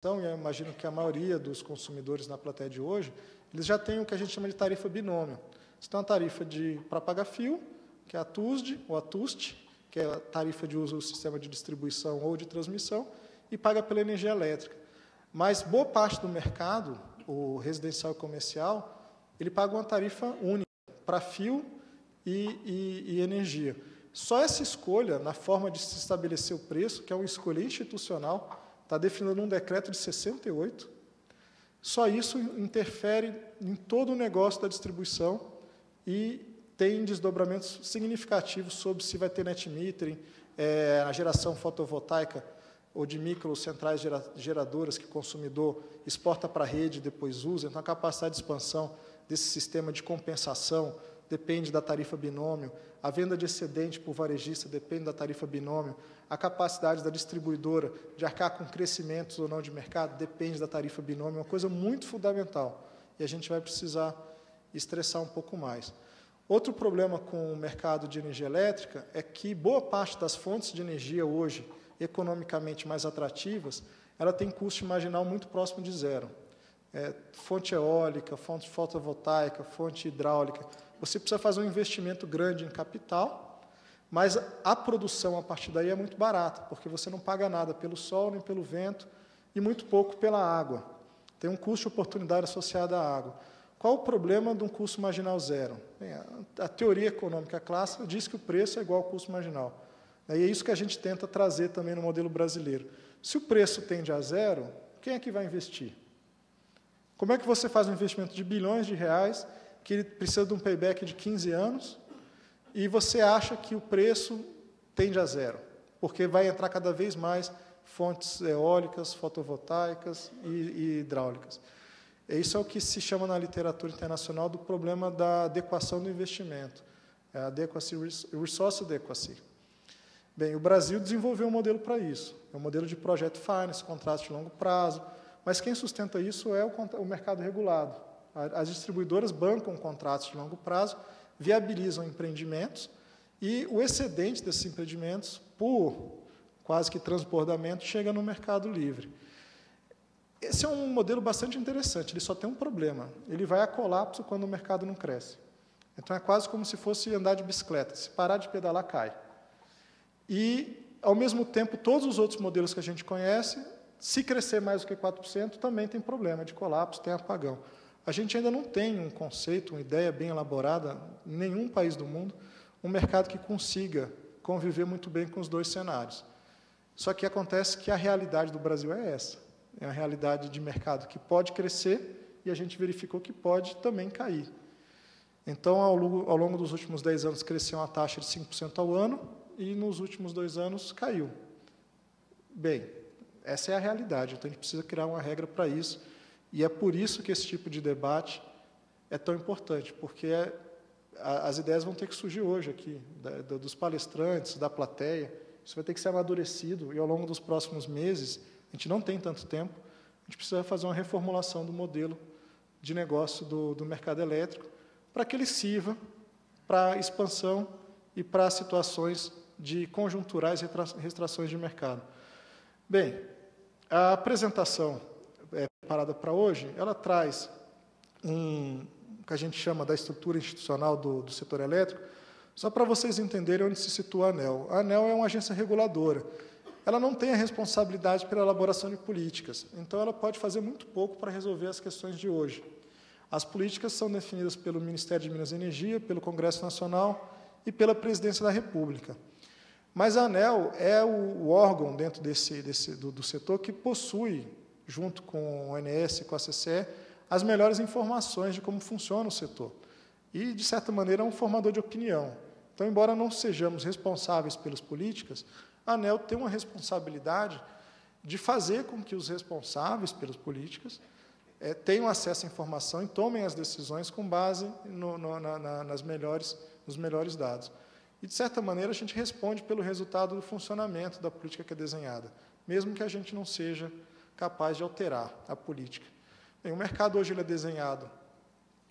Então, eu imagino que a maioria dos consumidores na plateia de hoje, eles já têm o que a gente chama de tarifa binômio. Você tem uma tarifa para pagar fio, que é a TUSD ou a TUST, que é a tarifa de uso do sistema de distribuição ou de transmissão, e paga pela energia elétrica. Mas boa parte do mercado, o residencial e comercial, ele paga uma tarifa única para fio e energia. Só essa escolha, na forma de se estabelecer o preço, que é uma escolha institucional, está definido num decreto de 68, só isso interfere em todo o negócio da distribuição e tem desdobramentos significativos sobre se vai ter net metering, a geração fotovoltaica ou de microcentrais geradoras que o consumidor exporta para a rede e depois usa. Então, a capacidade de expansão desse sistema de compensação depende da tarifa binômio, a venda de excedente por varejista depende da tarifa binômio, a capacidade da distribuidora de arcar com crescimentos ou não de mercado depende da tarifa binômio, uma coisa muito fundamental, e a gente vai precisar estressar um pouco mais. Outro problema com o mercado de energia elétrica é que boa parte das fontes de energia hoje, economicamente mais atrativas, ela tem custo marginal muito próximo de zero. Fonte eólica, fonte fotovoltaica, fonte hidráulica, você precisa fazer um investimento grande em capital, mas a produção a partir daí é muito barata, porque você não paga nada pelo sol nem pelo vento e muito pouco pela água. Tem um custo de oportunidade associado à água. Qual o problema de um custo marginal zero? Bem, a teoria econômica clássica diz que o preço é igual ao custo marginal. E é isso que a gente tenta trazer também no modelo brasileiro. Se o preço tende a zero, quem é que vai investir? Como é que você faz um investimento de bilhões de reais, que ele precisa de um payback de 15 anos, e você acha que o preço tende a zero, porque vai entrar cada vez mais fontes eólicas, fotovoltaicas e hidráulicas. Isso é o que se chama na literatura internacional do problema da adequação do investimento, a resource adequacy. Bem, o Brasil desenvolveu um modelo para isso, é um modelo de project finance, contratos de longo prazo, mas quem sustenta isso é o mercado regulado. As distribuidoras bancam contratos de longo prazo, viabilizam empreendimentos e o excedente desses empreendimentos, por quase que transbordamento, chega no mercado livre. Esse é um modelo bastante interessante, ele só tem um problema, ele vai a colapso quando o mercado não cresce. Então, é quase como se fosse andar de bicicleta, se parar de pedalar, cai. E, ao mesmo tempo, todos os outros modelos que a gente conhece, se crescer mais do que 4%, também tem problema de colapso, tem apagão. A gente ainda não tem um conceito, uma ideia bem elaborada, em nenhum país do mundo, um mercado que consiga conviver muito bem com os dois cenários. Só que acontece que a realidade do Brasil é essa. É uma realidade de mercado que pode crescer e a gente verificou que pode também cair. Então, ao longo dos últimos 10 anos, cresceu uma taxa de 5% ao ano e, nos últimos 2 anos, caiu. Bem, essa é a realidade, então a gente precisa criar uma regra para isso, e é por isso que esse tipo de debate é tão importante, porque as ideias vão ter que surgir hoje aqui, dos palestrantes, da plateia, isso vai ter que ser amadurecido, e ao longo dos próximos meses, a gente não tem tanto tempo, a gente precisa fazer uma reformulação do modelo de negócio do mercado elétrico, para que ele sirva para expansão e para situações de conjunturais retrações de mercado. Bem, a apresentação preparada para hoje, ela traz o que a gente chama da estrutura institucional do setor elétrico, só para vocês entenderem onde se situa a ANEEL. A ANEEL é uma agência reguladora. Ela não tem a responsabilidade pela elaboração de políticas, então ela pode fazer muito pouco para resolver as questões de hoje. As políticas são definidas pelo Ministério de Minas e Energia, pelo Congresso Nacional e pela Presidência da República. Mas a ANEEL é o órgão dentro do setor que possui, junto com o ONS e com a CCE, as melhores informações de como funciona o setor. E, de certa maneira, é um formador de opinião. Então, embora não sejamos responsáveis pelas políticas, a ANEEL tem uma responsabilidade de fazer com que os responsáveis pelas políticas tenham acesso à informação e tomem as decisões com base nos melhores dados. E, de certa maneira, a gente responde pelo resultado do funcionamento da política que é desenhada, mesmo que a gente não seja capaz de alterar a política. Bem, o mercado hoje ele é desenhado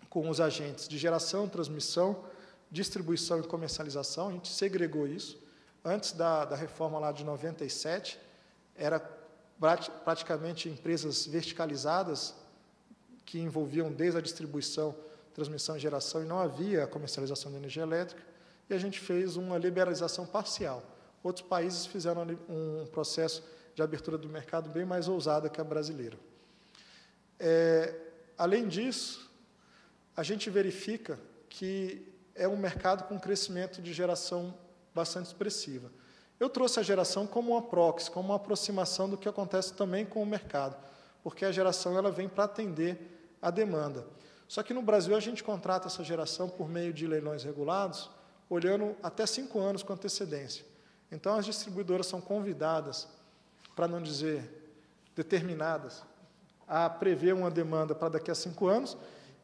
com os agentes de geração, transmissão, distribuição e comercialização, a gente segregou isso. Antes da reforma lá de 97, era praticamente empresas verticalizadas, que envolviam desde a distribuição, transmissão e geração, e não havia a comercialização de energia elétrica, e a gente fez uma liberalização parcial. Outros países fizeram um processo de abertura do mercado bem mais ousada que a brasileira. Além disso, a gente verifica que é um mercado com crescimento de geração bastante expressiva. Eu trouxe a geração como uma proxy, como uma aproximação do que acontece também com o mercado, porque a geração ela vem para atender a demanda. Só que no Brasil a gente contrata essa geração por meio de leilões regulados, olhando até 5 anos com antecedência. Então, as distribuidoras são convidadas, para não dizer determinadas, a prever uma demanda para daqui a 5 anos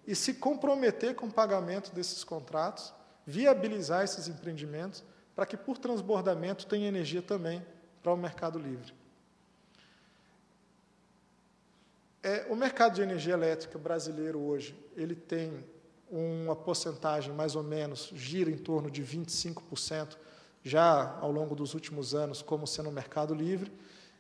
e se comprometer com o pagamento desses contratos, viabilizar esses empreendimentos, para que, por transbordamento, tenha energia também para o mercado livre. O mercado de energia elétrica brasileiro hoje, ele tem uma porcentagem, mais ou menos, gira em torno de 25%, já ao longo dos últimos anos, como sendo um mercado livre,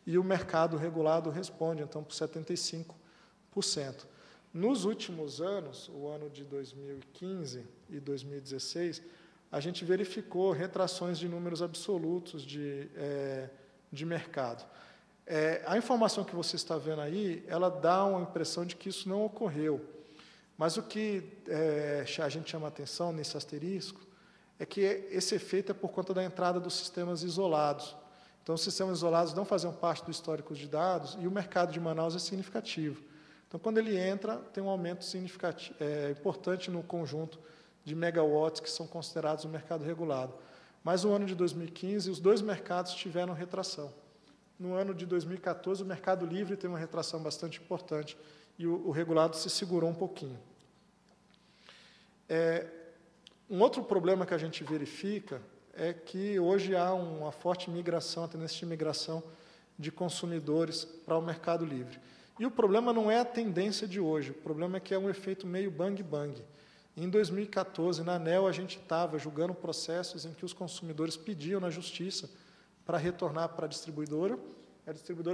e o mercado regulado responde, então, por 75%. Nos últimos anos, o ano de 2015 e 2016, a gente verificou retrações de números absolutos de mercado. A informação que você está vendo aí, ela dá uma impressão de que isso não ocorreu. Mas o que a gente chama a atenção nesse asterisco é que esse efeito é por conta da entrada dos sistemas isolados. Então, os sistemas isolados não faziam parte do histórico de dados e o mercado de Manaus é significativo. Então, quando ele entra, tem um aumento significativo, importante no conjunto de megawatts que são considerados no mercado regulado. Mas no ano de 2015, os dois mercados tiveram retração. No ano de 2014, o mercado livre teve uma retração bastante importante e o regulado se segurou um pouquinho. Um outro problema que a gente verifica é que hoje há uma forte migração, a tendência de migração de consumidores para o mercado livre. E o problema não é a tendência de hoje, o problema é que é um efeito meio bang-bang. Em 2014, na ANEEL, a gente estava julgando processos em que os consumidores pediam na justiça para retornar para a distribuidora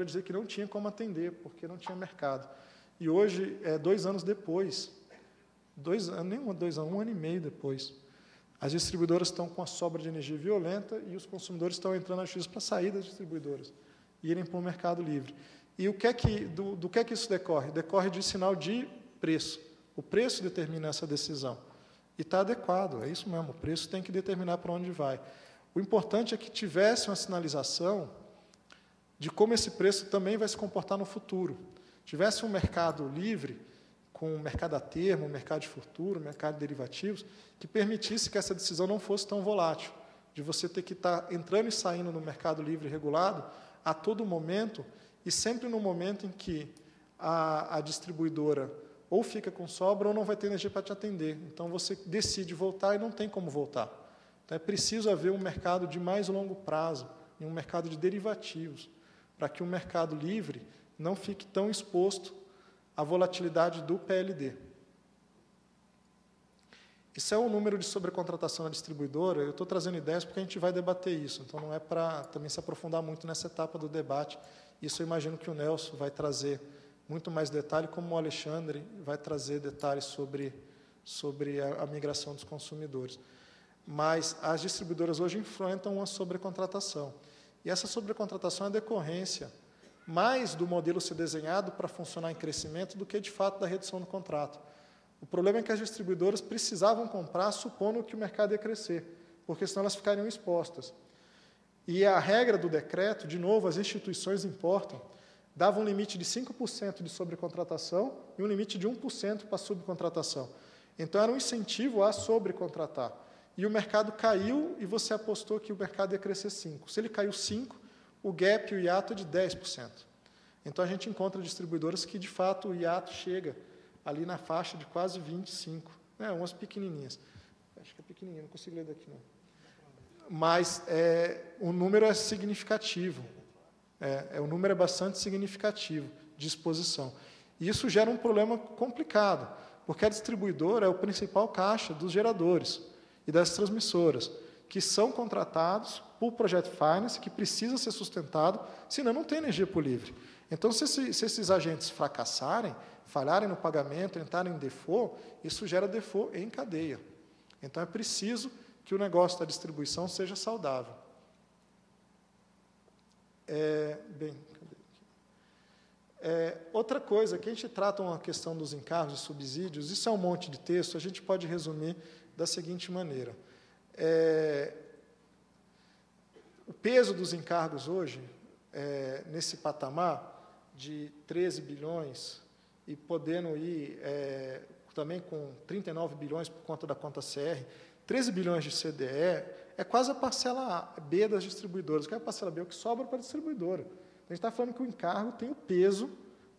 dizia que não tinha como atender, porque não tinha mercado. E hoje, 2 anos depois, um ano e meio depois, as distribuidoras estão com a sobra de energia violenta e os consumidores estão entrando na justiça para sair das distribuidoras e irem para o mercado livre. E do que é que isso decorre? Decorre de sinal de preço. O preço determina essa decisão. E está adequado, é isso mesmo, o preço tem que determinar para onde vai. O importante é que tivesse uma sinalização de como esse preço também vai se comportar no futuro. Tivesse um mercado livre, com um mercado a termo, um mercado de futuro, um mercado de derivativos, que permitisse que essa decisão não fosse tão volátil, de você ter que estar entrando e saindo no mercado livre e regulado a todo momento, e sempre no momento em que a distribuidora ou fica com sobra ou não vai ter energia para te atender. Então, você decide voltar e não tem como voltar. Então, é preciso haver um mercado de mais longo prazo, e um mercado de derivativos, para que o mercado livre não fique tão exposto à volatilidade do PLD. Isso é o número de sobrecontratação na distribuidora. Eu estou trazendo ideias porque a gente vai debater isso, então não é para também se aprofundar muito nessa etapa do debate. Isso eu imagino que o Nelson vai trazer muito mais detalhe, como o Alexandre vai trazer detalhes sobre a migração dos consumidores. Mas as distribuidoras hoje enfrentam uma sobrecontratação. E essa sobrecontratação é decorrência mais do modelo ser desenhado para funcionar em crescimento do que, de fato, da redução do contrato. O problema é que as distribuidoras precisavam comprar supondo que o mercado ia crescer, porque senão elas ficariam expostas. E a regra do decreto, de novo, as instituições importam, dava um limite de 5% de sobrecontratação e um limite de 1% para subcontratação. Então, era um incentivo a sobrecontratar. E o mercado caiu e você apostou que o mercado ia crescer 5%. Se ele caiu 5%, o gap e o hiato é de 10%. Então, a gente encontra distribuidoras que, de fato, o hiato chega ali na faixa de quase 25%. Umas pequenininhas. Acho que é pequenininha, não consigo ler daqui, não. Mas o número é significativo. O número é bastante significativo de exposição. E isso gera um problema complicado, porque a distribuidora é o principal caixa dos geradores e das transmissoras, que são contratados por Project Finance, que precisa ser sustentado, senão não tem energia por livre. Então, se esses agentes fracassarem, falharem no pagamento, entrarem em default, isso gera default em cadeia. Então, é preciso que o negócio da distribuição seja saudável. Outra coisa, que a gente trata uma questão dos encargos e subsídios, isso é um monte de texto, a gente pode resumir da seguinte maneira. O peso dos encargos hoje, nesse patamar de 13 bilhões, e podendo ir também com 39 bilhões por conta da conta CR, 13 bilhões de CDE é quase a parcela B das distribuidoras, que é a parcela B, o que sobra para a distribuidora. A gente está falando que o encargo tem o peso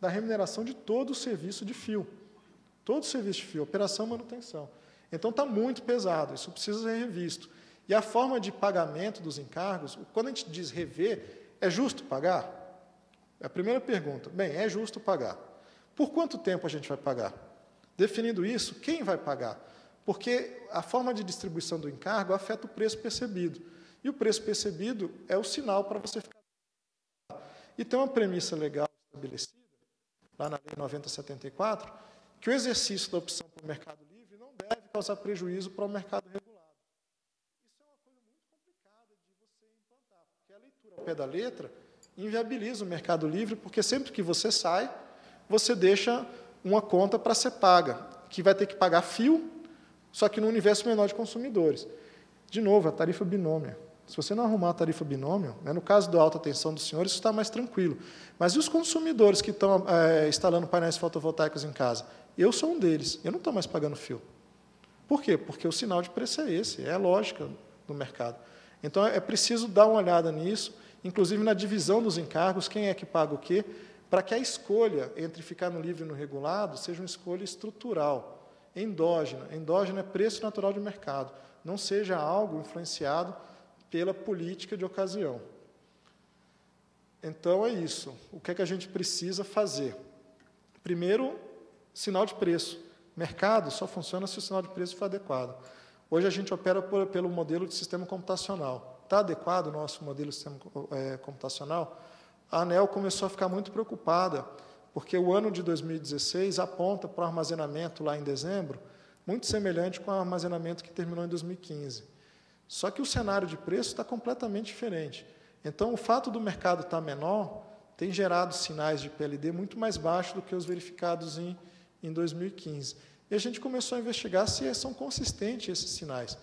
da remuneração de todo o serviço de fio. Todo o serviço de fio, operação e manutenção. Então, está muito pesado, isso precisa ser revisto. E a forma de pagamento dos encargos, quando a gente diz rever, é justo pagar? É a primeira pergunta. Bem, é justo pagar. Por quanto tempo a gente vai pagar? Definindo isso, quem vai pagar? Porque a forma de distribuição do encargo afeta o preço percebido. E o preço percebido é o sinal para você ficar... E tem uma premissa legal estabelecida, lá na Lei 9074, que o exercício da opção para o mercado livre não deve causar prejuízo para o mercado regulado. Isso é uma coisa muito complicada de você implantar, porque a leitura ao pé da letra inviabiliza o mercado livre, porque sempre que você sai, você deixa uma conta para ser paga, que vai ter que pagar fio, só que no universo menor de consumidores. De novo, a tarifa binômio. Se você não arrumar a tarifa binômio, no caso da alta tensão dos senhores, isso está mais tranquilo. Mas e os consumidores que estão instalando painéis fotovoltaicos em casa? Eu sou um deles, eu não estou mais pagando fio. Por quê? Porque o sinal de preço é esse, é a lógica do mercado. Então, é preciso dar uma olhada nisso, inclusive na divisão dos encargos, quem é que paga o quê, para que a escolha entre ficar no livre e no regulado seja uma escolha estrutural, endógena. Endógena é preço natural de mercado, não seja algo influenciado pela política de ocasião. Então, é isso. O que é que a gente precisa fazer? Primeiro, sinal de preço. Mercado só funciona se o sinal de preço for adequado. Hoje, a gente opera pelo modelo de sistema computacional. Está adequado o nosso modelo de sistema computacional? A ANEEL começou a ficar muito preocupada, porque o ano de 2016 aponta para o armazenamento, lá em dezembro, muito semelhante com o armazenamento que terminou em 2015. Só que o cenário de preço está completamente diferente. Então, o fato do mercado estar menor tem gerado sinais de PLD muito mais baixos do que os verificados em 2015. E a gente começou a investigar se são consistentes esses sinais.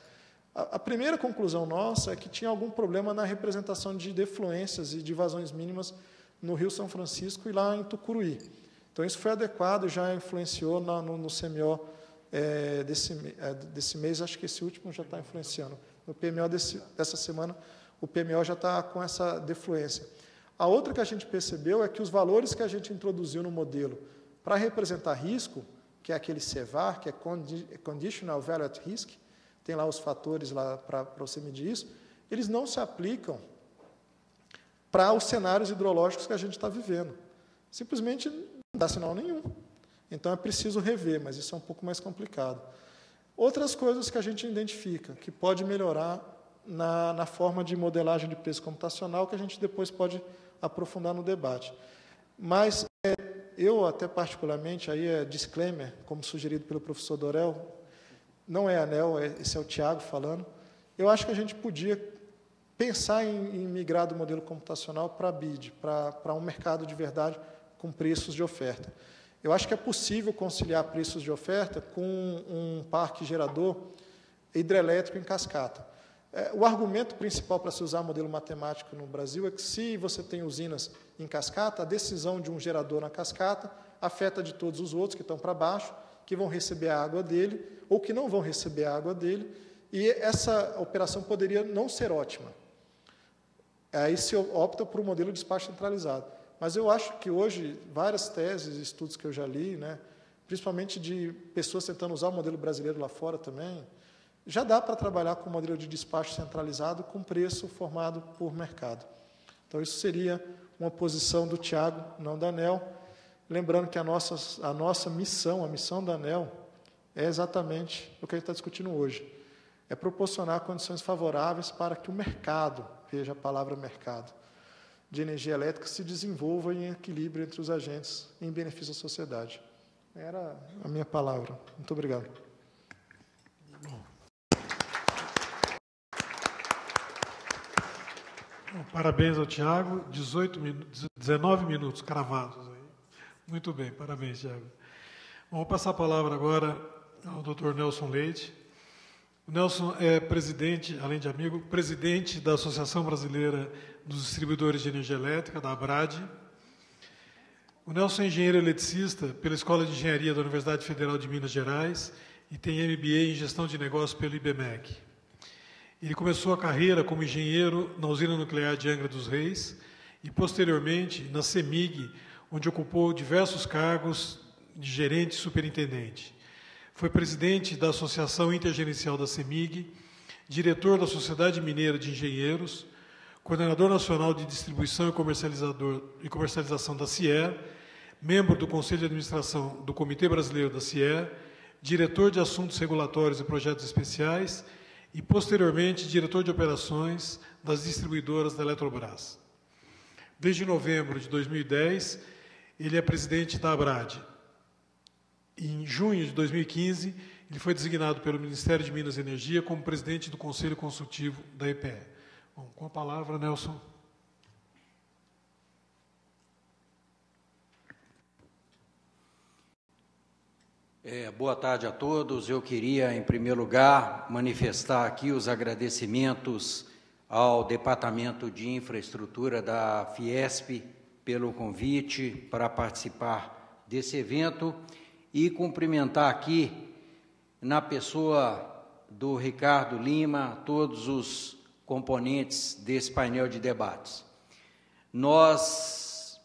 A primeira conclusão nossa é que tinha algum problema na representação de defluências e de vazões mínimas no Rio São Francisco e lá em Tucuruí. Então, isso foi adequado, já influenciou no CMO desse mês, acho que esse último já está influenciando. No PMO dessa semana, o PMO já está com essa defluência. A outra que a gente percebeu é que os valores que a gente introduziu no modelo para representar risco, que é aquele CVAR, que é Conditional Value at Risk, tem lá os fatores lá para você medir isso, eles não se aplicam para os cenários hidrológicos que a gente está vivendo. Simplesmente não dá sinal nenhum. Então, é preciso rever, mas isso é um pouco mais complicado. Outras coisas que a gente identifica, que pode melhorar na forma de modelagem de preço computacional, que a gente depois pode aprofundar no debate. Mas eu, até particularmente, aí é disclaimer, como sugerido pelo professor Dorel, não é a ANEEL, esse é o Tiago falando, eu acho que a gente podia pensar em migrar do modelo computacional para a BID, para um mercado de verdade com preços de oferta. Eu acho que é possível conciliar preços de oferta com um parque gerador hidrelétrico em cascata. O argumento principal para se usar modelo matemático no Brasil é que, se você tem usinas em cascata, a decisão de um gerador na cascata afeta de todos os outros que estão para baixo, que vão receber a água dele, ou que não vão receber a água dele, e essa operação poderia não ser ótima. Aí se opta por um modelo de despacho centralizado. Mas eu acho que hoje, várias teses e estudos que eu já li, principalmente de pessoas tentando usar o modelo brasileiro lá fora também, já dá para trabalhar com o modelo de despacho centralizado com preço formado por mercado. Então, isso seria uma posição do Tiago, não da ANEEL. Lembrando que a nossa missão, a missão da ANEEL, é exatamente o que a gente está discutindo hoje. é proporcionar condições favoráveis para que o mercado, veja a palavra mercado, de energia elétrica se desenvolva em equilíbrio entre os agentes em benefício da sociedade. Era a minha palavra. Muito obrigado. Bom, parabéns ao Tiago, 19 minutos cravados aí. Muito bem, parabéns, Tiago. Vou passar a palavra agora ao Dr. Nelson Leite. O Nelson é presidente, além de amigo, presidente da Associação Brasileira dos Distribuidores de Energia Elétrica, da ABRAD. O Nelson é engenheiro eletricista pela Escola de Engenharia da Universidade Federal de Minas Gerais e tem MBA em Gestão de Negócios pelo IBMEC. Ele começou a carreira como engenheiro na usina nuclear de Angra dos Reis e, posteriormente, na CEMIG, onde ocupou diversos cargos de gerente e superintendente. Foi presidente da Associação Intergerencial da CEMIG, diretor da Sociedade Mineira de Engenheiros, coordenador nacional de distribuição e comercialização da CIER, membro do Conselho de Administração do Comitê Brasileiro da CIER, diretor de Assuntos Regulatórios e Projetos Especiais e, posteriormente, diretor de operações das distribuidoras da Eletrobras. Desde novembro de 2010, ele é presidente da ABRAD. Em junho de 2015, ele foi designado pelo Ministério de Minas e Energia como presidente do Conselho Consultivo da EPE. Bom, com a palavra, Nelson. Boa tarde a todos. Eu queria, em primeiro lugar, manifestar aqui os agradecimentos ao Departamento de Infraestrutura da Fiesp pelo convite para participar desse evento e cumprimentar aqui, na pessoa do Ricardo Lima, todos os componentes desse painel de debates. Nós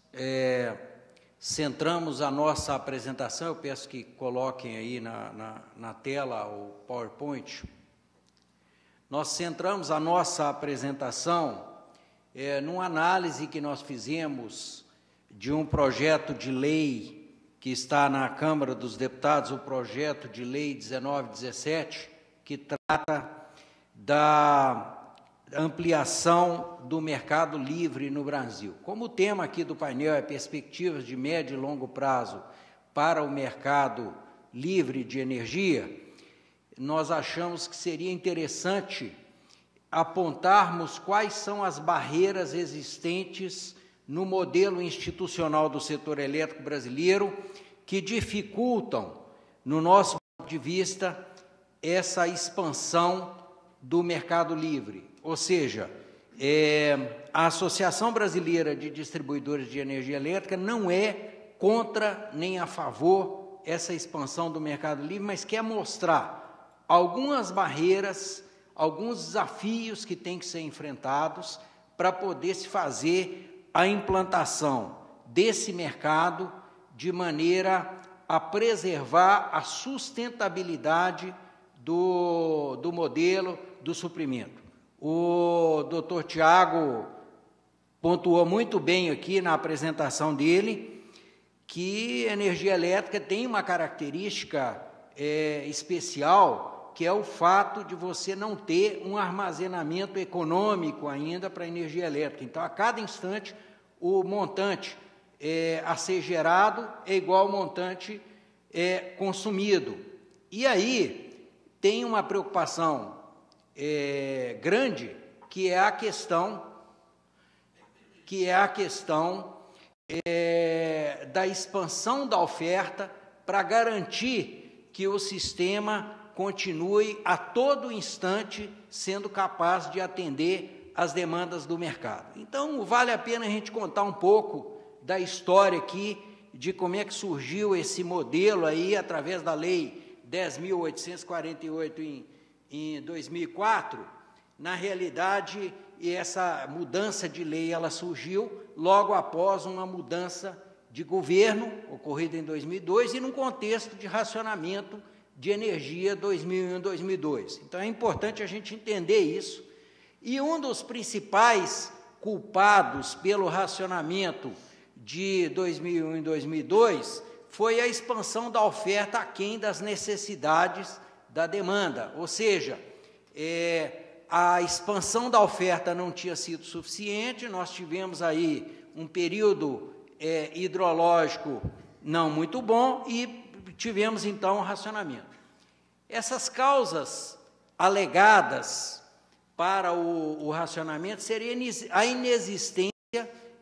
centramos a nossa apresentação, eu peço que coloquem aí na tela o PowerPoint. Nós centramos a nossa apresentação numa análise que nós fizemos de um projeto de lei que está na Câmara dos Deputados, o projeto de lei 1917, que trata da ampliação do mercado livre no Brasil. Como o tema aqui do painel é perspectivas de médio e longo prazo para o mercado livre de energia, nós achamos que seria interessante apontarmos quais são as barreiras existentes no modelo institucional do setor elétrico brasileiro que dificultam, no nosso ponto de vista, essa expansão do mercado livre. Ou seja, a Associação Brasileira de Distribuidores de Energia Elétrica não é contra nem a favor essa expansão do mercado livre, mas quer mostrar algumas barreiras, alguns desafios que têm que ser enfrentados para poder se fazer a implantação desse mercado de maneira a preservar a sustentabilidade do modelo do suprimento. O doutor Tiago pontuou muito bem aqui na apresentação dele que a energia elétrica tem uma característica especial, que é o fato de você não ter um armazenamento econômico ainda para a energia elétrica. Então, a cada instante, o montante a ser gerado é igual ao montante consumido. E aí, tem uma preocupação grande, que é a questão da expansão da oferta para garantir que o sistema continue a todo instante sendo capaz de atender às demandas do mercado. Então, vale a pena a gente contar um pouco da história aqui, de como é que surgiu esse modelo aí, através da Lei 10.848 em 2004. Na realidade, essa mudança de lei ela surgiu logo após uma mudança de governo, ocorrida em 2002, e num contexto de racionamento de energia 2001-2002. Então, é importante a gente entender isso. E um dos principais culpados pelo racionamento de 2001 e 2002 foi a expansão da oferta aquém das necessidades da demanda, ou seja, a expansão da oferta não tinha sido suficiente, nós tivemos aí um período hidrológico não muito bom e tivemos, então, um racionamento. Essas causas alegadas para o racionamento seria a inexistência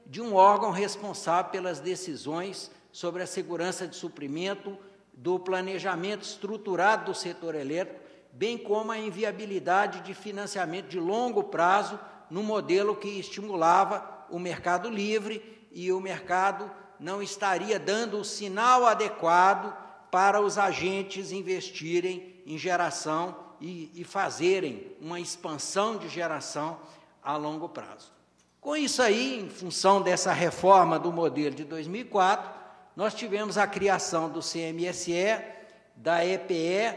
de um órgão responsável pelas decisões sobre a segurança de suprimento, do planejamento estruturado do setor elétrico, bem como a inviabilidade de financiamento de longo prazo no modelo que estimulava o mercado livre, e o mercado não estaria dando o sinal adequado para os agentes investirem em geração e fazerem uma expansão de geração a longo prazo. Com isso aí, em função dessa reforma do modelo de 2004, nós tivemos a criação do CMSE, da EPE,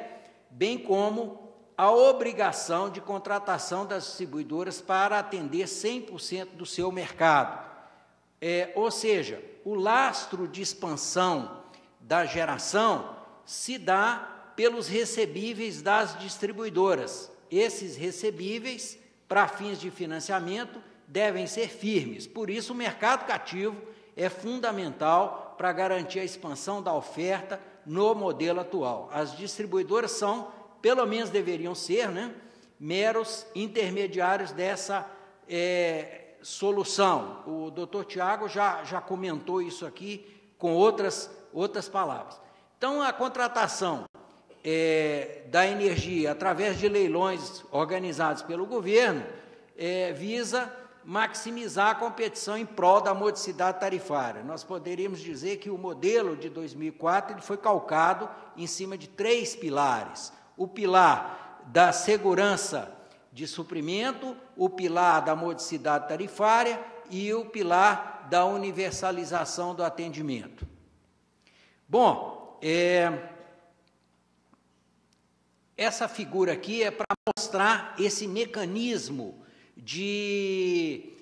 bem como a obrigação de contratação das distribuidoras para atender 100% do seu mercado. Ou seja, o lastro de expansão da geração se dá pelos recebíveis das distribuidoras. Esses recebíveis, para fins de financiamento, devem ser firmes. Por isso, o mercado cativo é fundamental para garantir a expansão da oferta no modelo atual. As distribuidoras são, pelo menos deveriam ser, meros intermediários dessa solução. O doutor Tiago já comentou isso aqui com outras palavras. Então, a contratação da energia através de leilões organizados pelo governo visa maximizar a competição em prol da modicidade tarifária. Nós poderíamos dizer que o modelo de 2004 ele foi calcado em cima de 3 pilares. O pilar da segurança de suprimento, o pilar da modicidade tarifária e o pilar da universalização do atendimento. Bom, essa figura aqui é para mostrar esse mecanismo de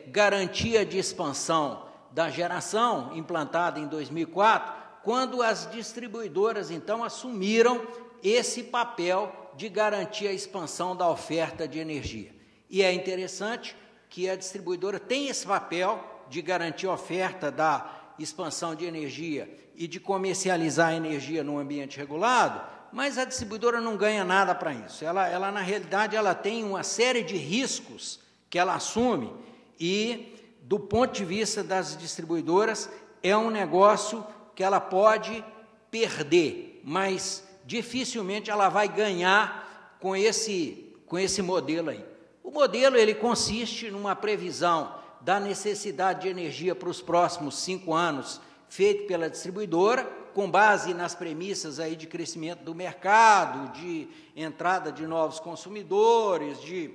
garantia de expansão da geração, implantada em 2004, quando as distribuidoras, então, assumiram esse papel de garantir a expansão da oferta de energia. E é interessante que a distribuidora tem esse papel de garantir a oferta da expansão de energia e de comercializar a energia no ambiente regulado, mas a distribuidora não ganha nada para isso. Ela, na realidade, ela tem uma série de riscos que ela assume e, do ponto de vista das distribuidoras, é um negócio que ela pode perder, mas dificilmente ela vai ganhar com esse modelo aí. O modelo ele consiste numa previsão da necessidade de energia para os próximos 5 anos, feito pela distribuidora, com base nas premissas aí de crescimento do mercado, de entrada de novos consumidores, de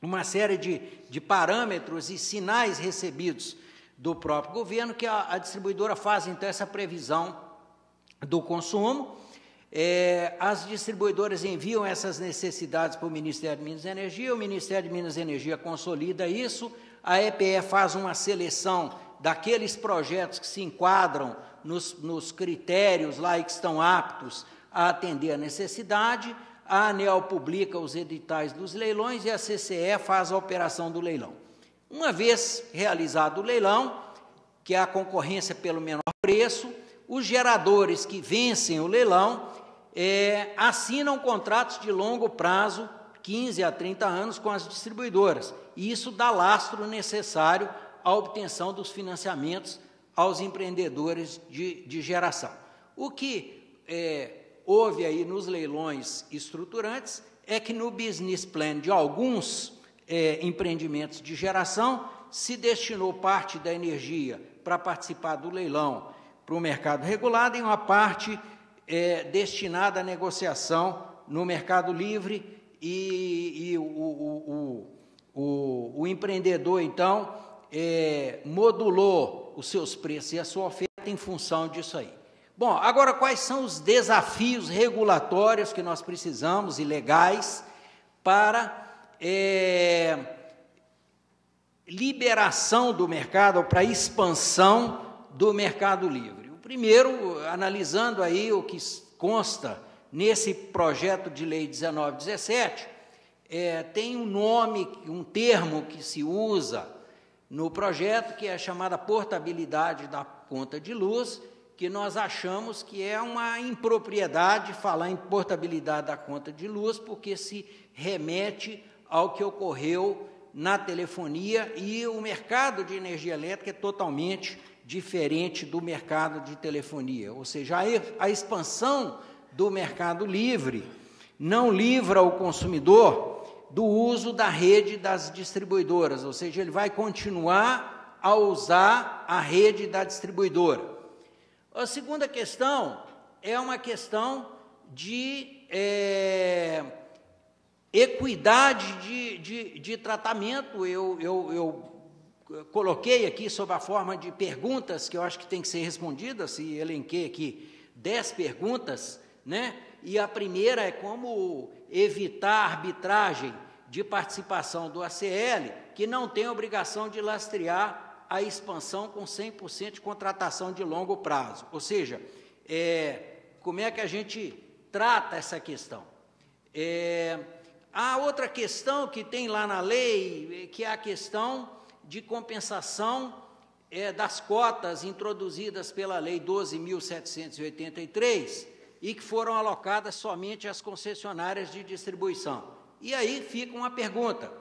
uma série de parâmetros e sinais recebidos do próprio governo, que a distribuidora faz, então, essa previsão do consumo. As distribuidoras enviam essas necessidades para o Ministério de Minas e Energia, o Ministério de Minas e Energia consolida isso, a EPE faz uma seleção daqueles projetos que se enquadram nos critérios lá e que estão aptos a atender a necessidade, a ANEEL publica os editais dos leilões e a CCE faz a operação do leilão. Uma vez realizado o leilão, que é a concorrência pelo menor preço, os geradores que vencem o leilão assinam contratos de longo prazo, 15 a 30 anos, com as distribuidoras, e isso dá lastro necessário à obtenção dos financiamentos aos empreendedores de geração. O que houve aí nos leilões estruturantes é que no business plan de alguns empreendimentos de geração se destinou parte da energia para participar do leilão para o mercado regulado e uma parte destinada à negociação no mercado livre e o empreendedor, então, modulou os seus preços e a sua oferta em função disso aí. Bom, agora quais são os desafios regulatórios que nós precisamos e legais para liberação do mercado, ou para expansão do mercado livre? O primeiro, analisando aí o que consta nesse projeto de lei 1917, tem um nome, um termo que se usa no projeto, que é a chamada portabilidade da conta de luz, que nós achamos que é uma impropriedade falar em portabilidade da conta de luz, porque se remete ao que ocorreu na telefonia, e o mercado de energia elétrica é totalmente diferente do mercado de telefonia, ou seja, a expansão do mercado livre não livra o consumidor do uso da rede das distribuidoras, ou seja, ele vai continuar a usar a rede da distribuidora. A segunda questão é uma questão de equidade de tratamento. Eu coloquei aqui sob a forma de perguntas que eu acho que tem que ser respondidas, e elenquei aqui 10 perguntas, né? E a primeira é como evitar a arbitragem de participação do ACL, que não tem obrigação de lastrear a expansão com 100% de contratação de longo prazo. Ou seja, como é que a gente trata essa questão? A outra questão que tem lá na lei, que é a questão de compensação das cotas introduzidas pela Lei 12.783 e que foram alocadas somente às concessionárias de distribuição. E aí fica uma pergunta,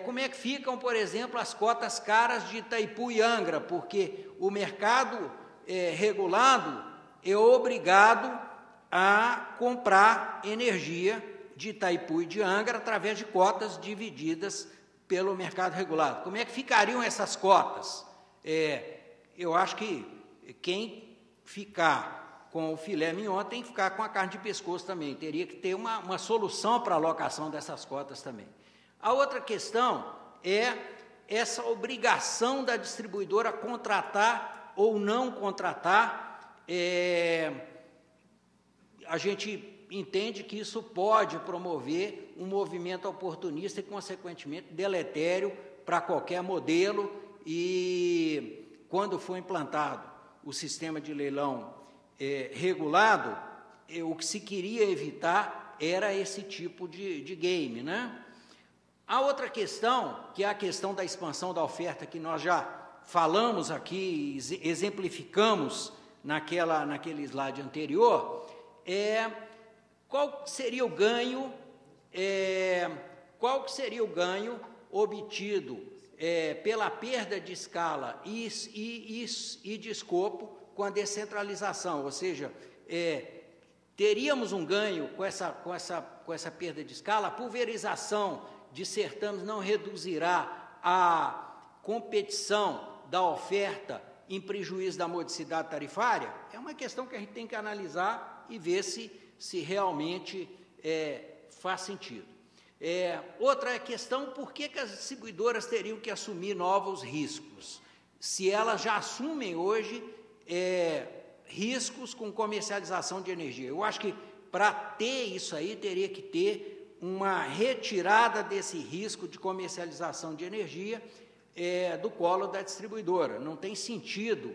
como é que ficam, por exemplo, as cotas caras de Itaipu e Angra, porque o mercado regulado é obrigado a comprar energia de Itaipu e de Angra através de cotas divididas pelo mercado regulado. Como é que ficariam essas cotas? Eu acho que quem ficar com o filé mignon tem que ficar com a carne de pescoço também. Teria que ter uma solução para a alocação dessas cotas também. A outra questão é essa obrigação da distribuidora contratar ou não contratar. A gente entende que isso pode promover um movimento oportunista e, consequentemente, deletério para qualquer modelo, e quando for implantado o sistema de leilão regulado, o que se queria evitar era esse tipo de game, né? A outra questão, que é a questão da expansão da oferta, que nós já falamos aqui, exemplificamos naquele slide anterior, qual seria o ganho obtido pela perda de escala e de escopo com a descentralização, ou seja, teríamos um ganho com essa perda de escala. A pulverização de certames não reduzirá a competição da oferta em prejuízo da modicidade tarifária? É uma questão que a gente tem que analisar e ver se realmente faz sentido. Outra questão, por que as distribuidoras teriam que assumir novos riscos, se elas já assumem hoje riscos com comercialização de energia? Eu acho que para ter isso aí teria que ter uma retirada desse risco de comercialização de energia do colo da distribuidora. Não tem sentido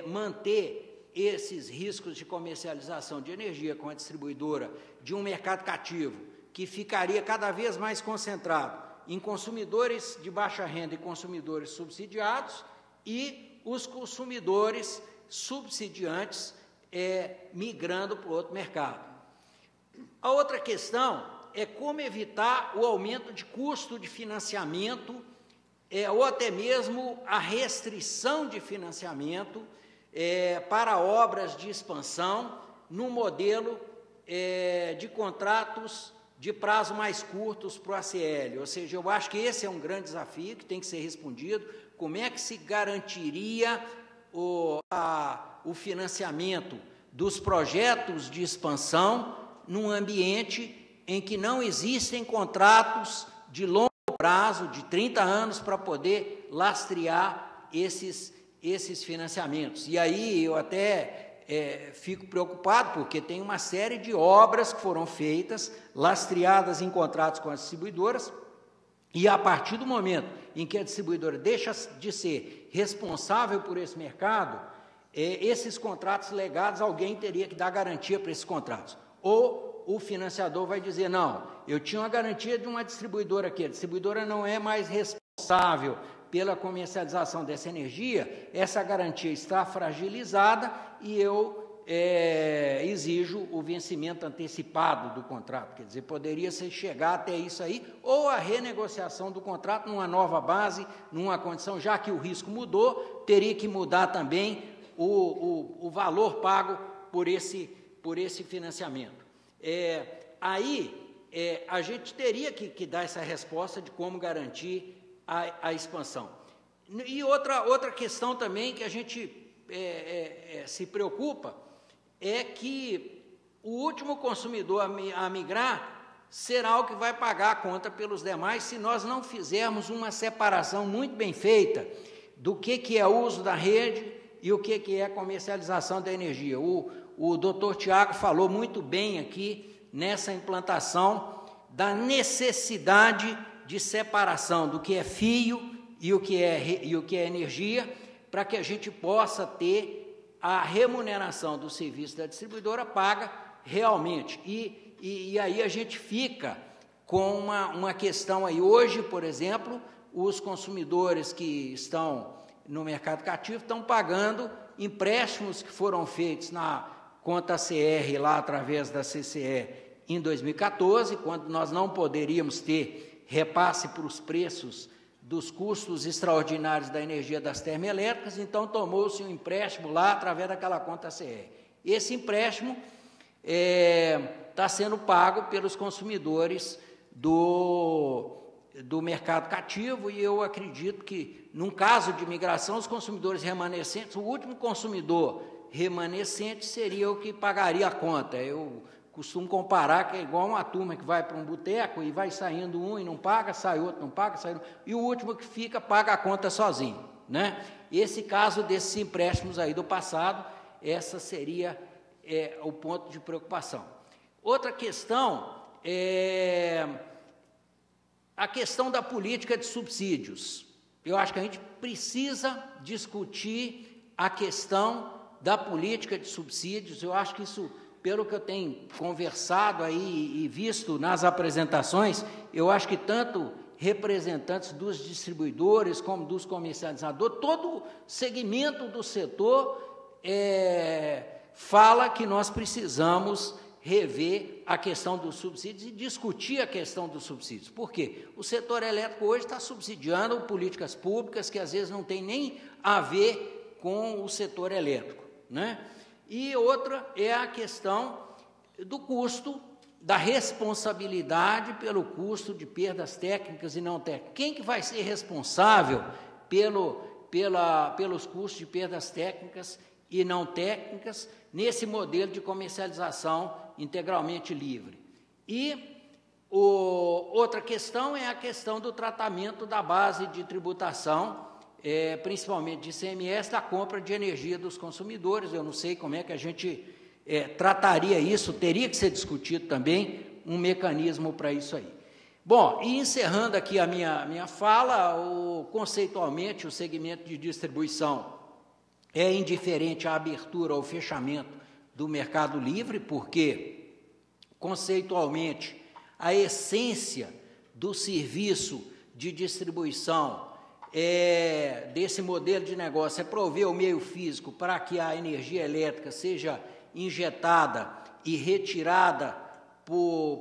manter esses riscos de comercialização de energia com a distribuidora de um mercado cativo, que ficaria cada vez mais concentrado em consumidores de baixa renda e consumidores subsidiados, e os consumidores subsidiantes migrando para o outro mercado. A outra questão é como evitar o aumento de custo de financiamento, ou até mesmo a restrição de financiamento para obras de expansão no modelo de contratos de prazo mais curtos para o ACL. Ou seja, eu acho que esse é um grande desafio que tem que ser respondido. Como é que se garantiria o financiamento dos projetos de expansão num ambiente em que não existem contratos de longo prazo, de 30 anos, para poder lastrear esses financiamentos? E aí eu até fico preocupado, porque tem uma série de obras que foram feitas, lastreadas em contratos com as distribuidoras, e a partir do momento em que a distribuidora deixa de ser responsável por esse mercado, esses contratos legados, alguém teria que dar garantia para esses contratos. ou o financiador vai dizer, não, eu tinha uma garantia de uma distribuidora aqui, a distribuidora não é mais responsável pela comercialização dessa energia, essa garantia está fragilizada e eu exijo o vencimento antecipado do contrato. Quer dizer, poderia ser chegar até isso aí, ou a renegociação do contrato numa nova base, numa condição, já que o risco mudou, teria que mudar também o valor pago por esse financiamento. A gente teria que dar essa resposta de como garantir a expansão. E outra questão também que a gente se preocupa é que o último consumidor a migrar será o que vai pagar a conta pelos demais se nós não fizermos uma separação muito bem feita do que é o uso da rede e o que é a comercialização da energia. O doutor Tiago falou muito bem aqui nessa implantação da necessidade de separação do que é fio e o que é energia, para que a gente possa ter a remuneração do serviço da distribuidora paga realmente. E aí a gente fica com uma questão aí. Hoje, por exemplo, os consumidores que estão no mercado cativo estão pagando empréstimos que foram feitos na conta CR lá através da CCE em 2014, quando nós não poderíamos ter repasse para os preços dos custos extraordinários da energia das termoelétricas, então tomou-se um empréstimo lá através daquela conta CR. Esse empréstimo está sendo pago pelos consumidores do mercado cativo, e eu acredito que, num caso de migração, os consumidores remanescentes, o último consumidor remanescente seria o que pagaria a conta. Eu costumo comparar que é igual uma turma que vai para um boteco e vai saindo um e não paga, sai outro, não paga, sai outro, e o último que fica paga a conta sozinho, né? Esse caso desses empréstimos aí do passado, essa seria o ponto de preocupação. Outra questão é a questão da política de subsídios. Eu acho que a gente precisa discutir a questão da política de subsídios. Eu acho que isso, pelo que eu tenho conversado aí e visto nas apresentações, eu acho que tanto representantes dos distribuidores como dos comercializadores, todo o segmento do setor fala que nós precisamos rever a questão dos subsídios e discutir a questão dos subsídios. Por quê? O setor elétrico hoje está subsidiando políticas públicas que às vezes não tem nem a ver com o setor elétrico, né? E outra é a questão do custo, da responsabilidade pelo custo de perdas técnicas e não técnicas. Quem que vai ser responsável pelos custos de perdas técnicas e não técnicas nesse modelo de comercialização integralmente livre? E outra questão é a questão do tratamento da base de tributação, principalmente de ICMS, da compra de energia dos consumidores. Eu não sei como é que a gente trataria isso, teria que ser discutido também um mecanismo para isso aí. Bom, e encerrando aqui a minha fala, conceitualmente o segmento de distribuição é indiferente à abertura ou fechamento do mercado livre, porque, conceitualmente, a essência do serviço de distribuição desse modelo de negócio é prover o meio físico para que a energia elétrica seja injetada e retirada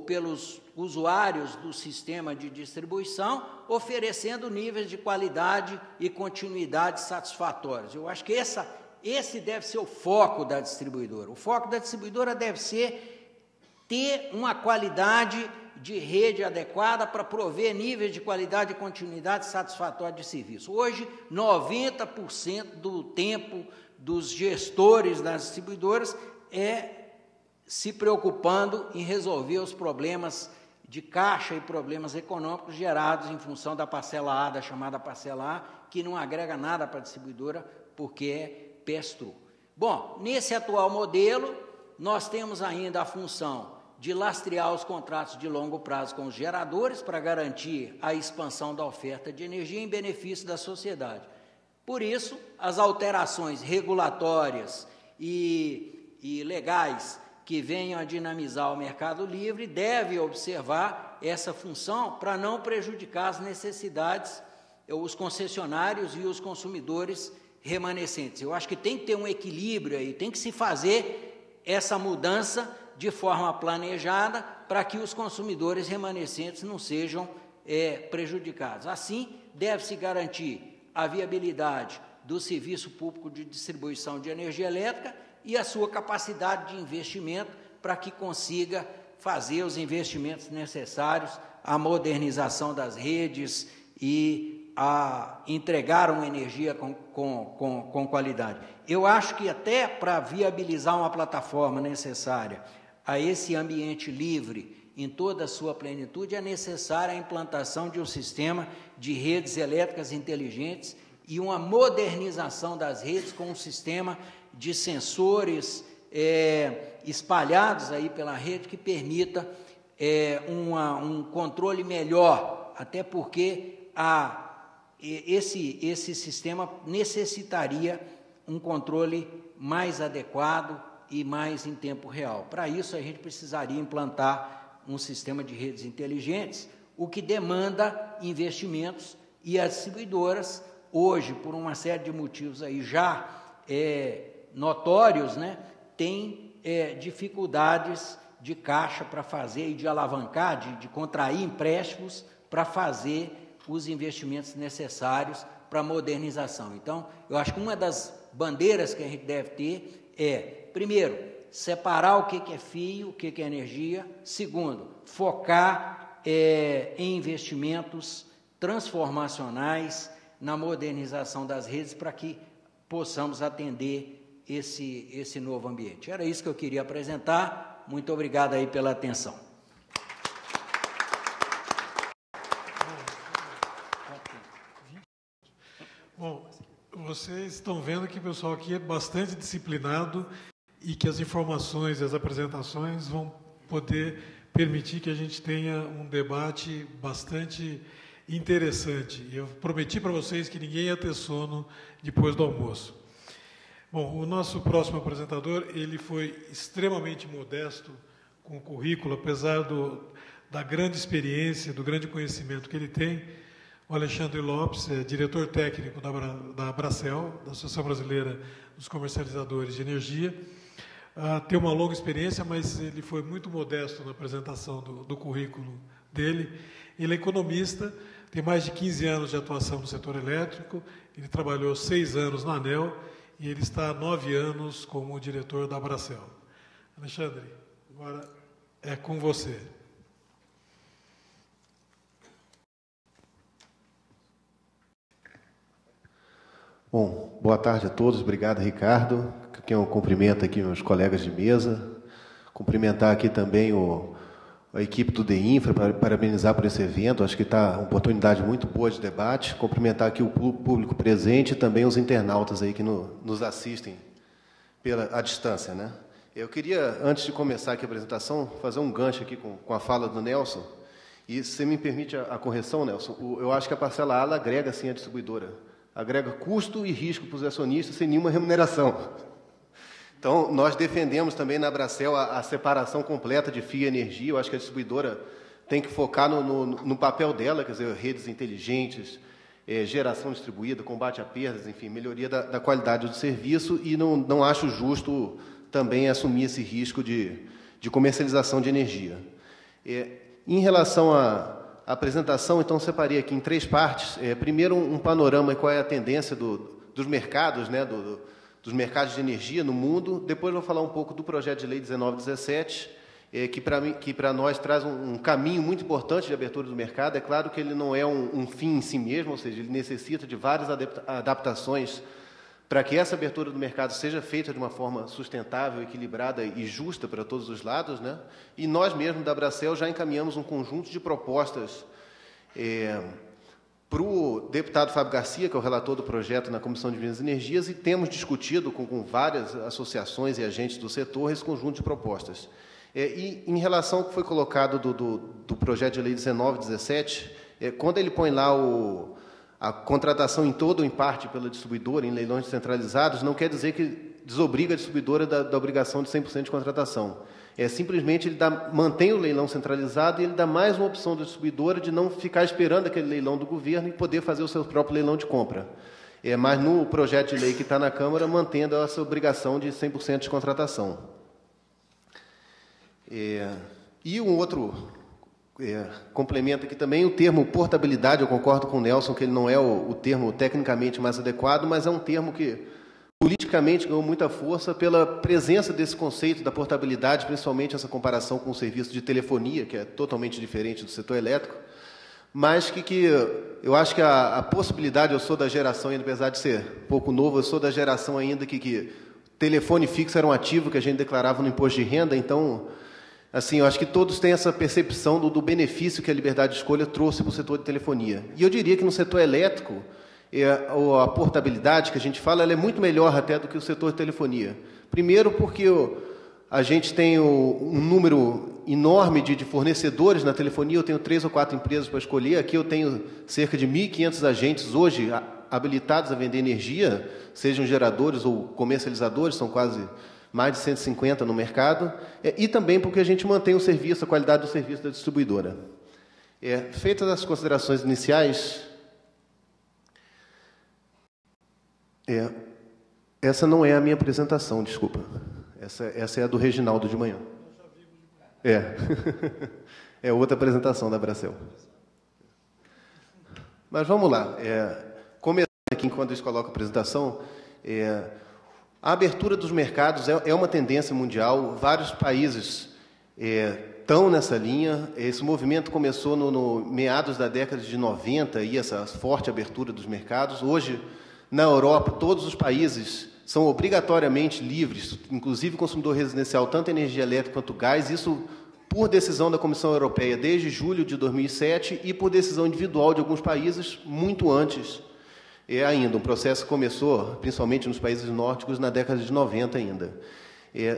pelos usuários do sistema de distribuição, oferecendo níveis de qualidade e continuidade satisfatórios. Eu acho que esse deve ser o foco da distribuidora. O foco da distribuidora deve ser ter uma qualidade de rede adequada para prover níveis de qualidade e continuidade satisfatória de serviço. Hoje, 90% do tempo dos gestores das distribuidoras se preocupando em resolver os problemas de caixa e problemas econômicos gerados em função da parcela A, da chamada parcela A, que não agrega nada para a distribuidora porque é pass-through. Bom, nesse atual modelo, nós temos ainda a função de lastrear os contratos de longo prazo com os geradores para garantir a expansão da oferta de energia em benefício da sociedade. Por isso, as alterações regulatórias e legais que venham a dinamizar o mercado livre devem observar essa função para não prejudicar as necessidades, os concessionários e os consumidores remanescentes. Eu acho que tem que ter um equilíbrio aí, tem que se fazer essa mudança de forma planejada para que os consumidores remanescentes não sejam prejudicados. Assim, deve-se garantir a viabilidade do serviço público de distribuição de energia elétrica e a sua capacidade de investimento para que consiga fazer os investimentos necessários à modernização das redes e a entregar uma energia com qualidade. Eu acho que até para viabilizar uma plataforma necessária a esse ambiente livre em toda a sua plenitude, é necessária a implantação de um sistema de redes elétricas inteligentes e uma modernização das redes com um sistema de sensores espalhados aí pela rede que permita um controle melhor, até porque esse sistema necessitaria um controle mais adequado e mais em tempo real. Para isso, a gente precisaria implantar um sistema de redes inteligentes, o que demanda investimentos, e as distribuidoras, hoje, por uma série de motivos aí já notórios, né, têm dificuldades de caixa para fazer e de alavancar, de contrair empréstimos para fazer os investimentos necessários para a modernização. Então, eu acho que uma das bandeiras que a gente deve ter primeiro, separar o que é fio, o que é energia. Segundo, focar em investimentos transformacionais na modernização das redes para que possamos atender esse novo ambiente. Era isso que eu queria apresentar. Muito obrigado aí pela atenção. Bom, vocês estão vendo que o pessoal aqui é bastante disciplinado e que as informações e as apresentações vão poder permitir que a gente tenha um debate bastante interessante. Eu prometi para vocês que ninguém ia ter sono depois do almoço. Bom, o nosso próximo apresentador, ele foi extremamente modesto com o currículo, apesar da grande experiência, do grande conhecimento que ele tem. O Alexandre Lopes é diretor técnico da Abracel, da Associação Brasileira dos Comercializadores de Energia. Tem uma longa experiência, mas ele foi muito modesto na apresentação do currículo dele. Ele é economista, tem mais de 15 anos de atuação no setor elétrico, ele trabalhou 6 anos na ANEEL e ele está há 9 anos como diretor da Abracel. Alexandre, agora é com você. Bom, boa tarde a todos, obrigado, Ricardo. Aqui é um cumprimento aqui meus colegas de mesa, cumprimentar aqui também a equipe do DEINFRA, parabenizar por esse evento, acho que está uma oportunidade muito boa de debate, cumprimentar aqui o público presente e também os internautas aí que nos assistem à distância, né? Eu queria, antes de começar aqui a apresentação, fazer um gancho aqui com a fala do Nelson, e se você me permite a correção, Nelson, eu acho que a parcela A agrega sim a distribuidora, agrega custo e risco para os acionistas sem nenhuma remuneração. Então, nós defendemos também na Abracel a separação completa de fio e energia. Eu acho que a distribuidora tem que focar no papel dela, quer dizer, redes inteligentes, geração distribuída, combate a perdas, enfim, melhoria da qualidade do serviço, e não acho justo também assumir esse risco de comercialização de energia. Em relação à apresentação, então, separei aqui em 3 partes. Primeiro, um panorama e qual é a tendência dos mercados, né, dos mercados de energia no mundo. Depois vou falar um pouco do projeto de lei 1917, que para nós traz um caminho muito importante de abertura do mercado. É claro que ele não é um fim em si mesmo, ou seja, ele necessita de várias adaptações para que essa abertura do mercado seja feita de uma forma sustentável, equilibrada e justa para todos os lados, né? E nós mesmos da Abracel já encaminhamos um conjunto de propostas para o deputado Fábio Garcia, que é o relator do projeto na Comissão de Minas e Energias, e temos discutido com várias associações e agentes do setor esse conjunto de propostas. E em relação ao que foi colocado do projeto de lei 1917, quando ele põe lá a contratação em todo ou em parte pela distribuidora, em leilões descentralizados, não quer dizer que desobriga a distribuidora da obrigação de 100% de contratação. Simplesmente ele mantém o leilão centralizado e ele dá mais uma opção da distribuidora de não ficar esperando aquele leilão do governo e poder fazer o seu próprio leilão de compra. Mas no projeto de lei que está na Câmara, mantendo essa obrigação de 100% de contratação. E um outro complemento aqui também, o termo portabilidade, eu concordo com o Nelson, que ele não é o termo tecnicamente mais adequado, mas é um termo que politicamente ganhou muita força pela presença desse conceito da portabilidade, principalmente essa comparação com o serviço de telefonia, que é totalmente diferente do setor elétrico, mas que eu acho que a possibilidade, eu sou da geração, ainda, apesar de ser pouco novo, eu sou da geração ainda que telefone fixo era um ativo que a gente declarava no imposto de renda, então, assim, eu acho que todos têm essa percepção do benefício que a liberdade de escolha trouxe para o setor de telefonia. E eu diria que no setor elétrico, a portabilidade que a gente fala, ela é muito melhor até do que o setor de telefonia. Primeiro porque a gente tem um número enorme de fornecedores na telefonia, eu tenho 3 ou 4 empresas para escolher, aqui eu tenho cerca de 1.500 agentes hoje habilitados a vender energia, sejam geradores ou comercializadores, são quase mais de 150 no mercado, e também porque a gente mantém o serviço, a qualidade do serviço da distribuidora. Feitas as considerações iniciais, essa não é a minha apresentação, desculpa. Essa é a do Reginaldo de manhã. É outra apresentação da Bracel. Mas vamos lá. Começando aqui, enquanto eles colocam a apresentação, a abertura dos mercados é uma tendência mundial. Vários países estão nessa linha. Esse movimento começou no meados da década de 90, e essa forte abertura dos mercados. Hoje, na Europa, todos os países são obrigatoriamente livres, inclusive o consumidor residencial, tanto energia elétrica quanto gás, isso por decisão da Comissão Europeia desde julho de 2007 e por decisão individual de alguns países muito antes ainda. O processo começou, principalmente nos países nórdicos, na década de 90 ainda.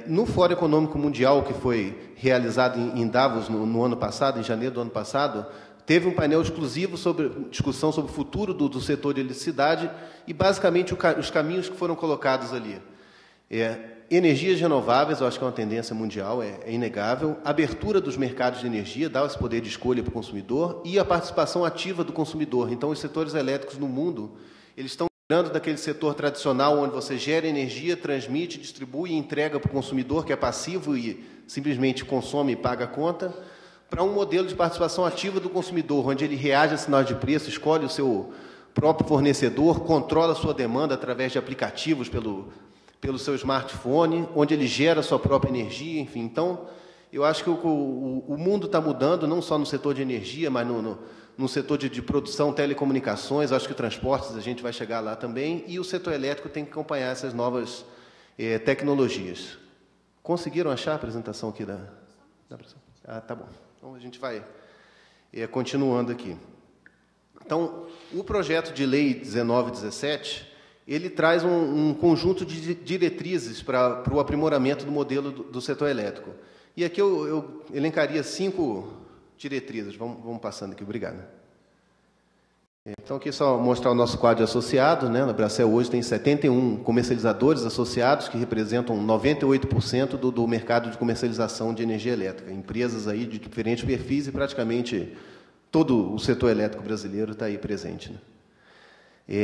No Fórum Econômico Mundial, que foi realizado em Davos no ano passado, em janeiro do ano passado, teve um painel exclusivo sobre discussão sobre o futuro do setor de eletricidade e, basicamente, os caminhos que foram colocados ali. Energias renováveis, eu acho que é uma tendência mundial, é inegável. Abertura dos mercados de energia, dá esse poder de escolha para o consumidor e a participação ativa do consumidor. Então, os setores elétricos no mundo, eles estão migrando daquele setor tradicional onde você gera energia, transmite, distribui e entrega para o consumidor, que é passivo e simplesmente consome e paga a conta, para um modelo de participação ativa do consumidor, onde ele reage a sinais de preço, escolhe o seu próprio fornecedor, controla a sua demanda através de aplicativos pelo seu smartphone, onde ele gera a sua própria energia, enfim. Então, eu acho que o mundo está mudando, não só no setor de energia, mas no setor de produção, telecomunicações, acho que transportes, a gente vai chegar lá também, e o setor elétrico tem que acompanhar essas novas tecnologias. Conseguiram achar a apresentação aqui da apresentação? Tá bom. Então, a gente vai continuando aqui. Então, o projeto de lei 1917, ele traz um conjunto de diretrizes para o aprimoramento do modelo do setor elétrico. E aqui eu elencaria 5 diretrizes. Vamos passando aqui, obrigado. Então, aqui só mostrar o nosso quadro de associados, né? Na Bracel hoje tem 71 comercializadores associados, que representam 98% do mercado de comercialização de energia elétrica. Empresas aí de diferentes perfis e praticamente todo o setor elétrico brasileiro está aí presente, né?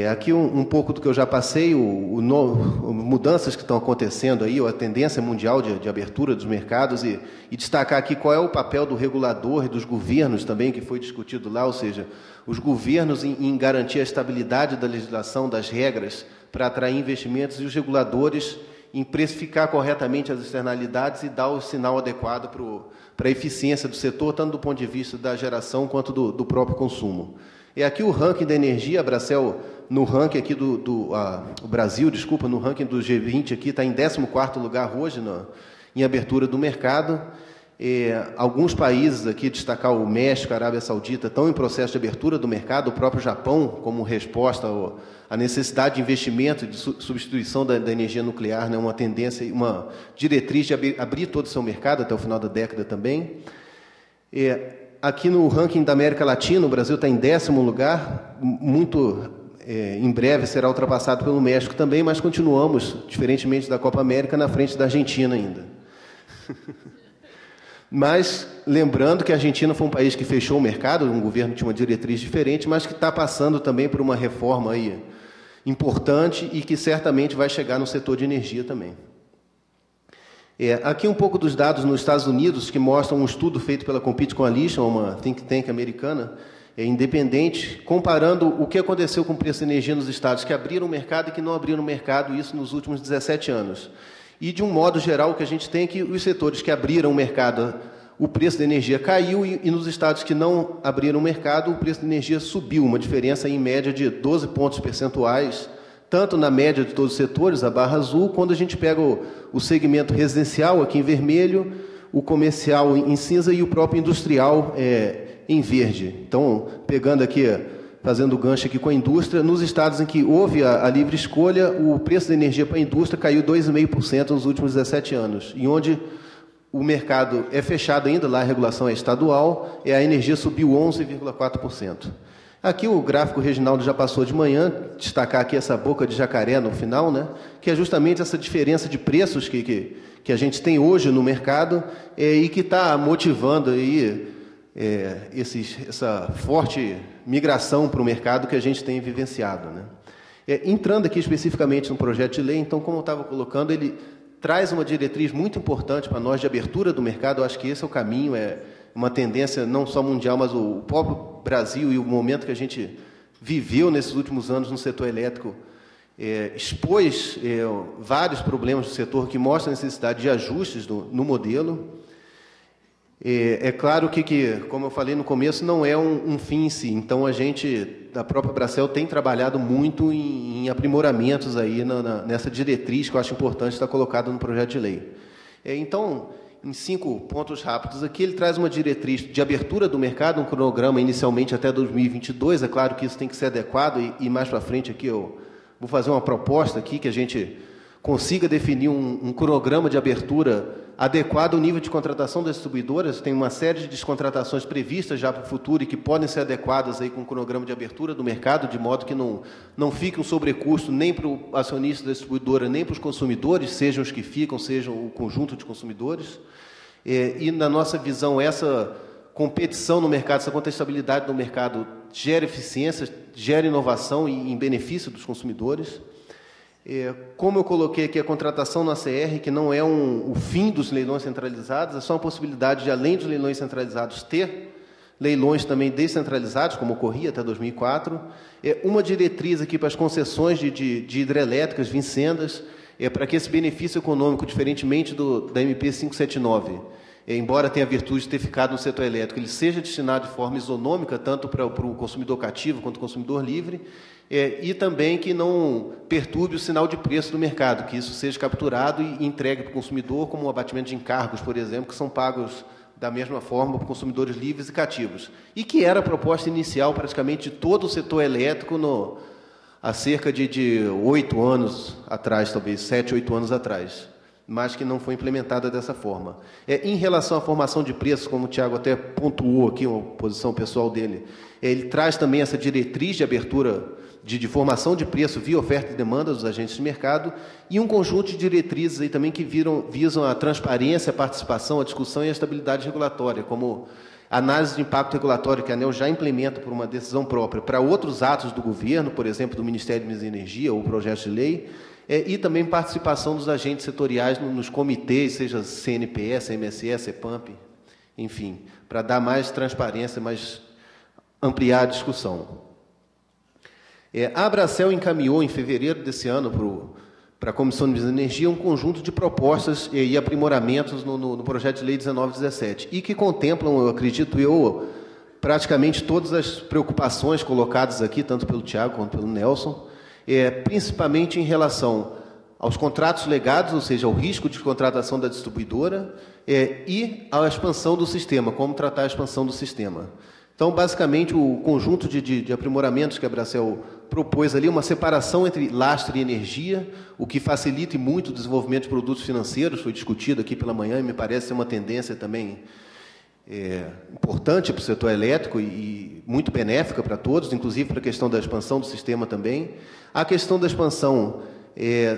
Aqui um pouco do que eu já passei, mudanças que estão acontecendo aí, a tendência mundial de abertura dos mercados e destacar aqui qual é o papel do regulador e dos governos também, que foi discutido lá, ou seja, os governos em garantir a estabilidade da legislação, das regras, para atrair investimentos, e os reguladores em precificar corretamente as externalidades e dar o sinal adequado para a eficiência do setor, tanto do ponto de vista da geração quanto do próprio consumo. Aqui o ranking da energia, a Bracel, no ranking aqui o Brasil, desculpa, no ranking do G20 aqui, está em 14º lugar hoje em abertura do mercado. Alguns países aqui, destacar o México, a Arábia Saudita, estão em processo de abertura do mercado, o próprio Japão, como resposta à necessidade de investimento, de substituição da energia nuclear, né, uma tendência, uma diretriz de abrir todo o seu mercado até o final da década também. Aqui no ranking da América Latina, o Brasil está em 10º lugar, muito em breve será ultrapassado pelo México também, mas continuamos, diferentemente da Copa América, na frente da Argentina ainda. Mas, lembrando que a Argentina foi um país que fechou o mercado, um governo que tinha uma diretriz diferente, mas que está passando também por uma reforma aí importante e que certamente vai chegar no setor de energia também. Aqui um pouco dos dados nos Estados Unidos, que mostram um estudo feito pela Compete Coalition, uma think tank americana, independente, comparando o que aconteceu com o preço da energia nos estados que abriram o mercado e que não abriram o mercado, isso nos últimos 17 anos. E, de um modo geral, o que a gente tem é que os setores que abriram o mercado, o preço da energia caiu, e nos estados que não abriram o mercado, o preço da energia subiu, uma diferença em média de 12 pontos percentuais, tanto na média de todos os setores, a barra azul, quando a gente pega o segmento residencial, aqui em vermelho, o comercial em cinza e o próprio industrial em verde. Então, pegando aqui, fazendo o gancho aqui com a indústria, nos estados em que houve a livre escolha, o preço da energia para a indústria caiu 2,5% nos últimos 17 anos, e onde o mercado é fechado ainda, lá a regulação é estadual, a energia subiu 11,4%. Aqui o gráfico o Reginaldo já passou de manhã, destacar aqui essa boca de jacaré no final, né, que é justamente essa diferença de preços que a gente tem hoje no mercado e que está motivando aí, essa forte migração para o mercado que a gente tem vivenciado, né. Entrando aqui especificamente no projeto de lei, então, como eu estava colocando, ele traz uma diretriz muito importante para nós de abertura do mercado. Eu acho que esse é o caminho, uma tendência não só mundial, mas o próprio Brasil e o momento que a gente viveu nesses últimos anos no setor elétrico expôs vários problemas do setor que mostram a necessidade de ajustes no modelo. É claro que, como eu falei no começo, não é um fim em si. Então, a gente, da própria Bracel, tem trabalhado muito em aprimoramentos aí nessa diretriz que eu acho importante estar colocada no projeto de lei. Então, em 5 pontos rápidos aqui, ele traz uma diretriz de abertura do mercado, um cronograma inicialmente até 2022. É claro que isso tem que ser adequado e mais para frente aqui eu vou fazer uma proposta aqui que a gente consiga definir um cronograma de abertura adequado ao nível de contratação das distribuidoras. Tem uma série de descontratações previstas já para o futuro e que podem ser adequadas aí com o cronograma de abertura do mercado, de modo que não fique um sobrecusto nem para o acionista da distribuidora, nem para os consumidores, sejam os que ficam, sejam o conjunto de consumidores. E, na nossa visão, essa competição no mercado, essa contestabilidade no mercado gera eficiência, gera inovação e em benefício dos consumidores. Como eu coloquei aqui, a contratação na CR, que não é o fim dos leilões centralizados, é só uma possibilidade de, além dos leilões centralizados, ter leilões também descentralizados, como ocorria até 2004. Uma diretriz aqui para as concessões de hidrelétricas vincendas, para que esse benefício econômico, diferentemente da MP 579, embora tenha a virtude de ter ficado no setor elétrico, ele seja destinado de forma isonômica, tanto para o consumidor cativo quanto o consumidor livre, e também que não perturbe o sinal de preço do mercado, que isso seja capturado e entregue para o consumidor, como o abatimento de encargos, por exemplo, que são pagos da mesma forma para consumidores livres e cativos. E que era a proposta inicial, praticamente, de todo o setor elétrico há cerca de 8 anos atrás, talvez 7, 8 anos atrás, mas que não foi implementada dessa forma. Em relação à formação de preços, como o Tiago até pontuou aqui, uma posição pessoal dele, ele traz também essa diretriz de abertura de formação de preço via oferta e demanda dos agentes de mercado e um conjunto de diretrizes aí também que visam a transparência, a participação, a discussão e a estabilidade regulatória, como análise de impacto regulatório que a ANEEL já implementa por uma decisão própria para outros atos do governo, por exemplo, do Ministério de Minas e Energia ou projetos de lei, e também participação dos agentes setoriais nos comitês, seja CNPE, CMSE, CEPAMP, enfim, para dar mais transparência, mais ampliar a discussão. A Bracel encaminhou, em fevereiro desse ano, para a Comissão de Minas e Energia, um conjunto de propostas e aprimoramentos no projeto de lei 1917, e que contemplam, eu acredito praticamente todas as preocupações colocadas aqui, tanto pelo Tiago quanto pelo Nelson, principalmente em relação aos contratos legados, ou seja, ao risco de contratação da distribuidora, e à expansão do sistema, como tratar a expansão do sistema. Então, basicamente, o conjunto de aprimoramentos que a Bracel propôs ali, uma separação entre lastro e energia, o que facilita muito o desenvolvimento de produtos financeiros, foi discutido aqui pela manhã e me parece ser uma tendência também importante para o setor elétrico e muito benéfica para todos, inclusive para a questão da expansão do sistema também. A questão da expansão,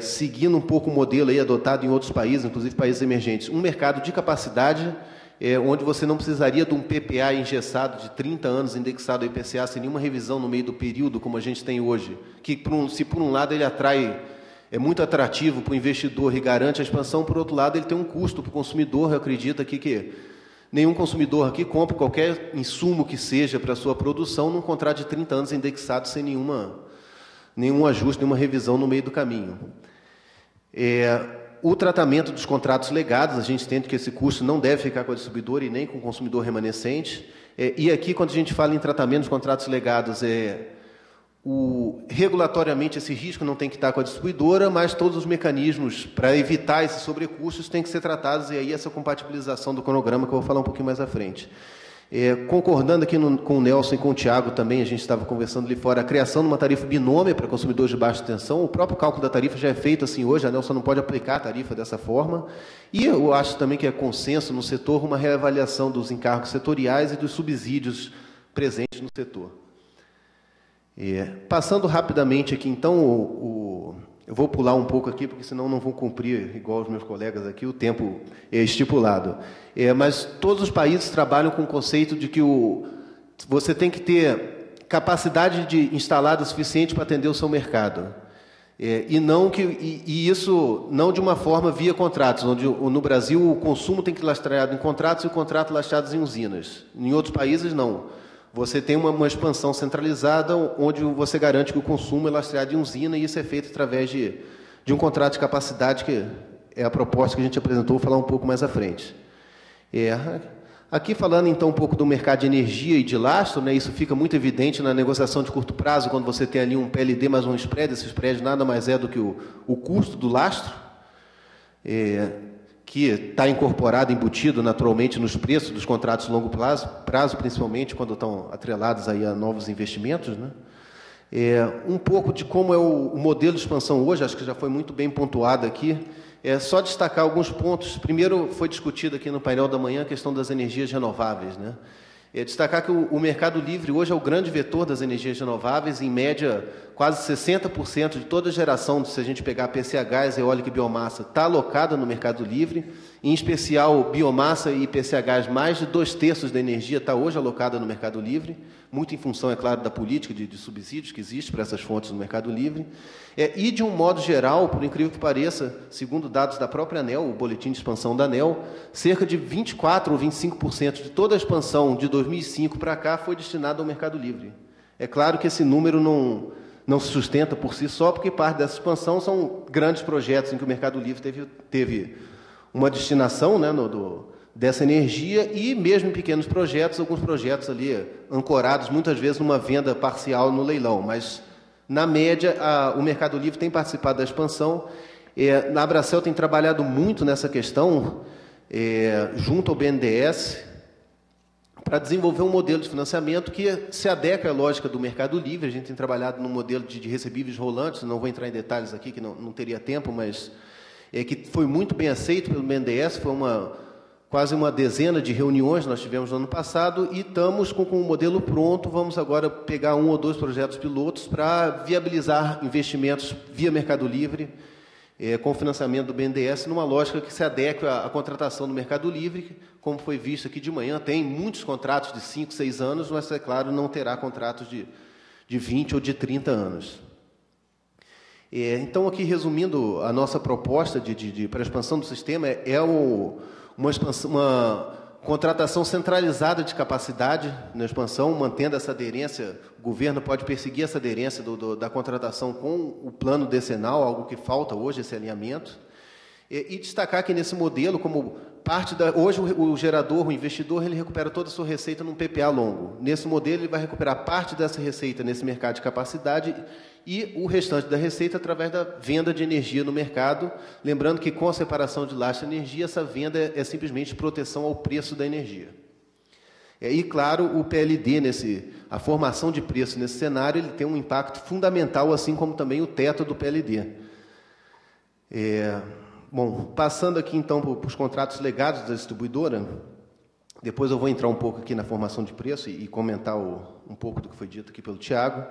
seguindo um pouco o modelo aí adotado em outros países, inclusive países emergentes, um mercado de capacidade, onde você não precisaria de um PPA engessado de 30 anos indexado ao IPCA sem nenhuma revisão no meio do período, como a gente tem hoje, que se por um lado ele é muito atrativo para o investidor e garante a expansão, por outro lado ele tem um custo para o consumidor. Eu acredito aqui que nenhum consumidor aqui compra qualquer insumo que seja para a sua produção num contrato de 30 anos indexado sem nenhum ajuste, nenhuma revisão no meio do caminho. O tratamento dos contratos legados, a gente entende que esse custo não deve ficar com a distribuidora e nem com o consumidor remanescente. E aqui, quando a gente fala em tratamento dos contratos legados, regulatoriamente esse risco não tem que estar com a distribuidora, mas todos os mecanismos para evitar esses sobrecustos têm que ser tratados, e aí essa compatibilização do cronograma que eu vou falar um pouquinho mais à frente. Concordando aqui com o Nelson e com o Tiago também, a gente estava conversando ali fora, a criação de uma tarifa binômia para consumidores de baixa tensão, o próprio cálculo da tarifa já é feito assim hoje, a Nelson não pode aplicar a tarifa dessa forma, e eu acho também que é consenso no setor uma reavaliação dos encargos setoriais e dos subsídios presentes no setor. Passando rapidamente aqui, então, eu vou pular um pouco aqui, porque senão não vou cumprir, igual os meus colegas aqui, o tempo estipulado. Mas todos os países trabalham com o conceito de que você tem que ter capacidade instalada suficiente para atender o seu mercado. E isso não de uma forma via contratos, onde no Brasil o consumo tem que ser lastreado em contratos e o contrato lastreado em usinas. Em outros países, não. Você tem uma expansão centralizada, onde você garante que o consumo é lastreado em usina, e isso é feito através de um contrato de capacidade, que é a proposta que a gente apresentou, vou falar um pouco mais à frente. Aqui falando então um pouco do mercado de energia e de lastro, né, isso fica muito evidente na negociação de curto prazo, quando você tem ali um PLD mais um spread, esse spread nada mais é do que o custo do lastro, que está incorporado, embutido naturalmente nos preços dos contratos de longo prazo, principalmente quando estão atrelados aí a novos investimentos, né? Um pouco de como é o modelo de expansão hoje, acho que já foi muito bem pontuado aqui. Só destacar alguns pontos. Primeiro, foi discutido aqui no painel da manhã a questão das energias renováveis, né? Destacar que o mercado livre hoje é o grande vetor das energias renováveis, em média, quase 60% de toda a geração, se a gente pegar PCH, gás, eólica e biomassa, está alocada no mercado livre, em especial biomassa e PCH, mais de 2/3 da energia está hoje alocada no mercado livre, muito em função, é claro, da política de subsídios que existe para essas fontes no mercado livre. E, de um modo geral, por incrível que pareça, segundo dados da própria ANEEL, o boletim de expansão da ANEEL, cerca de 24% ou 25% de toda a expansão de 2005 para cá foi destinada ao mercado livre. É claro que esse número não se sustenta por si só, porque parte dessa expansão são grandes projetos em que o mercado livre teve uma destinação, né, dessa energia, e mesmo em pequenos projetos, alguns projetos ali ancorados, muitas vezes, numa venda parcial no leilão, mas, na média, o mercado livre tem participado da expansão. A Abracel tem trabalhado muito nessa questão, junto ao BNDES, para desenvolver um modelo de financiamento que se adequa à lógica do mercado livre. A gente tem trabalhado num modelo de recebíveis rolantes, não vou entrar em detalhes aqui, que não teria tempo, mas que foi muito bem aceito pelo BNDES, foi quase uma dezena de reuniões nós tivemos no ano passado, e estamos com o modelo pronto. Vamos agora pegar 1 ou 2 projetos pilotos para viabilizar investimentos via Mercado Livre, com financiamento do BNDES, numa lógica que se adeque à contratação do Mercado Livre. Como foi visto aqui de manhã, tem muitos contratos de 5, 6 anos, mas, é claro, não terá contratos de 20 ou de 30 anos. Então, aqui, resumindo, a nossa proposta para a expansão do sistema uma contratação centralizada de capacidade na expansão, mantendo essa aderência. O governo pode perseguir essa aderência da contratação com o plano decenal, algo que falta hoje, esse alinhamento. E destacar que nesse modelo, como parte hoje o gerador, o investidor, ele recupera toda a sua receita num PPA longo. Nesse modelo, ele vai recuperar parte dessa receita nesse mercado de capacidade e o restante da receita através da venda de energia no mercado. Lembrando que, com a separação de lastro e energia, essa venda é simplesmente proteção ao preço da energia. E, claro, o PLD, a formação de preço nesse cenário, ele tem um impacto fundamental, assim como também o teto do PLD. Bom, passando aqui, então, para os contratos legados da distribuidora, Depois eu vou entrar um pouco aqui na formação de preço e comentar um pouco do que foi dito aqui pelo Tiago.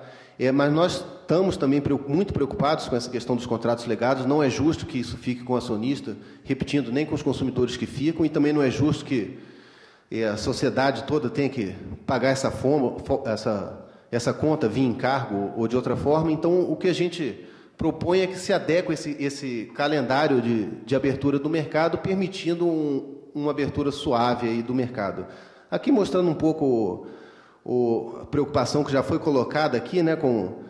Mas nós estamos também muito preocupados com essa questão dos contratos legados. Não é justo que isso fique com o acionista, repetindo, nem com os consumidores que ficam, e também não é justo que a sociedade toda tenha que pagar essa conta via encargo ou de outra forma. Então, o que a gente propõe é que se adeque esse calendário de abertura do mercado, permitindo uma abertura suave aí do mercado. Aqui mostrando um pouco a preocupação que já foi colocada aqui, né, com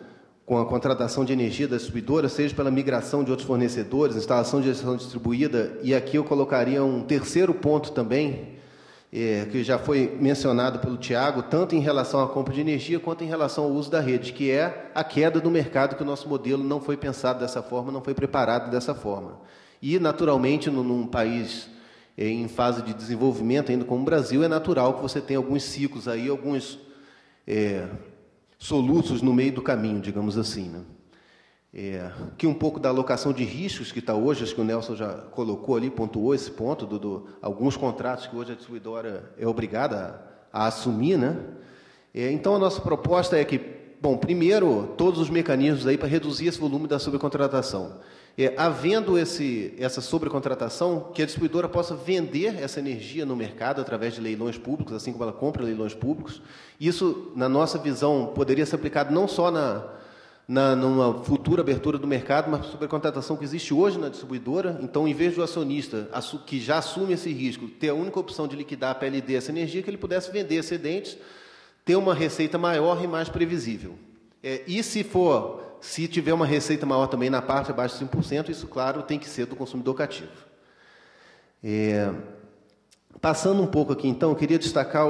a contratação de energia da distribuidora, seja pela migração de outros fornecedores, instalação de gestão distribuída, e aqui eu colocaria um terceiro ponto também, que já foi mencionado pelo Tiago, tanto em relação à compra de energia quanto em relação ao uso da rede, que é a queda do mercado, que o nosso modelo não foi pensado dessa forma, não foi preparado dessa forma. E, naturalmente, num país em fase de desenvolvimento, ainda como o Brasil, é natural que você tenha alguns ciclos aí, alguns soluços no meio do caminho, digamos assim, né? Aqui um pouco da alocação de riscos que está hoje, acho que o Nelson já colocou ali, pontuou esse ponto, alguns contratos que hoje a distribuidora é obrigada a assumir, né? Então, a nossa proposta é que, bom, primeiro, todos os mecanismos aí para reduzir esse volume da sobrecontratação. Havendo essa sobrecontratação, que a distribuidora possa vender essa energia no mercado através de leilões públicos, assim como ela compra leilões públicos. Isso, na nossa visão, poderia ser aplicado não só numa futura abertura do mercado, mas sobre a contratação que existe hoje na distribuidora. Então, em vez do acionista que já assume esse risco, ter a única opção de liquidar a PLD, essa energia, que ele pudesse vender excedentes, ter uma receita maior e mais previsível. E se tiver uma receita maior também na parte abaixo de 5%, isso, claro, tem que ser do consumidor cativo. Passando um pouco aqui, então, eu queria destacar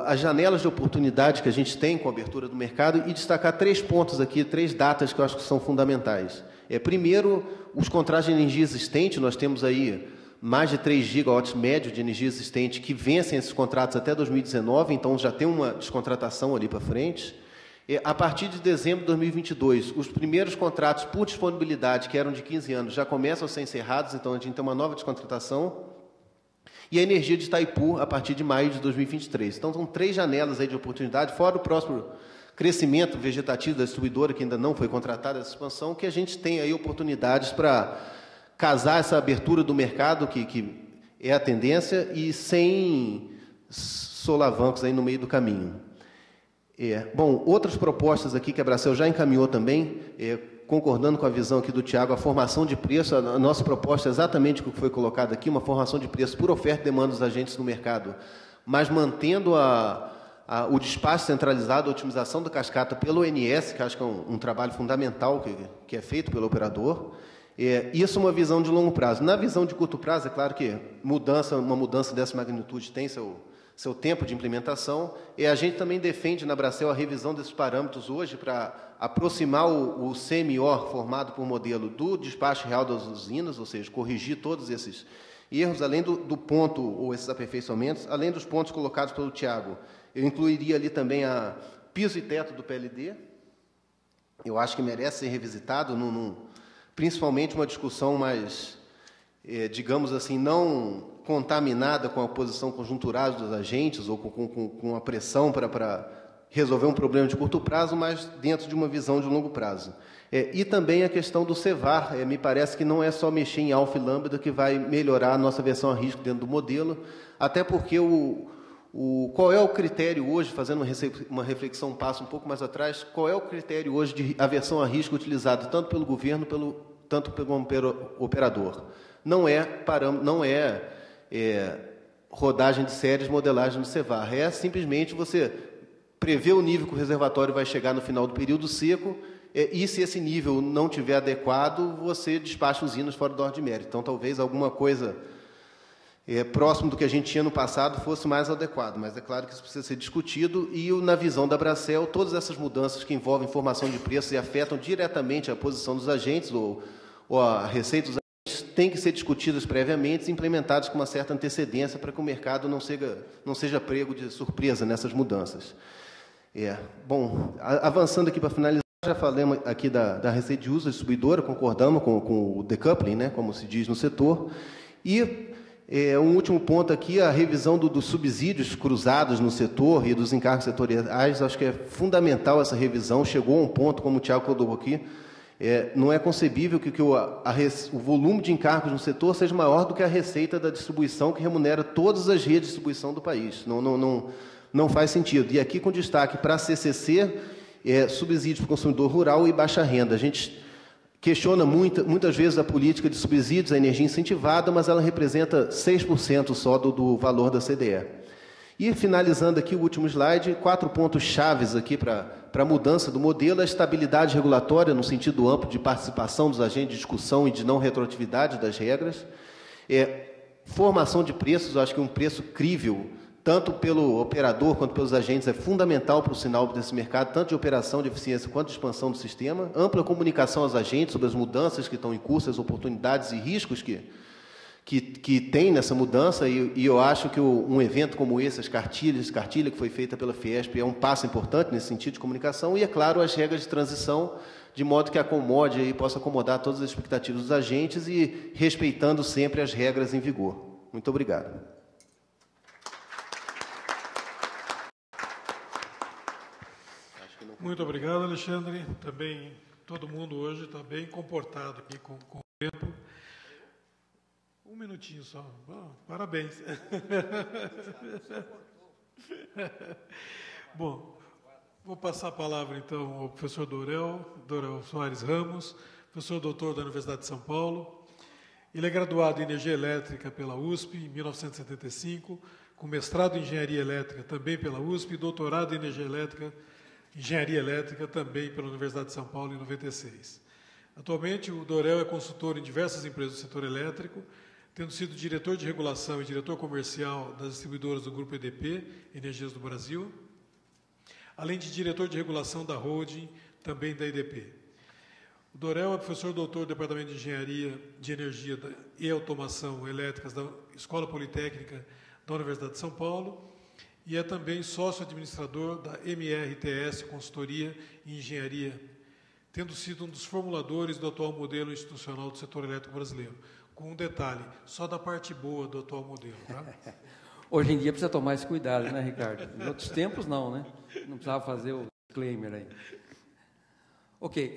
as janelas de oportunidade que a gente tem com a abertura do mercado e destacar 3 pontos aqui, 3 datas que eu acho que são fundamentais. Primeiro, os contratos de energia existente. Nós temos aí mais de 3 gigawatts médio de energia existente que vencem esses contratos até 2019, então já tem uma descontratação ali para frente. A partir de dezembro de 2022, os primeiros contratos por disponibilidade, que eram de 15 anos, já começam a ser encerrados, então a gente tem uma nova descontratação. E a energia de Itaipu, a partir de maio de 2023. Então, são 3 janelas aí de oportunidade, fora o próximo crescimento vegetativo da distribuidora, que ainda não foi contratada, essa expansão, que a gente tem aí oportunidades para casar essa abertura do mercado, que é a tendência, e sem solavancos aí no meio do caminho. Bom, outras propostas aqui que a Bracel já encaminhou também, concordando com a visão aqui do Tiago, a formação de preço. A nossa proposta é exatamente o que foi colocado aqui, uma formação de preço por oferta e demanda dos agentes no mercado, mas mantendo o despacho centralizado, a otimização da cascata pelo ONS, que acho que é um trabalho fundamental que é feito pelo operador. Isso é uma visão de longo prazo. Na visão de curto prazo, é claro que uma mudança dessa magnitude tem seu tempo de implementação, e a gente também defende na Bracel a revisão desses parâmetros hoje para aproximar o CMO formado por modelo do despacho real das usinas, ou seja, corrigir todos esses erros, além do ponto, ou esses aperfeiçoamentos, além dos pontos colocados pelo Tiago. Eu incluiria ali também a piso e teto do PLD. Eu acho que merece ser revisitado, principalmente uma discussão mais, digamos assim, não contaminada com a posição conjuntural dos agentes ou com a pressão para resolver um problema de curto prazo, mas dentro de uma visão de longo prazo. E também a questão do CEVAR. Me parece que não é só mexer em alfa e lambda que vai melhorar a nossa versão a risco dentro do modelo, até porque qual é o critério hoje, fazendo uma reflexão, um passo um pouco mais atrás, qual é o critério hoje de aversão a risco utilizado tanto pelo governo, tanto pelo operador? Não é rodagem de séries, modelagem do CEVAR. É simplesmente você prever o nível que o reservatório vai chegar no final do período seco, e se esse nível não estiver adequado, você despacha usinas fora da ordem de mérito. Então, talvez alguma coisa próximo do que a gente tinha no passado fosse mais adequado, mas é claro que isso precisa ser discutido, e na visão da Bracel, todas essas mudanças que envolvem formação de preços e afetam diretamente a posição dos agentes ou a receita dos agentes têm que ser discutidas previamente e implementadas com uma certa antecedência para que o mercado não seja prego de surpresa nessas mudanças. Bom, avançando aqui para finalizar, já falamos aqui da receita de uso da distribuidora, concordamos com o decoupling, né, como se diz no setor, e Um último ponto aqui, a revisão dos subsídios cruzados no setor e dos encargos setoriais. Acho que é fundamental essa revisão. Chegou a um ponto, como o Tiago colocou aqui, não é concebível que o volume de encargos no setor seja maior do que a receita da distribuição, que remunera todas as redes de distribuição do país. Não faz sentido. E aqui com destaque para a CCC, subsídios para o consumidor rural e baixa renda. A gente questiona muitas vezes a política de subsídios à energia incentivada, mas ela representa 6% só do valor da CDE. E, finalizando aqui o último slide, 4 pontos chaves aqui para a mudança do modelo: a estabilidade regulatória, no sentido amplo de participação dos agentes de discussão e de não retroatividade das regras. Formação de preços, eu acho que um preço crível, tanto pelo operador quanto pelos agentes, é fundamental para o sinal desse mercado, tanto de operação de eficiência quanto de expansão do sistema. Ampla comunicação aos agentes sobre as mudanças que estão em curso, as oportunidades e riscos que tem nessa mudança, e eu acho que um evento como esse, a cartilha que foi feita pela Fiesp, é um passo importante nesse sentido de comunicação, e, é claro, as regras de transição, de modo que acomode e possa acomodar todas as expectativas dos agentes e respeitando sempre as regras em vigor. Muito obrigado. Muito obrigado, Alexandre. Também todo mundo hoje está bem comportado aqui com o tempo. Um minutinho só. Parabéns. Bom, vou passar a palavra, então, ao professor Dorel Soares Ramos, professor doutor da Universidade de São Paulo. Ele é graduado em Energia Elétrica pela USP em 1975, com mestrado em Engenharia Elétrica também pela USP e doutorado em Engenharia Elétrica também pela Universidade de São Paulo em 96. Atualmente, o Dorel é consultor em diversas empresas do setor elétrico, tendo sido diretor de regulação e diretor comercial das distribuidoras do Grupo EDP, Energias do Brasil, além de diretor de regulação da holding, também da EDP. O Dorel é professor doutor do Departamento de Engenharia de Energia e Automação Elétricas da Escola Politécnica da Universidade de São Paulo e é também sócio-administrador da MRTS Consultoria e Engenharia, tendo sido um dos formuladores do atual modelo institucional do setor elétrico brasileiro. Com um detalhe, só da parte boa do atual modelo. Tá? Hoje em dia precisa tomar esse cuidado, né, Ricardo? Em outros tempos, não, né? Não precisava fazer o disclaimer aí. Ok,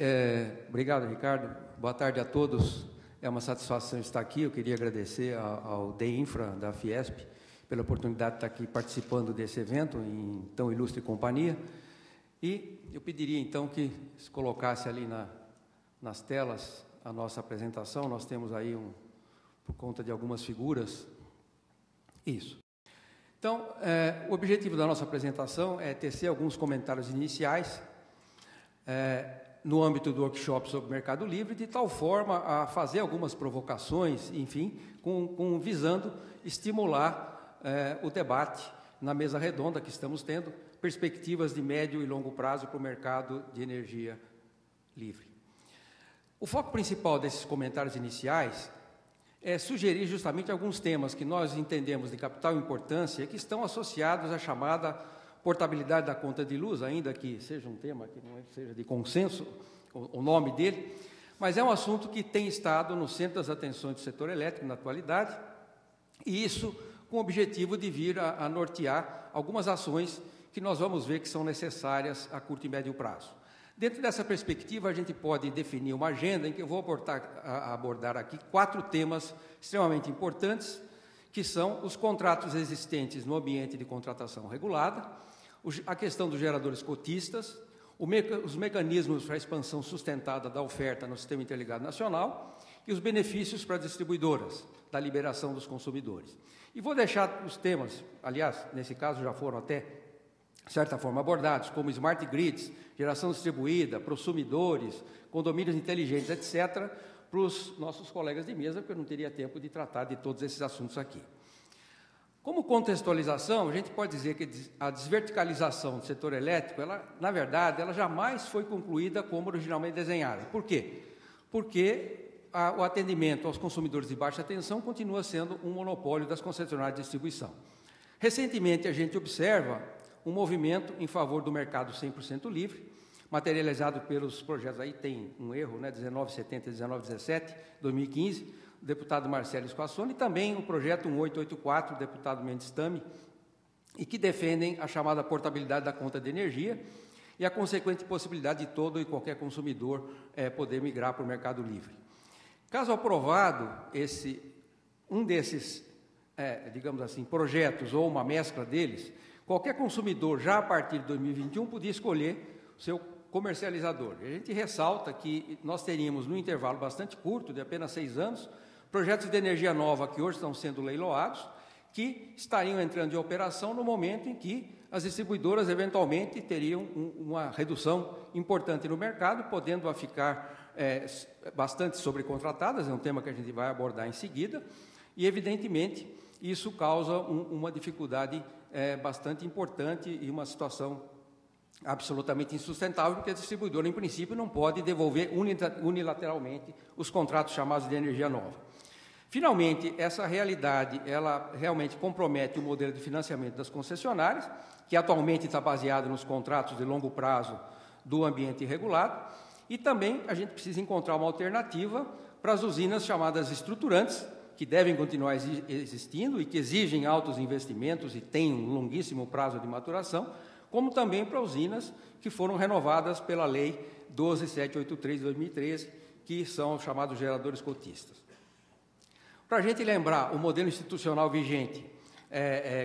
obrigado, Ricardo. Boa tarde a todos. É uma satisfação estar aqui. Eu queria agradecer ao DEINFRA, da Fiesp, pela oportunidade de estar aqui participando desse evento em tão ilustre companhia. E eu pediria, então, que se colocasse ali nas telas a nossa apresentação. Nós temos aí, por conta de algumas figuras, isso. Então, o objetivo da nossa apresentação é tecer alguns comentários iniciais no âmbito do workshop sobre Mercado Livre, de tal forma a fazer algumas provocações, enfim, visando estimular o debate na mesa redonda que estamos tendo, perspectivas de médio e longo prazo para o mercado de energia livre. O foco principal desses comentários iniciais é sugerir justamente alguns temas que nós entendemos de capital importância e que estão associados à chamada portabilidade da conta de luz, ainda que seja um tema que não seja de consenso, o nome dele, mas é um assunto que tem estado no centro das atenções do setor elétrico na atualidade, e isso com o objetivo de vir a nortear algumas ações que nós vamos ver que são necessárias a curto e médio prazo. Dentro dessa perspectiva, a gente pode definir uma agenda em que eu vou abordar aqui 4 temas extremamente importantes, que são os contratos existentes no ambiente de contratação regulada, a questão dos geradores cotistas, os mecanismos para a expansão sustentada da oferta no Sistema Interligado Nacional e os benefícios para as distribuidoras, da liberação dos consumidores. E vou deixar os temas, aliás, nesse caso já foram até, de certa forma, abordados, como smart grids, geração distribuída, prosumidores, condomínios inteligentes, etc., para os nossos colegas de mesa, porque eu não teria tempo de tratar de todos esses assuntos aqui. Como contextualização, a gente pode dizer que a desverticalização do setor elétrico, na verdade, ela jamais foi concluída como originalmente desenhada. Por quê? Porque o atendimento aos consumidores de baixa tensão continua sendo um monopólio das concessionárias de distribuição. Recentemente, a gente observa um movimento em favor do mercado 100% livre, materializado pelos projetos, aí tem um erro, né, 1970 e 1917, 2015, deputado Marcelo Squassoni, e também o projeto 1884, do deputado Mendes Tami, e que defendem a chamada portabilidade da conta de energia e a consequente possibilidade de todo e qualquer consumidor poder migrar para o mercado livre. Caso aprovado um desses, digamos assim, projetos ou uma mescla deles, qualquer consumidor, já a partir de 2021, podia escolher o seu comercializador. A gente ressalta que nós teríamos, num intervalo bastante curto, de apenas 6 anos, projetos de energia nova que hoje estão sendo leiloados, que estariam entrando em operação no momento em que as distribuidoras, eventualmente, teriam uma redução importante no mercado, podendo ficar bastante sobrecontratadas, é um tema que a gente vai abordar em seguida, e, evidentemente, isso causa uma dificuldade bastante importante e uma situação absolutamente insustentável, porque a distribuidora, em princípio, não pode devolver unilateralmente os contratos chamados de energia nova. Finalmente, essa realidade, ela realmente compromete o modelo de financiamento das concessionárias, que atualmente está baseado nos contratos de longo prazo do ambiente regulado, e também a gente precisa encontrar uma alternativa para as usinas chamadas estruturantes, que devem continuar existindo e que exigem altos investimentos e têm um longuíssimo prazo de maturação, como também para usinas que foram renovadas pela Lei 12.783 de 2013, que são os chamados geradores cotistas. Para a gente lembrar, o modelo institucional vigente,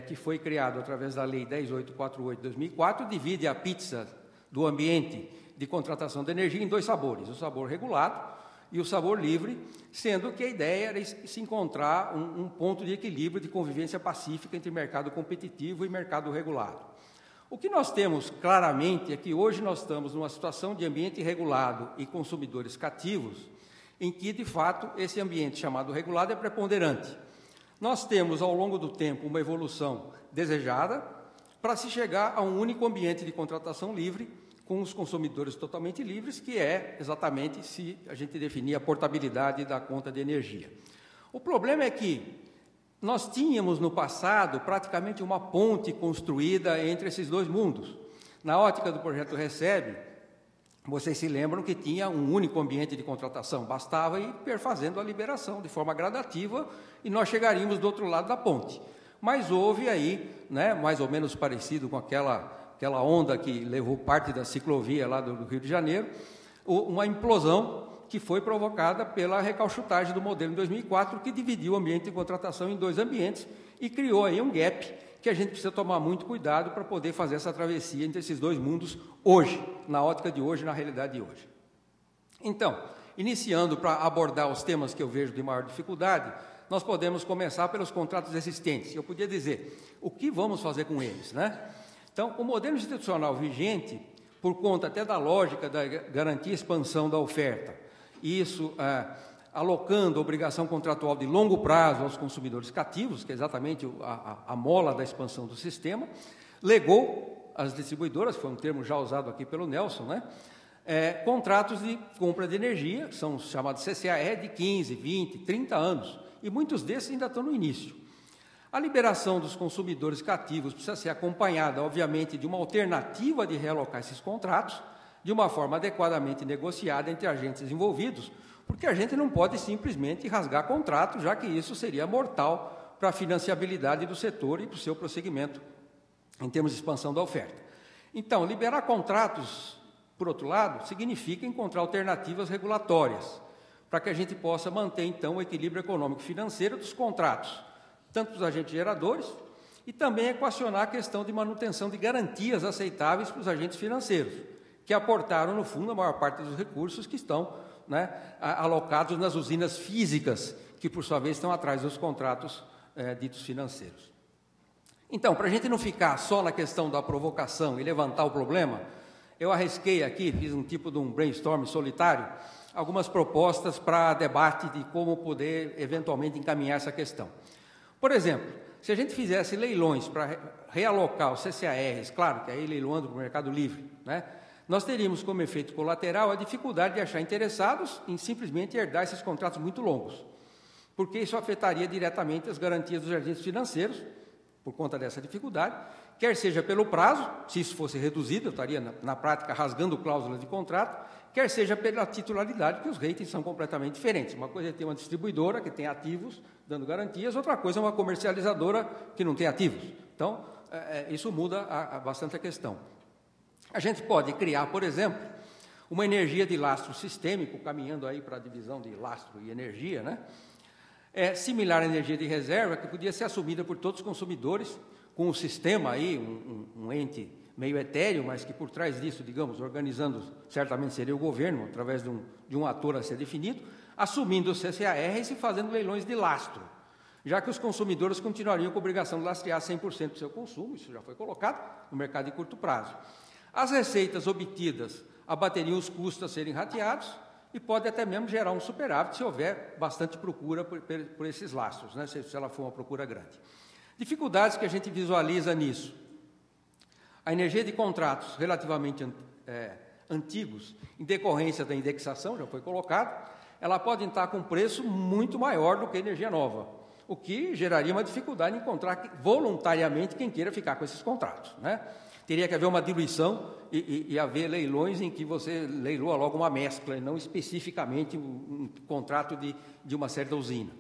que foi criado através da Lei 10.848 de 2004, divide a pizza do ambiente de contratação de energia em 2 sabores, o sabor regulado e o sabor livre, sendo que a ideia era se encontrar um ponto de equilíbrio de convivência pacífica entre mercado competitivo e mercado regulado. O que nós temos claramente é que hoje nós estamos numa situação de ambiente regulado e consumidores cativos, em que, de fato, esse ambiente chamado regulado é preponderante. Nós temos, ao longo do tempo, uma evolução desejada para se chegar a um único ambiente de contratação livre, com os consumidores totalmente livres, que é exatamente se a gente definir a portabilidade da conta de energia. O problema é que nós tínhamos no passado praticamente uma ponte construída entre esses 2 mundos. Na ótica do projeto Recebe, vocês se lembram que tinha um único ambiente de contratação, bastava ir perfazendo a liberação de forma gradativa e nós chegaríamos do outro lado da ponte. Mas houve aí, mais ou menos parecido com aquela onda que levou parte da ciclovia lá do Rio de Janeiro, uma implosão que foi provocada pela recalchutagem do modelo em 2004, que dividiu o ambiente de contratação em 2 ambientes e criou aí um gap que a gente precisa tomar muito cuidado para poder fazer essa travessia entre esses 2 mundos hoje, na ótica de hoje, na realidade de hoje. Então, iniciando para abordar os temas que eu vejo de maior dificuldade, nós podemos começar pelos contratos existentes. Eu podia dizer, o que vamos fazer com eles, Então, o modelo institucional vigente, por conta até da lógica da garantia e expansão da oferta, isso alocando a obrigação contratual de longo prazo aos consumidores cativos, que é exatamente a mola da expansão do sistema, legou às distribuidoras, foi um termo já usado aqui pelo Nelson, contratos de compra de energia, que são os chamados CCAE, de 15, 20, 30 anos, e muitos desses ainda estão no início. A liberação dos consumidores cativos precisa ser acompanhada, obviamente, de uma alternativa de realocar esses contratos, de uma forma adequadamente negociada entre agentes envolvidos, porque a gente não pode simplesmente rasgar contrato, já que isso seria mortal para a financiabilidade do setor e para o seu prosseguimento em termos de expansão da oferta. Então, liberar contratos, por outro lado, significa encontrar alternativas regulatórias, para que a gente possa manter, então, o equilíbrio econômico-financeiro dos contratos, tanto dos agentes geradores, e também equacionar a questão de manutenção de garantias aceitáveis para os agentes financeiros, que aportaram, no fundo, a maior parte dos recursos que estão alocados nas usinas físicas, que, por sua vez, estão atrás dos contratos ditos financeiros. Então, para a gente não ficar só na questão da provocação e levantar o problema, eu arrisquei aqui, fiz um tipo de um brainstorm solitário, algumas propostas para debate de como poder, eventualmente, encaminhar essa questão. Por exemplo, se a gente fizesse leilões para realocar os CCARs, claro que aí leiloando para o mercado livre, nós teríamos como efeito colateral a dificuldade de achar interessados em simplesmente herdar esses contratos muito longos, porque isso afetaria diretamente as garantias dos agentes financeiros, por conta dessa dificuldade, quer seja pelo prazo, se isso fosse reduzido, eu estaria na prática rasgando cláusulas de contrato, quer seja pela titularidade, que os ratings são completamente diferentes. Uma coisa é ter uma distribuidora que tem ativos dando garantias, outra coisa é uma comercializadora que não tem ativos. Então, isso muda bastante a questão. A gente pode criar, por exemplo, uma energia de lastro sistêmico, caminhando aí para a divisão de lastro e energia, né? Similar à energia de reserva, que podia ser assumida por todos os consumidores, com um sistema aí, um ente meio etéreo, mas que por trás disso, digamos, organizando, certamente seria o governo, através de um ator a ser definido, assumindo os CCARs e fazendo leilões de lastro, já que os consumidores continuariam com a obrigação de lastrear 100% do seu consumo, isso já foi colocado no mercado de curto prazo. As receitas obtidas abateriam os custos a serem rateados e pode até mesmo gerar um superávit se houver bastante procura por esses lastros, né, se ela for uma procura grande. Dificuldades que a gente visualiza nisso. A energia de contratos relativamente antigos, em decorrência da indexação, já foi colocado, ela pode estar com preço muito maior do que a energia nova, o que geraria uma dificuldade em encontrar voluntariamente quem queira ficar com esses contratos, né? Teria que haver uma diluição e haver leilões em que você leiloa logo uma mescla, e não especificamente um contrato de uma certa usina.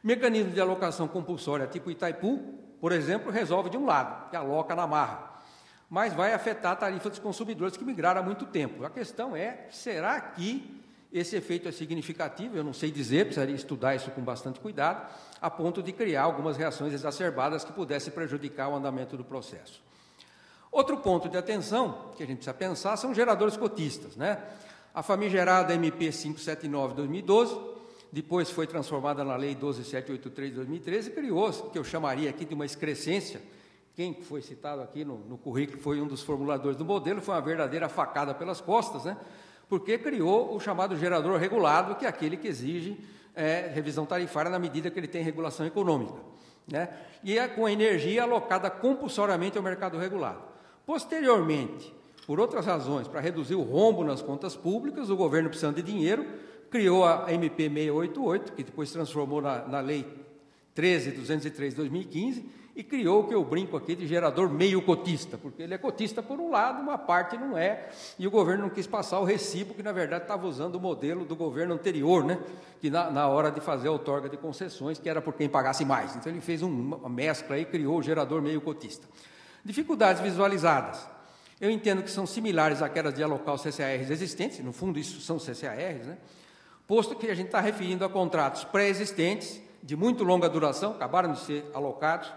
Mecanismo de alocação compulsória tipo Itaipu, por exemplo, resolve de um lado, que aloca na marra, mas vai afetar a tarifa dos consumidores que migraram há muito tempo. A questão é, será que esse efeito é significativo? Eu não sei dizer, precisaria estudar isso com bastante cuidado, a ponto de criar algumas reações exacerbadas que pudessem prejudicar o andamento do processo. Outro ponto de atenção que a gente precisa pensar são geradores cotistas, né? A famigerada MP 579 de 2012, depois foi transformada na Lei 12783 de 2013, e criou, que eu chamaria aqui de uma excrescência. Quem foi citado aqui no currículo foi um dos formuladores do modelo, foi uma verdadeira facada pelas costas, né? Porque criou o chamado gerador regulado, que é aquele que exige revisão tarifária na medida que ele tem regulação econômica, né? E é com a energia alocada compulsoriamente ao mercado regulado. Posteriormente, por outras razões, para reduzir o rombo nas contas públicas, o governo, precisando de dinheiro, criou a MP 688, que depois se transformou na Lei 13.203 de 2015, e criou o que eu brinco aqui de gerador meio cotista, porque ele é cotista por um lado, uma parte não é, e o governo não quis passar o recibo, que na verdade estava usando o modelo do governo anterior, né, que na hora de fazer a outorga de concessões, que era por quem pagasse mais. Então ele fez uma mescla e criou o gerador meio cotista. Dificuldades visualizadas. Eu entendo que são similares àquelas de alocar os CCARs existentes, no fundo isso são CCARs, né? Posto que a gente está referindo a contratos pré-existentes, de muito longa duração, acabaram de ser alocados,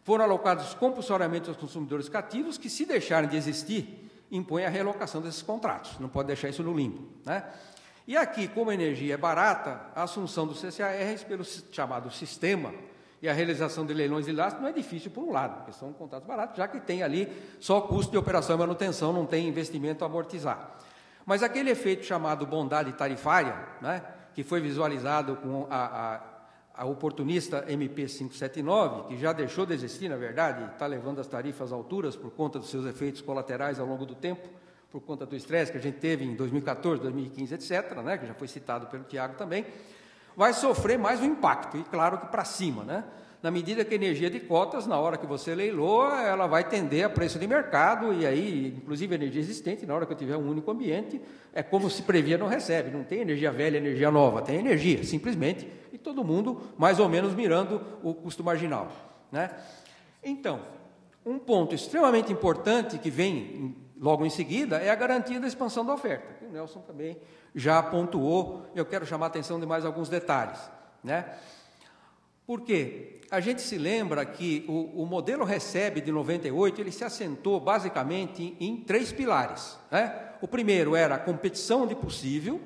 foram alocados compulsoriamente aos consumidores cativos, que se deixarem de existir, impõem a realocação desses contratos, não pode deixar isso no limbo, né? E aqui, como a energia é barata, a assunção dos CCARs pelo chamado sistema e a realização de leilões de lastro não é difícil por um lado, porque são contratos baratos, já que tem ali só custo de operação e manutenção, não tem investimento a amortizar. Mas aquele efeito chamado bondade tarifária, né, que foi visualizado com a oportunista MP 579, que já deixou de existir, na verdade, está levando as tarifas às alturas por conta dos seus efeitos colaterais ao longo do tempo, por conta do estresse que a gente teve em 2014, 2015, etc., né, que já foi citado pelo Tiago também, vai sofrer mais um impacto, e claro que para cima, né? Na medida que a energia de cotas, na hora que você leiloa, ela vai tender a preço de mercado, e aí, inclusive, a energia existente, na hora que eu tiver um único ambiente, é como se previa, não recebe, não tem energia velha, energia nova, tem energia, simplesmente, e todo mundo mais ou menos mirando o custo marginal, né? Então, um ponto extremamente importante que vem logo em seguida é a garantia da expansão da oferta, que o Nelson também já pontuou, eu quero chamar a atenção de mais alguns detalhes, né? Por quê? A gente se lembra que o modelo RECEB de 98, ele se assentou basicamente em 3 pilares, né? O primeiro era a competição de possível,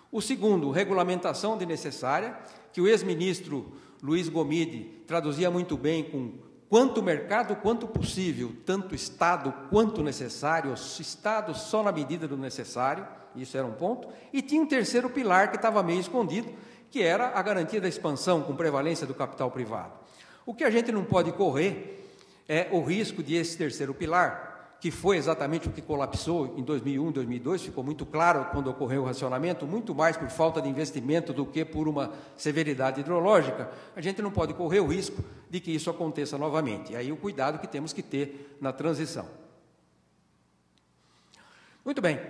o segundo, regulamentação de necessária, que o ex-ministro Luiz Gomide traduzia muito bem com quanto mercado, quanto possível, tanto Estado quanto necessário, Estado só na medida do necessário, isso era um ponto, e tinha um terceiro pilar que estava meio escondido, que era a garantia da expansão com prevalência do capital privado. O que a gente não pode correr é o risco de esse terceiro pilar, que foi exatamente o que colapsou em 2001, 2002, ficou muito claro quando ocorreu o racionamento, muito mais por falta de investimento do que por uma severidade hidrológica. A gente não pode correr o risco de que isso aconteça novamente. E aí o cuidado que temos que ter na transição. Muito bem.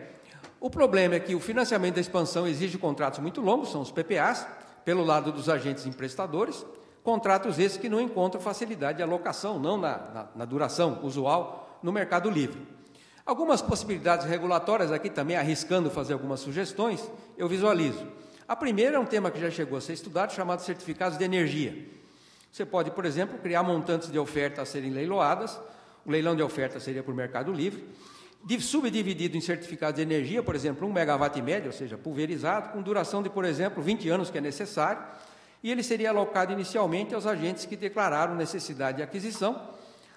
O problema é que o financiamento da expansão exige contratos muito longos, são os PPAs, pelo lado dos agentes emprestadores, contratos esses que não encontram facilidade de alocação, não na duração usual no mercado livre. Algumas possibilidades regulatórias, aqui também arriscando fazer algumas sugestões, eu visualizo. A primeira é um tema que já chegou a ser estudado, chamado certificados de energia. Você pode, por exemplo, criar montantes de oferta a serem leiloadas, o leilão de oferta seria por mercado livre, subdividido em certificados de energia, por exemplo, 1 megawatt médio, ou seja, pulverizado, com duração de, por exemplo, 20 anos, que é necessário, e ele seria alocado inicialmente aos agentes que declararam necessidade de aquisição,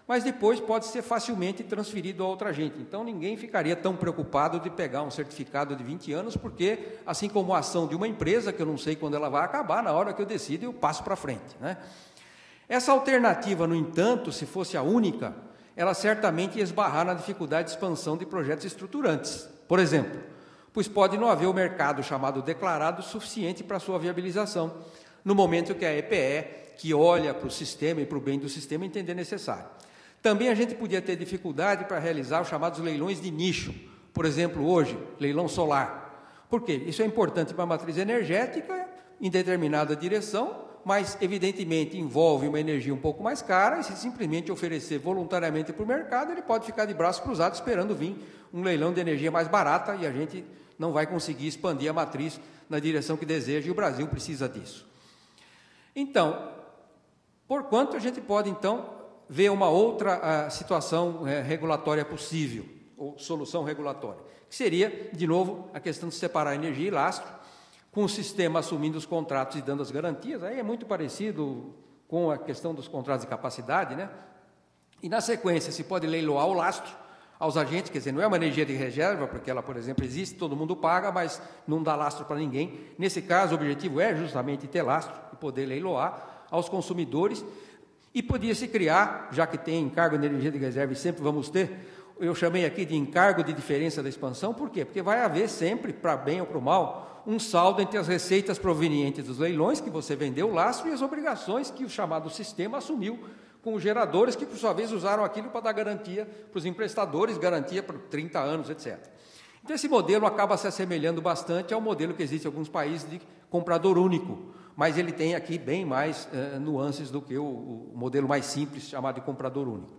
mas depois pode ser facilmente transferido a outro agente. Então, ninguém ficaria tão preocupado de pegar um certificado de 20 anos, porque, assim como a ação de uma empresa, que eu não sei quando ela vai acabar, na hora que eu decido, eu passo para frente, né? Essa alternativa, no entanto, se fosse a única, ela certamente ia esbarrar na dificuldade de expansão de projetos estruturantes. Por exemplo, pois pode não haver o mercado chamado declarado suficiente para sua viabilização, no momento que a EPE, que olha para o sistema e para o bem do sistema, entender necessário. Também a gente podia ter dificuldade para realizar os chamados leilões de nicho. Por exemplo, hoje, leilão solar. Por quê? Isso é importante para a matriz energética em determinada direção, mas, evidentemente, envolve uma energia um pouco mais cara, e se simplesmente oferecer voluntariamente para o mercado, ele pode ficar de braços cruzados esperando vir um leilão de energia mais barata, e a gente não vai conseguir expandir a matriz na direção que deseja, e o Brasil precisa disso. Então, porquanto a gente pode, então, ver uma outra situação regulatória possível, ou solução regulatória, que seria, de novo, a questão de separar energia e lastro, com o sistema assumindo os contratos e dando as garantias. Aí é muito parecido com a questão dos contratos de capacidade, né? E, na sequência, se pode leiloar o lastro aos agentes, quer dizer, não é uma energia de reserva, porque ela, por exemplo, existe, todo mundo paga, mas não dá lastro para ninguém. Nesse caso, o objetivo é justamente ter lastro e poder leiloar aos consumidores. E podia-se criar, já que tem encargo de energia de reserva e sempre vamos ter, eu chamei aqui de encargo de diferença da expansão. Por quê? Porque vai haver sempre, para bem ou para o mal, um saldo entre as receitas provenientes dos leilões, que você vendeu o lastro, e as obrigações que o chamado sistema assumiu com os geradores, que, por sua vez, usaram aquilo para dar garantia para os emprestadores, garantia por 30 anos, etc. Então, esse modelo acaba se assemelhando bastante ao modelo que existe em alguns países de comprador único, mas ele tem aqui bem mais nuances do que o modelo mais simples, chamado de comprador único.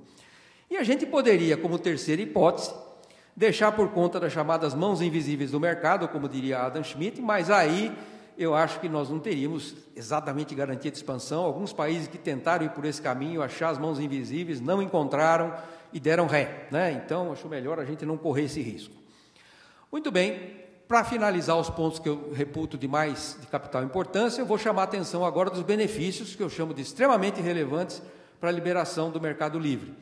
E a gente poderia, como terceira hipótese, deixar por conta das chamadas mãos invisíveis do mercado, como diria Adam Smith, mas aí eu acho que nós não teríamos exatamente garantia de expansão. Alguns países que tentaram ir por esse caminho, achar as mãos invisíveis, não encontraram e deram ré, né? Então, acho melhor a gente não correr esse risco. Muito bem, para finalizar os pontos que eu reputo de capital importância, eu vou chamar a atenção agora dos benefícios, que eu chamo de extremamente relevantes para a liberação do mercado livre,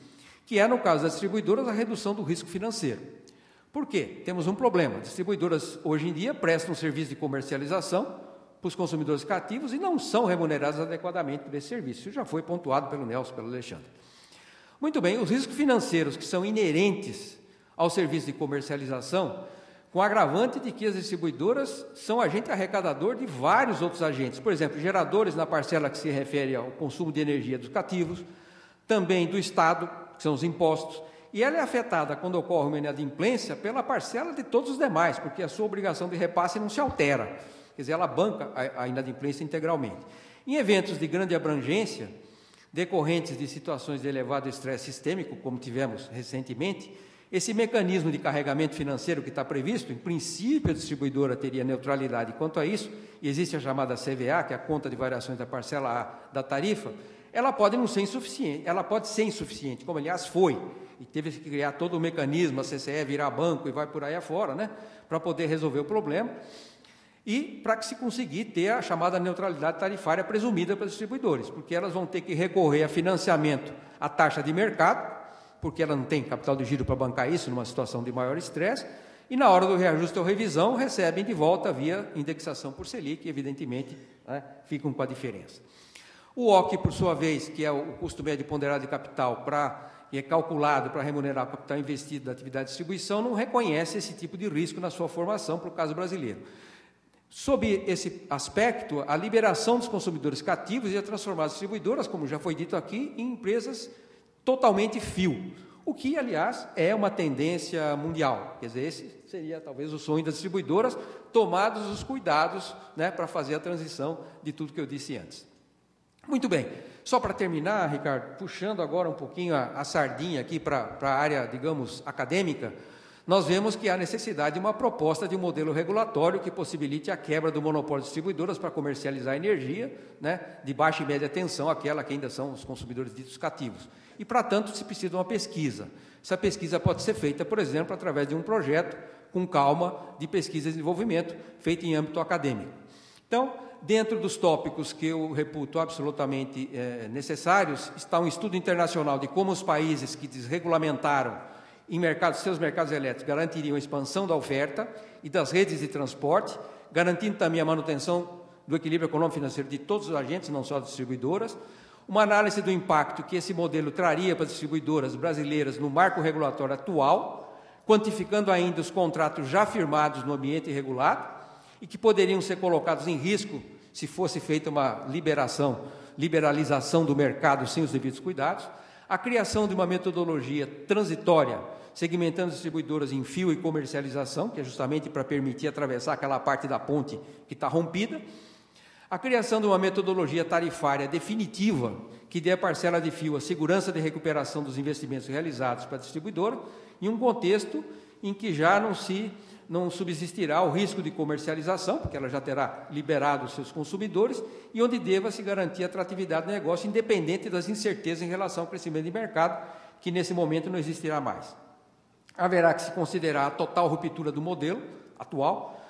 que é, no caso das distribuidoras, a redução do risco financeiro. Por quê? Temos um problema. Distribuidoras, hoje em dia, prestam um serviço de comercialização para os consumidores cativos e não são remuneradas adequadamente por esse serviço. Isso já foi pontuado pelo Nelson, pelo Alexandre. Muito bem, os riscos financeiros que são inerentes ao serviço de comercialização, com o agravante de que as distribuidoras são agente arrecadador de vários outros agentes. Por exemplo, geradores na parcela que se refere ao consumo de energia dos cativos, também do Estado, que são os impostos, e ela é afetada, quando ocorre uma inadimplência, pela parcela de todos os demais, porque a sua obrigação de repasse não se altera, quer dizer, ela banca a inadimplência integralmente. Em eventos de grande abrangência, decorrentes de situações de elevado estresse sistêmico, como tivemos recentemente, esse mecanismo de carregamento financeiro que está previsto, em princípio a distribuidora teria neutralidade quanto a isso, e existe a chamada CVA, que é a conta de variações da parcela A da tarifa, ela pode não ser insuficiente, ela pode ser insuficiente, como aliás foi, e teve que criar todo o mecanismo, a CCE virar banco e vai por aí afora, né, para poder resolver o problema, e para que se conseguir ter a chamada neutralidade tarifária presumida pelos distribuidores, porque elas vão ter que recorrer a financiamento à taxa de mercado, porque ela não tem capital de giro para bancar isso numa situação de maior estresse, e na hora do reajuste ou revisão recebem de volta via indexação por Selic, e evidentemente, né, ficam com a diferença. O OC, por sua vez, que é o custo médio ponderado de capital, que é calculado para remunerar o capital investido da atividade de distribuição, não reconhece esse tipo de risco na sua formação para o caso brasileiro. Sob esse aspecto, a liberação dos consumidores cativos ia transformar as distribuidoras, como já foi dito aqui, em empresas totalmente fio, o que, aliás, é uma tendência mundial. Quer dizer, esse seria talvez o sonho das distribuidoras, tomados os cuidados, né, para fazer a transição de tudo que eu disse antes. Muito bem, só para terminar, Ricardo, puxando agora um pouquinho a sardinha aqui para a área, digamos, acadêmica, nós vemos que há necessidade de uma proposta de um modelo regulatório que possibilite a quebra do monopólio de distribuidoras para comercializar energia, né, de baixa e média tensão, aquela que ainda são os consumidores ditos cativos. E, para tanto, se precisa de uma pesquisa. Essa pesquisa pode ser feita, por exemplo, através de um projeto com calma de pesquisa e desenvolvimento, feito em âmbito acadêmico. Então, dentro dos tópicos que eu reputo absolutamente necessários, está um estudo internacional de como os países que desregulamentaram em seus mercados elétricos garantiriam a expansão da oferta e das redes de transporte, garantindo também a manutenção do equilíbrio econômico-financeiro de todos os agentes, não só das distribuidoras, uma análise do impacto que esse modelo traria para as distribuidoras brasileiras no marco regulatório atual, quantificando ainda os contratos já firmados no ambiente regulado e que poderiam ser colocados em risco se fosse feita uma liberalização do mercado sem os devidos cuidados, a criação de uma metodologia transitória, segmentando as distribuidoras em fio e comercialização, que é justamente para permitir atravessar aquela parte da ponte que está rompida, a criação de uma metodologia tarifária definitiva, que dê à parcela de fio a segurança de recuperação dos investimentos realizados para a distribuidora, em um contexto em que já não subsistirá o risco de comercialização, porque ela já terá liberado os seus consumidores, e onde deva se garantir a atratividade do negócio, independente das incertezas em relação ao crescimento de mercado, que nesse momento não existirá mais. Haverá que se considerar a total ruptura do modelo atual,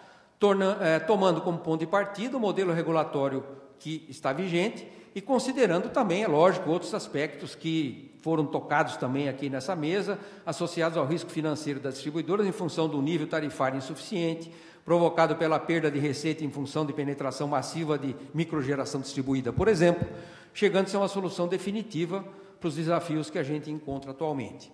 tomando como ponto de partida o modelo regulatório que está vigente e considerando também, é lógico, outros aspectos que foram tocados também aqui nessa mesa, associados ao risco financeiro das distribuidoras em função do nível tarifário insuficiente, provocado pela perda de receita em função de penetração massiva de microgeração distribuída, por exemplo, chegando-se a uma solução definitiva para os desafios que a gente encontra atualmente.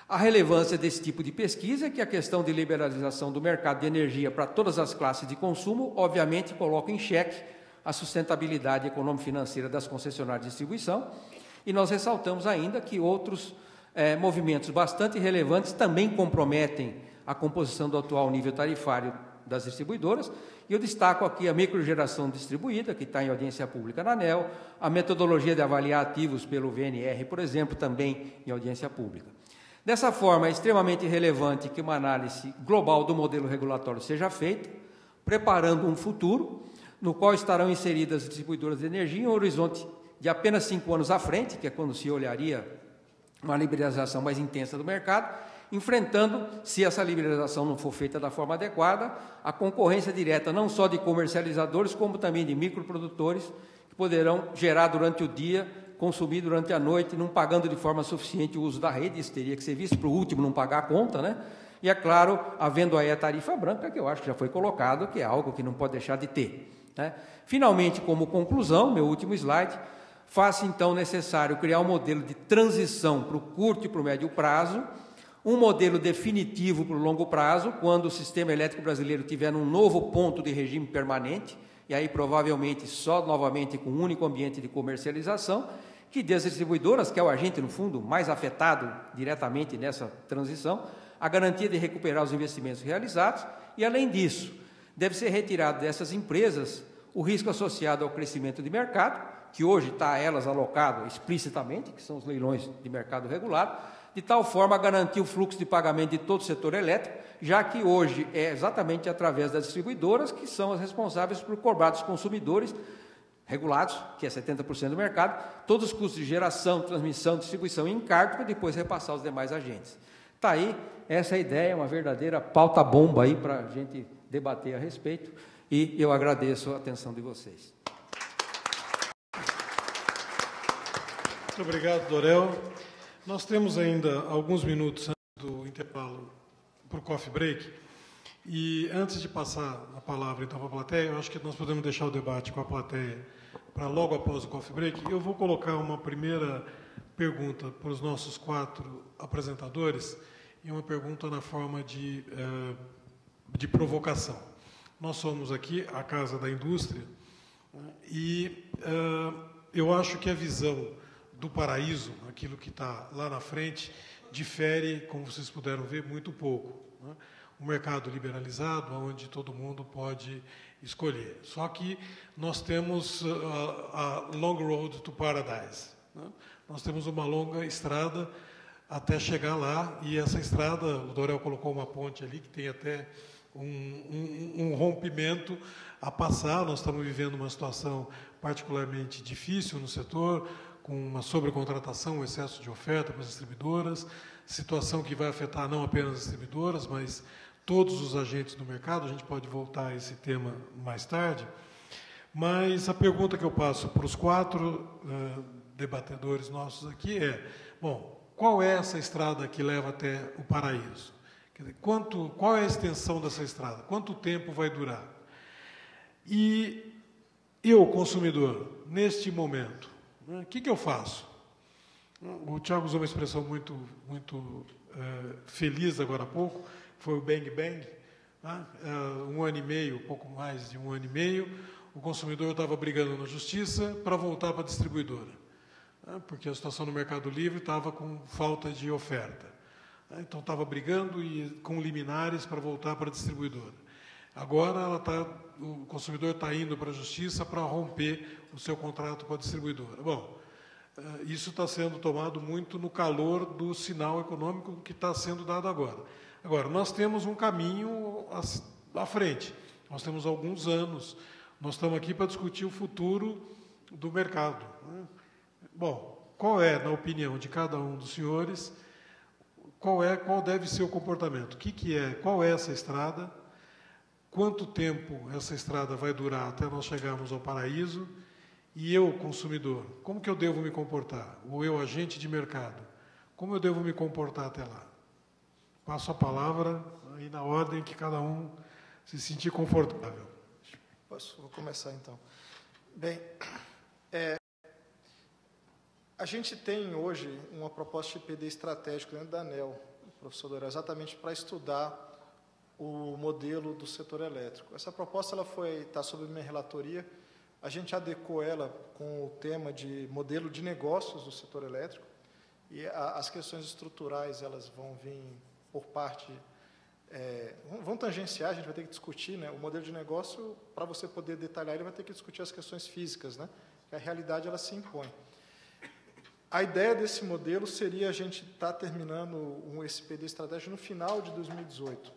A relevância desse tipo de pesquisa é que a questão de liberalização do mercado de energia para todas as classes de consumo, obviamente, coloca em xeque a sustentabilidade econômico-financeira das concessionárias de distribuição, e nós ressaltamos ainda que outros movimentos bastante relevantes também comprometem a composição do atual nível tarifário das distribuidoras, e eu destaco aqui a microgeração distribuída, que está em audiência pública na ANEEL, a metodologia de avaliar ativos pelo VNR, por exemplo, também em audiência pública. Dessa forma, é extremamente relevante que uma análise global do modelo regulatório seja feita, preparando um futuro no qual estarão inseridas as distribuidoras de energia em um horizonte de apenas 5 anos à frente, que é quando se olharia uma liberalização mais intensa do mercado, enfrentando, se essa liberalização não for feita da forma adequada, a concorrência direta não só de comercializadores, como também de microprodutores, que poderão gerar durante o dia, consumir durante a noite, não pagando de forma suficiente o uso da rede. Isso teria que ser visto para o último não pagar a conta, né? E, é claro, havendo aí a tarifa branca, que eu acho que já foi colocado, que é algo que não pode deixar de ter, né? Finalmente, como conclusão, meu último slide, faz-se então necessário criar um modelo de transição para o curto e para o médio prazo, um modelo definitivo para o longo prazo, quando o sistema elétrico brasileiro tiver um novo ponto de regime permanente, e aí provavelmente só novamente com um único ambiente de comercialização, que dê às distribuidoras, que é o agente, no fundo, mais afetado diretamente nessa transição, a garantia de recuperar os investimentos realizados, e além disso, deve ser retirado dessas empresas o risco associado ao crescimento de mercado, que hoje está a elas alocado explicitamente, que são os leilões de mercado regulado, de tal forma a garantir o fluxo de pagamento de todo o setor elétrico, já que hoje é exatamente através das distribuidoras que são as responsáveis por cobrar dos consumidores regulados, que é 70% do mercado, todos os custos de geração, transmissão, distribuição e encargo, para depois repassar aos demais agentes. Está aí, essa ideia é uma verdadeira pauta-bomba aí para a gente debater a respeito, e eu agradeço a atenção de vocês. Muito obrigado, Dorel. Nós temos ainda alguns minutos antes do intervalo para o coffee break, e antes de passar a palavra então para a plateia, eu acho que nós podemos deixar o debate com a plateia para logo após o coffee break. Eu vou colocar uma primeira pergunta para os nossos 4 apresentadores, e uma pergunta na forma de provocação. Nós somos aqui a Casa da Indústria, e eu acho que a visão do paraíso, aquilo que está lá na frente, difere, como vocês puderam ver, muito pouco, né? Um mercado liberalizado, onde todo mundo pode escolher. Só que nós temos a long road to paradise, né? Nós temos uma longa estrada até chegar lá, e essa estrada, o Dorel colocou uma ponte ali, que tem até um rompimento a passar. Nós estamos vivendo uma situação particularmente difícil no setor, com uma sobrecontratação, um excesso de oferta para as distribuidoras, situação que vai afetar não apenas as distribuidoras, mas todos os agentes do mercado. A gente pode voltar a esse tema mais tarde. Mas a pergunta que eu passo para os 4 debatedores nossos aqui é, bom, qual é essa estrada que leva até o paraíso? Quer dizer, qual é a extensão dessa estrada? Quanto tempo vai durar? E eu, consumidor, neste momento, né, o que eu faço? O Tiago usou uma expressão muito feliz agora há pouco, foi o bang bang, né? 1 ano e meio, pouco mais de 1 ano e meio, o consumidor estava brigando na justiça para voltar para a distribuidora, né? Porque a situação no Mercado Livre estava com falta de oferta, né? Então estava brigando com liminares para voltar para a distribuidora. Agora o consumidor está indo para a justiça para romper o seu contrato com a distribuidora. Bom, isso está sendo tomado muito no calor do sinal econômico que está sendo dado agora. Agora, nós temos um caminho à frente, nós temos alguns anos, nós estamos aqui para discutir o futuro do mercado, né? Bom, qual é, na opinião de cada um dos senhores, qual deve ser o comportamento? Qual é essa estrada? Quanto tempo essa estrada vai durar até nós chegarmos ao paraíso? E eu, consumidor, como que eu devo me comportar? Ou eu, agente de mercado, como eu devo me comportar até lá? Passo a palavra aí na ordem que cada um se sentir confortável. Vou começar, então. Bem, a gente tem hoje uma proposta de IPD estratégico dentro da ANEEL, professor Dorel, exatamente para estudar o modelo do setor elétrico. Essa proposta está sob minha relatoria. A gente adequou ela com o tema de modelo de negócios do setor elétrico, e as questões estruturais elas vão vir por parte, vão tangenciar, a gente vai ter que discutir, né? O modelo de negócio, para você poder detalhar, ele vai ter que discutir as questões físicas, né? A realidade ela se impõe. A ideia desse modelo seria a gente estar terminando um SPD estratégico no final de 2018.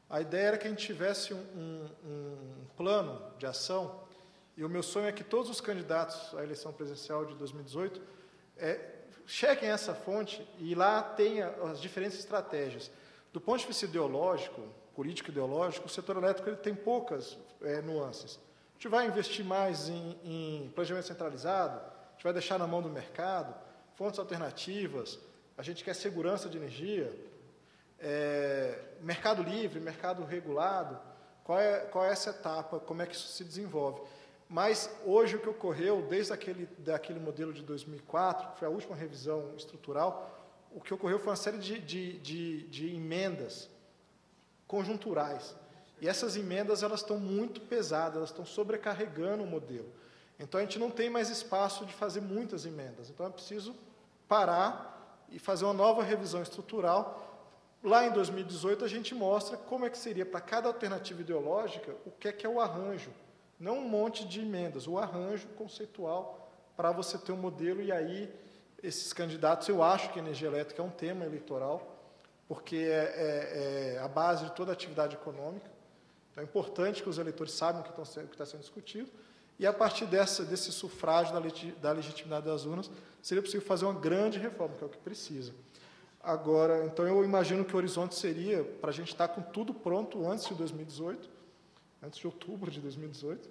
A ideia era que a gente tivesse um plano de ação, e o meu sonho é que todos os candidatos à eleição presidencial de 2018 chequem essa fonte e lá tenha as diferentes estratégias. Do ponto de vista ideológico, político-ideológico, o setor elétrico ele tem poucas nuances. A gente vai investir mais em planejamento centralizado, a gente vai deixar na mão do mercado, fontes alternativas, a gente quer segurança de energia, mercado livre, mercado regulado, qual é essa etapa, como é que isso se desenvolve. Mas hoje o que ocorreu, desde daquele modelo de 2004, que foi a última revisão estrutural, o que ocorreu foi uma série de emendas conjunturais. E essas emendas elas estão muito pesadas, elas estão sobrecarregando o modelo. Então, a gente não tem mais espaço de fazer muitas emendas. Então, é preciso parar e fazer uma nova revisão estrutural. Lá em 2018, a gente mostra como é que seria, para cada alternativa ideológica, o que é o arranjo. Não um monte de emendas, o arranjo conceitual para você ter um modelo. E aí, esses candidatos, eu acho que a energia elétrica é um tema eleitoral, porque é a base de toda a atividade econômica. Então, é importante que os eleitores saibam o que está sendo discutido. E, a partir desse sufrágio da legitimidade das urnas, seria possível fazer uma grande reforma, que é o que precisa. Agora, então, eu imagino que o horizonte seria para a gente estar com tudo pronto antes de 2018, antes de outubro de 2018,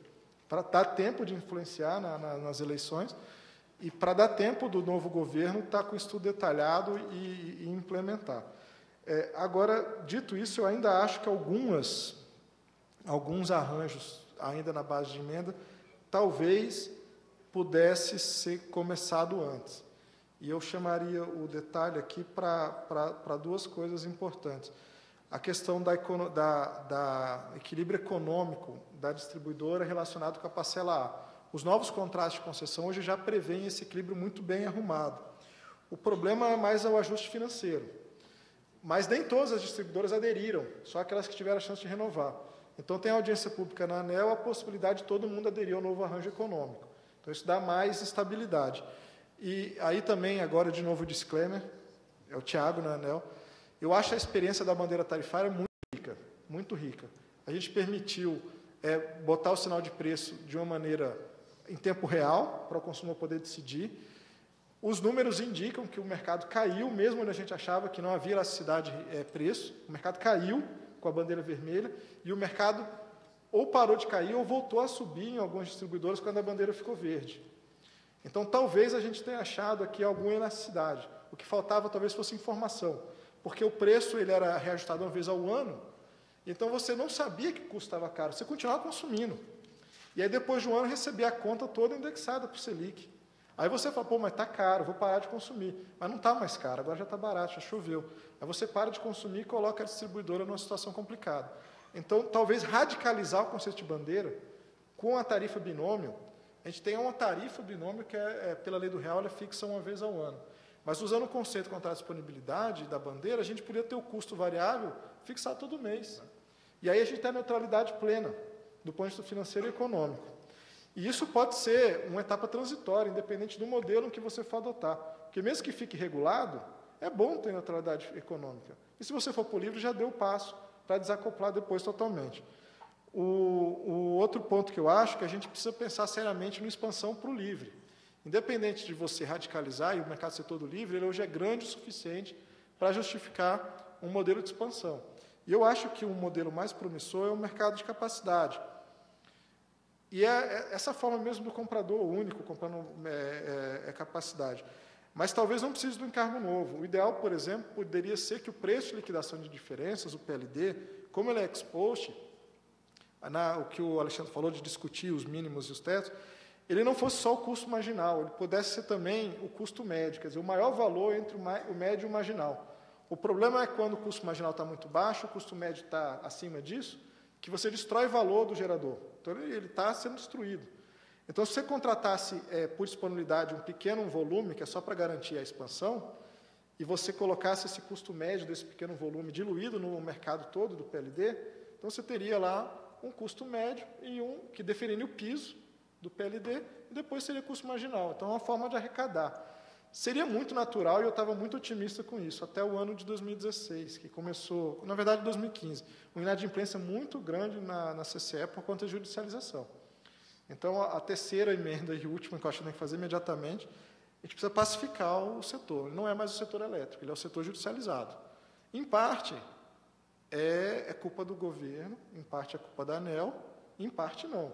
para dar tempo de influenciar nas eleições e para dar tempo do novo governo estar com o estudo detalhado e implementar. Agora, dito isso, eu ainda acho que alguns arranjos, ainda na base de emenda, talvez pudesse ser começado antes. E eu chamaria o detalhe aqui para duas coisas importantes. A questão da equilíbrio econômico da distribuidora relacionado com a parcela A. Os novos contratos de concessão hoje já prevêem esse equilíbrio muito bem arrumado. O problema é mais o ajuste financeiro. Mas nem todas as distribuidoras aderiram, só aquelas que tiveram a chance de renovar. Então, tem audiência pública na ANEEL, a possibilidade de todo mundo aderir ao novo arranjo econômico. Então, isso dá mais estabilidade. E aí também, agora, de novo, o disclaimer, é o Tiago, na ANEEL. Eu acho a experiência da bandeira tarifária muito rica, muito rica. A gente permitiu botar o sinal de preço de uma maneira em tempo real, para o consumidor poder decidir. Os números indicam que o mercado caiu, mesmo onde a gente achava que não havia elasticidade preço, o mercado caiu com a bandeira vermelha, e o mercado ou parou de cair ou voltou a subir em algumas distribuidoras quando a bandeira ficou verde. Então, talvez a gente tenha achado aqui alguma elasticidade. O que faltava talvez fosse informação, porque o preço ele era reajustado uma vez ao ano, então você não sabia que o custo estava caro, você continuava consumindo. E aí, depois de um ano, recebia a conta toda indexada para o Selic. Aí você fala, pô, mas está caro, vou parar de consumir. Mas não está mais caro, agora já está barato, já choveu. Aí você para de consumir e coloca a distribuidora numa situação complicada. Então, talvez radicalizar o conceito de bandeira com a tarifa binômio. A gente tem uma tarifa binômio que, pela lei do real, ela é fixa uma vez ao ano. Mas, usando o conceito contra a disponibilidade da bandeira, a gente poderia ter o custo variável fixado todo mês. E aí a gente tem a neutralidade plena, do ponto de vista financeiro e econômico. E isso pode ser uma etapa transitória, independente do modelo que você for adotar. Porque mesmo que fique regulado, é bom ter neutralidade econômica. E se você for para o livre, já deu o passo para desacoplar depois totalmente. O outro ponto que eu acho é que a gente precisa pensar seriamente na expansão para o livre. Independente de você radicalizar, e o mercado ser todo livre, ele hoje é grande o suficiente para justificar um modelo de expansão. E eu acho que o modelo mais promissor é o mercado de capacidade. E é essa forma mesmo do comprador único, comprando capacidade. Mas talvez não precise do encargo novo. O ideal, por exemplo, poderia ser que o preço de liquidação de diferenças, o PLD, como ele é ex-post, o que o Alexandre falou de discutir os mínimos e os tetos, ele não fosse só o custo marginal, ele pudesse ser também o custo médio, quer dizer, o maior valor entre o médio e o marginal. O problema é quando o custo marginal está muito baixo, o custo médio está acima disso, que você destrói valor do gerador. Então, ele está sendo destruído. Então, se você contratasse por disponibilidade um pequeno volume, que é só para garantir a expansão, e você colocasse esse custo médio desse pequeno volume diluído no mercado todo do PLD, então você teria lá um custo médio e que definiria o piso do PLD, e depois seria custo marginal. Então, é uma forma de arrecadar. Seria muito natural, e eu estava muito otimista com isso, até o ano de 2016, que começou, na verdade, 2015, uma inadimplência muito grande na CCE por conta de judicialização. Então, a terceira emenda e última que eu acho que tem que fazer imediatamente, a gente precisa pacificar o setor. Ele não é mais o setor elétrico, ele é o setor judicializado. Em parte, é culpa do governo, em parte é culpa da ANEEL, em parte não.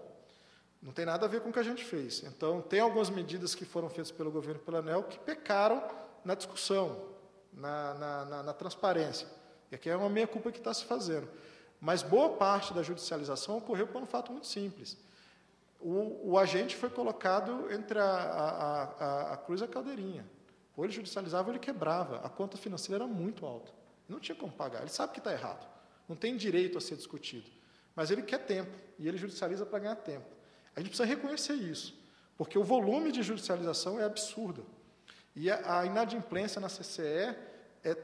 Não tem nada a ver com o que a gente fez. Então, tem algumas medidas que foram feitas pelo governo e pela ANEEL que pecaram na discussão, na transparência. E aqui é uma meia-culpa que está se fazendo. Mas boa parte da judicialização ocorreu por um fato muito simples. O agente foi colocado entre a cruz e a caldeirinha. Ou ele judicializava ou ele quebrava. A conta financeira era muito alta. Não tinha como pagar. Ele sabe que está errado. Não tem direito a ser discutido. Mas ele quer tempo. E ele judicializa para ganhar tempo. A gente precisa reconhecer isso, porque o volume de judicialização é absurdo. E a inadimplência na CCE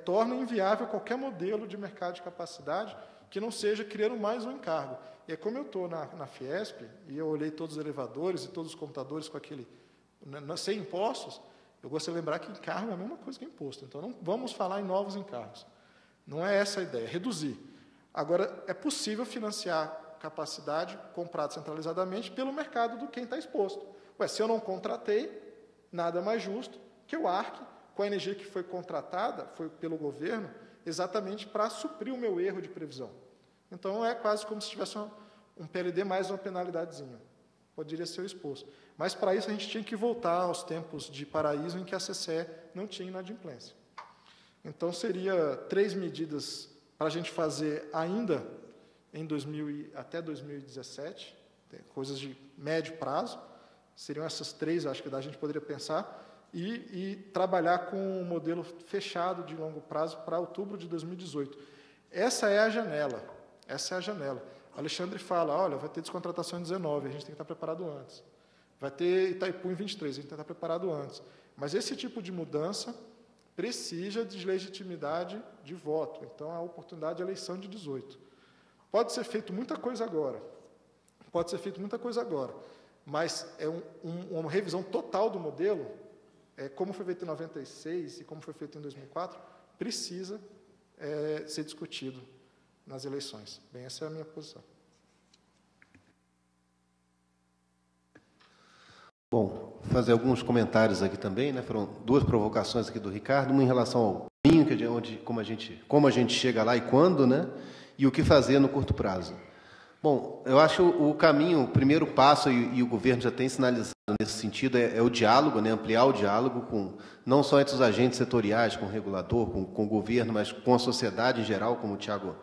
torna inviável qualquer modelo de mercado de capacidade que não seja criando mais um encargo. E como eu estou na Fiesp, e eu olhei todos os elevadores e todos os computadores com aquele, sem impostos, eu gostaria de lembrar que encargo é a mesma coisa que imposto. Então, não vamos falar em novos encargos. Não é essa a ideia, é reduzir. Agora, é possível financiar capacidade comprada centralizadamente pelo mercado do quem está exposto. Se eu não contratei, nada mais justo que eu arque com a energia que foi contratada, foi pelo governo, exatamente para suprir o meu erro de previsão. Então, é quase como se tivesse um PLD mais uma penalidadezinha. Poderia ser o exposto. Mas, para isso, a gente tinha que voltar aos tempos de paraíso em que a CCE não tinha inadimplência. Então, seria 3 medidas para a gente fazer ainda até 2017, coisas de médio prazo, seriam essas 3, acho que a gente poderia pensar, e trabalhar com um modelo fechado de longo prazo para outubro de 2018. Essa é a janela. Alexandre fala, olha, vai ter descontratação em 19, a gente tem que estar preparado antes. Vai ter Itaipu em 23, a gente tem que estar preparado antes. Mas esse tipo de mudança precisa de legitimidade de voto. Então, a oportunidade de eleição de 18. Pode ser feito muita coisa agora, mas uma revisão total do modelo, como foi feito em 96 e como foi feito em 2004, precisa ser discutido nas eleições. Bem, essa é a minha posição. Bom, fazer alguns comentários aqui também, né? Foram duas provocações aqui do Ricardo, uma em relação ao caminho, como a gente chega lá e quando, né? E o que fazer no curto prazo. Bom, eu acho o caminho, o primeiro passo, e o governo já tem sinalizado nesse sentido, é o diálogo, né? Ampliar o diálogo não só entre os agentes setoriais, com o regulador, com o governo, mas com a sociedade em geral, como o Tiago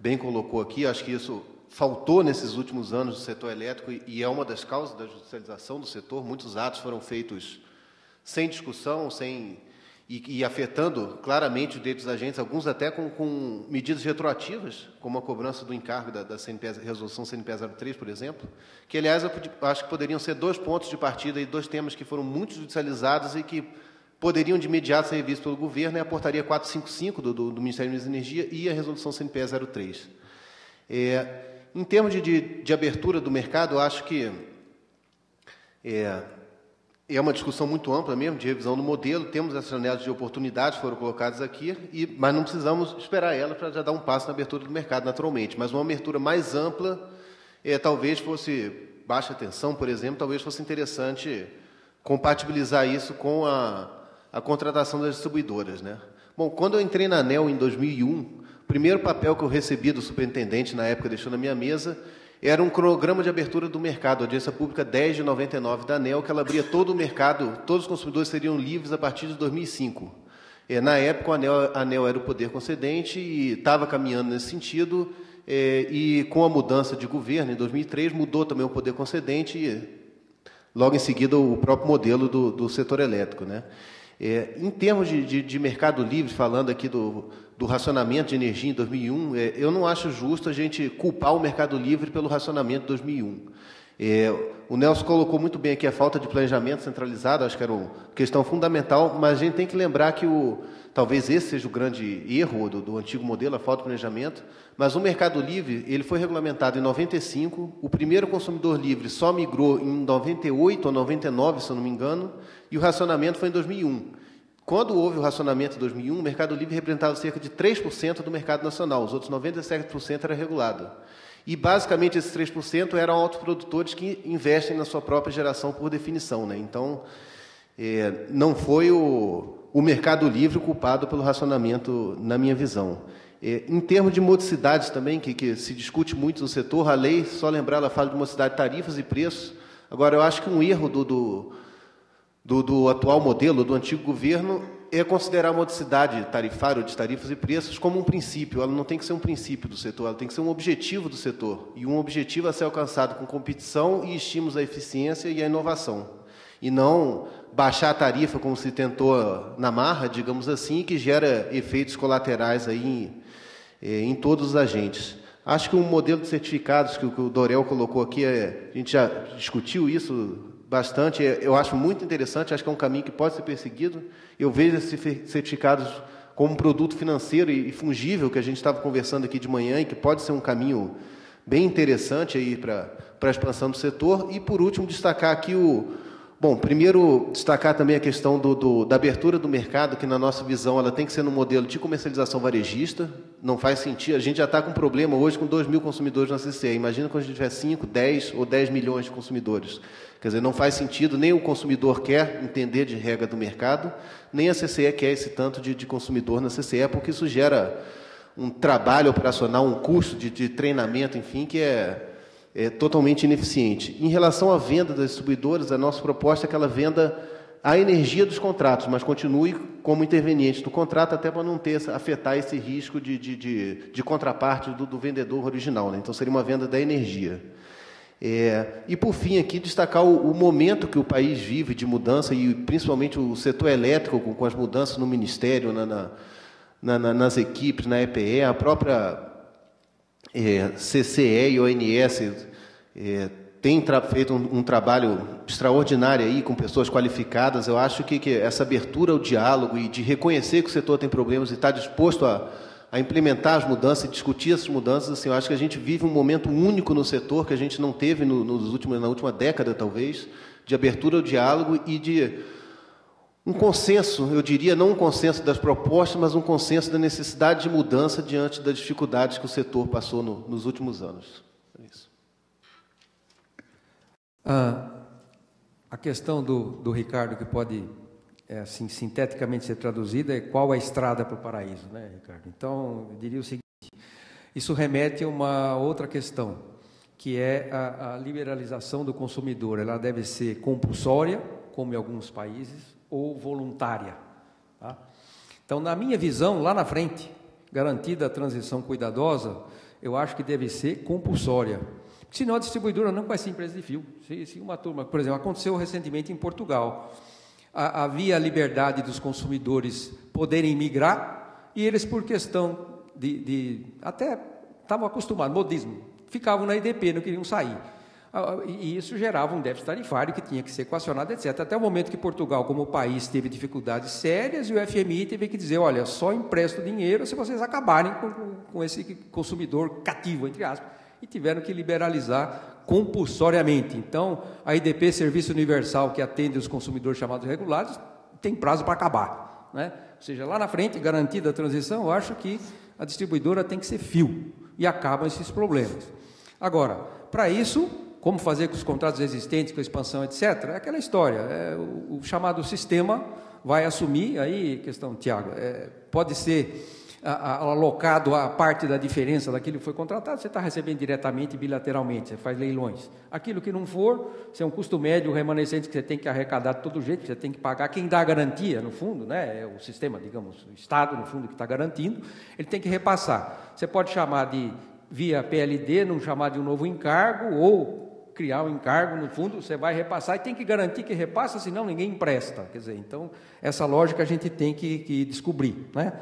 bem colocou aqui. Acho que isso faltou nesses últimos anos do setor elétrico e é uma das causas da judicialização do setor. Muitos atos foram feitos sem discussão, e afetando claramente os direitos dos agentes, alguns até com medidas retroativas, como a cobrança do encargo da resolução CNP 03, por exemplo, que, aliás, eu acho que poderiam ser 2 pontos de partida e 2 temas que foram muito judicializados e que poderiam de imediato ser revistos pelo governo, a portaria 455 do Ministério da Energia e a resolução CNP 03. Em termos de abertura do mercado, eu acho que é uma discussão muito ampla mesmo, de revisão do modelo. Temos essas janelas de oportunidades que foram colocadas aqui, mas não precisamos esperar elas para já dar um passo na abertura do mercado, naturalmente. Mas uma abertura mais ampla, talvez fosse, baixa tensão, por exemplo, talvez fosse interessante compatibilizar isso com a contratação das distribuidoras, né? Bom, quando eu entrei na ANEEL em 2001, o primeiro papel que eu recebi do superintendente, na época, deixou na minha mesa, era um cronograma de abertura do mercado, audiência pública 10 de 99 da ANEEL, que ela abria todo o mercado, todos os consumidores seriam livres a partir de 2005. Na época, a ANEEL era o poder concedente e estava caminhando nesse sentido, e com a mudança de governo, em 2003, mudou também o poder concedente e, logo em seguida, o próprio modelo do setor elétrico, né? Em termos de mercado livre, falando aqui do racionamento de energia em 2001, eu não acho justo a gente culpar o mercado livre pelo racionamento de 2001. O Nelson colocou muito bem aqui a falta de planejamento centralizado, acho que era uma questão fundamental, mas a gente tem que lembrar que talvez esse seja o grande erro do antigo modelo, a falta de planejamento, mas o mercado livre ele foi regulamentado em 95, o primeiro consumidor livre só migrou em 98 ou 99, se eu não me engano, e o racionamento foi em 2001. Quando houve o racionamento em 2001, o mercado livre representava cerca de 3% do mercado nacional, os outros 97% era regulado. E, basicamente, esses 3% eram autoprodutores que investem na sua própria geração por definição, né? Então, não foi o mercado livre culpado pelo racionamento, na minha visão. Em termos de modicidades também, que se discute muito no setor, a lei, só lembrar, ela fala de modicidade de tarifas e preços. Agora, eu acho que um erro do atual modelo, do antigo governo, é considerar a modicidade tarifária ou de tarifas e preços como um princípio. Ela não tem que ser um princípio do setor, ela tem que ser um objetivo do setor. E um objetivo a ser alcançado com competição e estímulos à eficiência e à inovação. E não baixar a tarifa, como se tentou na marra, digamos assim, que gera efeitos colaterais aí em todos os agentes. Acho que um modelo de certificados que o Dorel colocou aqui, a gente já discutiu isso bastante, eu acho muito interessante, acho que é um caminho que pode ser perseguido. Eu vejo esses certificados como um produto financeiro e fungível, que a gente estava conversando aqui de manhã, e que pode ser um caminho bem interessante aí para a expansão do setor. E, por último, destacar aqui primeiro, destacar também a questão da abertura do mercado, que, na nossa visão, ela tem que ser no modelo de comercialização varejista. Não faz sentido. A gente já está com um problema hoje com 2 mil consumidores na CCE. Imagina quando a gente tiver 5, 10 ou 10 milhões de consumidores. Quer dizer, não faz sentido, nem o consumidor quer entender de regra do mercado, nem a CCE quer esse tanto de consumidor na CCE, porque isso gera um trabalho operacional, um custo de treinamento, enfim, que é totalmente ineficiente. Em relação à venda das distribuidoras, a nossa proposta é que ela venda a energia dos contratos, mas continue como interveniente do contrato, até para não afetar esse risco de contraparte do vendedor original, né? Então, seria uma venda da energia. E, por fim, aqui, destacar o momento que o país vive de mudança, e principalmente o setor elétrico, com as mudanças no Ministério, nas equipes, na EPE, a própria CCE e ONS tem feito um trabalho extraordinário aí, com pessoas qualificadas. Eu acho que essa abertura ao diálogo e de reconhecer que o setor tem problemas e estar disposto a implementar as mudanças e discutir essas mudanças, assim, eu acho que a gente vive um momento único no setor que a gente não teve na última década, talvez, de abertura ao diálogo e de um consenso, eu diria, não um consenso das propostas, mas um consenso da necessidade de mudança diante das dificuldades que o setor passou nos últimos anos. É isso. A questão do Ricardo, que pode, assim, sinteticamente ser traduzida, é qual a estrada para o paraíso, né, Ricardo? Então, eu diria o seguinte, isso remete a uma outra questão, que é a liberalização do consumidor. Ela deve ser compulsória, como em alguns países, ou voluntária. Tá? Então, na minha visão, lá na frente, garantida a transição cuidadosa, eu acho que deve ser compulsória. Senão a distribuidora não vai ser empresa de fio. Se uma turma, por exemplo, aconteceu recentemente em Portugal, havia a liberdade dos consumidores poderem migrar, e eles, por questão até estavam acostumados, modismo, ficavam na IDP, não queriam sair. E isso gerava um déficit tarifário que tinha que ser equacionado, etc. Até o momento que Portugal, como país, teve dificuldades sérias e o FMI teve que dizer, olha, só empresto dinheiro se vocês acabarem com esse consumidor cativo, entre aspas, e tiveram que liberalizar compulsoriamente. Então, a IDP, Serviço Universal, que atende os consumidores chamados regulados, tem prazo para acabar, né? Ou seja, lá na frente, garantida a transição, eu acho que a distribuidora tem que ser fio, e acabam esses problemas. Agora, para isso, como fazer com os contratos existentes, com a expansão, etc., é aquela história, o chamado sistema vai assumir, aí, questão, Tiago, pode ser alocado a parte da diferença daquilo que foi contratado, você está recebendo diretamente, bilateralmente, você faz leilões. Aquilo que não for, se é um custo médio remanescente que você tem que arrecadar de todo jeito, você tem que pagar, quem dá a garantia, no fundo, né, é o sistema, digamos, o Estado, no fundo, que está garantindo, ele tem que repassar. Você pode chamar de via PLD, não chamar de um novo encargo, ou criar um encargo, no fundo, você vai repassar e tem que garantir que repassa, senão ninguém empresta. Quer dizer, então, essa lógica a gente tem que descobrir, né?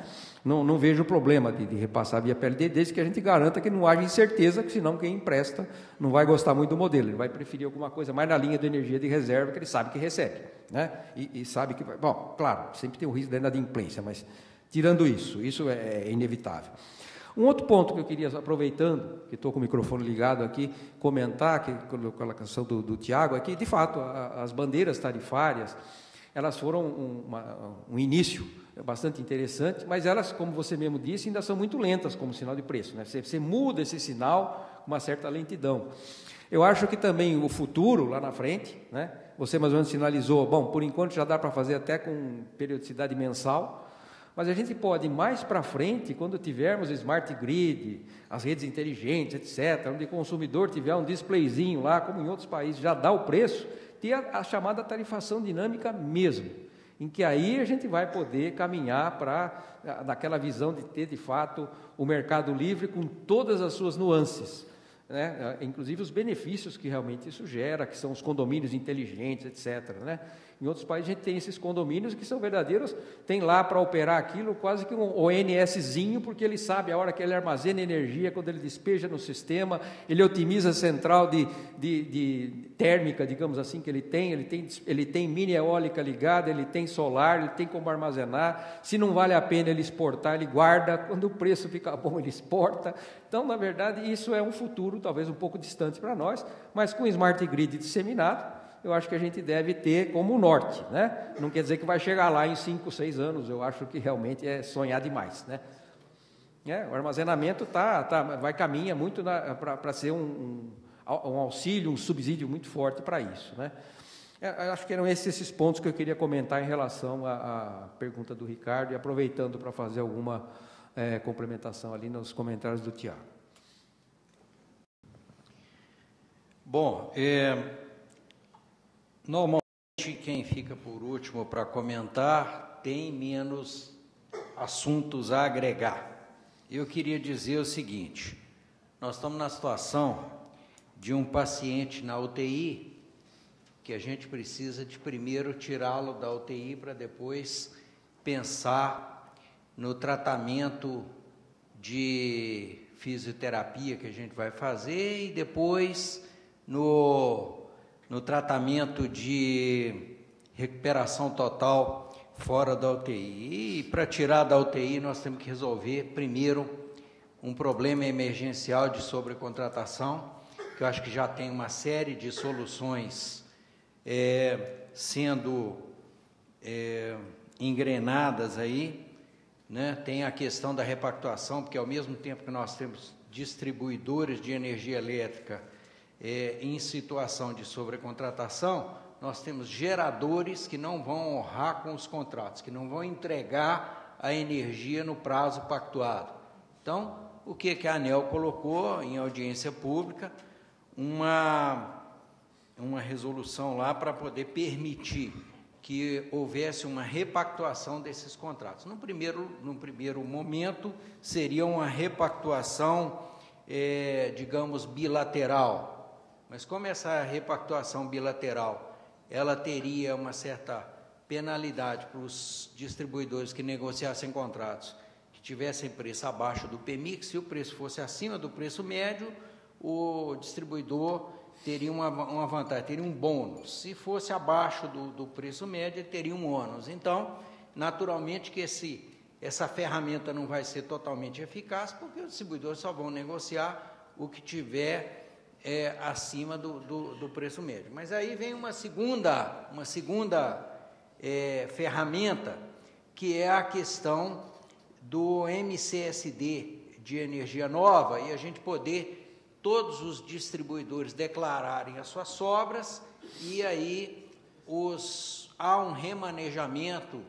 Não vejo problema de repassar via PLD, desde que a gente garanta que não haja incerteza, que senão quem empresta não vai gostar muito do modelo, ele vai preferir alguma coisa mais na linha de energia de reserva, que ele sabe que recebe, né? E sabe que vai... Bom, claro, sempre tem o risco da inadimplência, mas tirando isso é inevitável. Um outro ponto que eu queria, aproveitando, que estou com o microfone ligado aqui, comentar, que com a colocação do Tiago, é que, de fato, as bandeiras tarifárias, elas foram um início bastante interessante, mas elas, como você mesmo disse, ainda são muito lentas como sinal de preço, né? Você muda esse sinal com uma certa lentidão. Eu acho que também o futuro, lá na frente, né? Você mais ou menos sinalizou, bom, por enquanto já dá para fazer até com periodicidade mensal, mas a gente pode, mais para frente, quando tivermos smart grid, as redes inteligentes, etc., onde o consumidor tiver um displayzinho lá, como em outros países, já dá o preço, ter a chamada tarifação dinâmica mesmo, em que aí a gente vai poder caminhar para, naquela visão de ter, de fato, o mercado livre com todas as suas nuances, né? Inclusive os benefícios que realmente isso gera, que são os condomínios inteligentes, etc., né? Em outros países a gente tem esses condomínios que são verdadeiros, tem lá para operar aquilo quase que um ONSzinho, porque ele sabe a hora que ele armazena energia, quando ele despeja no sistema, ele otimiza a central de térmica, digamos assim, que ele tem mini eólica ligada, ele tem solar, ele tem como armazenar, se não vale a pena ele exportar, ele guarda, quando o preço fica bom ele exporta. Então, na verdade, isso é um futuro talvez um pouco distante para nós, mas com o Smart Grid disseminado, eu acho que a gente deve ter como norte, né? Não quer dizer que vai chegar lá em 5, 6 anos, eu acho que realmente é sonhar demais, né? O armazenamento caminha muito para ser um auxílio, um subsídio muito forte para isso, né? Eu acho que eram esses pontos que eu queria comentar em relação à pergunta do Ricardo, e aproveitando para fazer alguma complementação ali nos comentários do Tiago. Bom, normalmente quem fica por último para comentar tem menos assuntos a agregar. Eu queria dizer o seguinte: nós estamos na situação de um paciente na UTI, que a gente precisa de primeiro tirá-lo da UTI para depois pensar no tratamento de fisioterapia que a gente vai fazer e depois no tratamento de recuperação total fora da UTI. E para tirar da UTI, nós temos que resolver, primeiro, um problema emergencial de sobrecontratação, que eu acho que já tem uma série de soluções sendo engrenadas aí, né? Tem a questão da repactuação, porque ao mesmo tempo que nós temos distribuidores de energia elétrica em situação de sobrecontratação, nós temos geradores que não vão honrar com os contratos, que não vão entregar a energia no prazo pactuado. Então, o que a ANEEL colocou em audiência pública? Uma resolução lá para poder permitir que houvesse uma repactuação desses contratos. No primeiro momento, seria uma repactuação, digamos, bilateral. Mas como essa repactuação bilateral, ela teria uma certa penalidade para os distribuidores que negociassem contratos que tivessem preço abaixo do PMIC, se o preço fosse acima do preço médio, o distribuidor teria uma vantagem, teria um bônus. Se fosse abaixo do preço médio, ele teria um ônus. Então, naturalmente que essa ferramenta não vai ser totalmente eficaz, porque os distribuidores só vão negociar o que tiver acima do preço médio. Mas aí vem uma segunda ferramenta, que é a questão do MCSD de energia nova, e a gente poder todos os distribuidores declararem as suas sobras, e aí há um remanejamento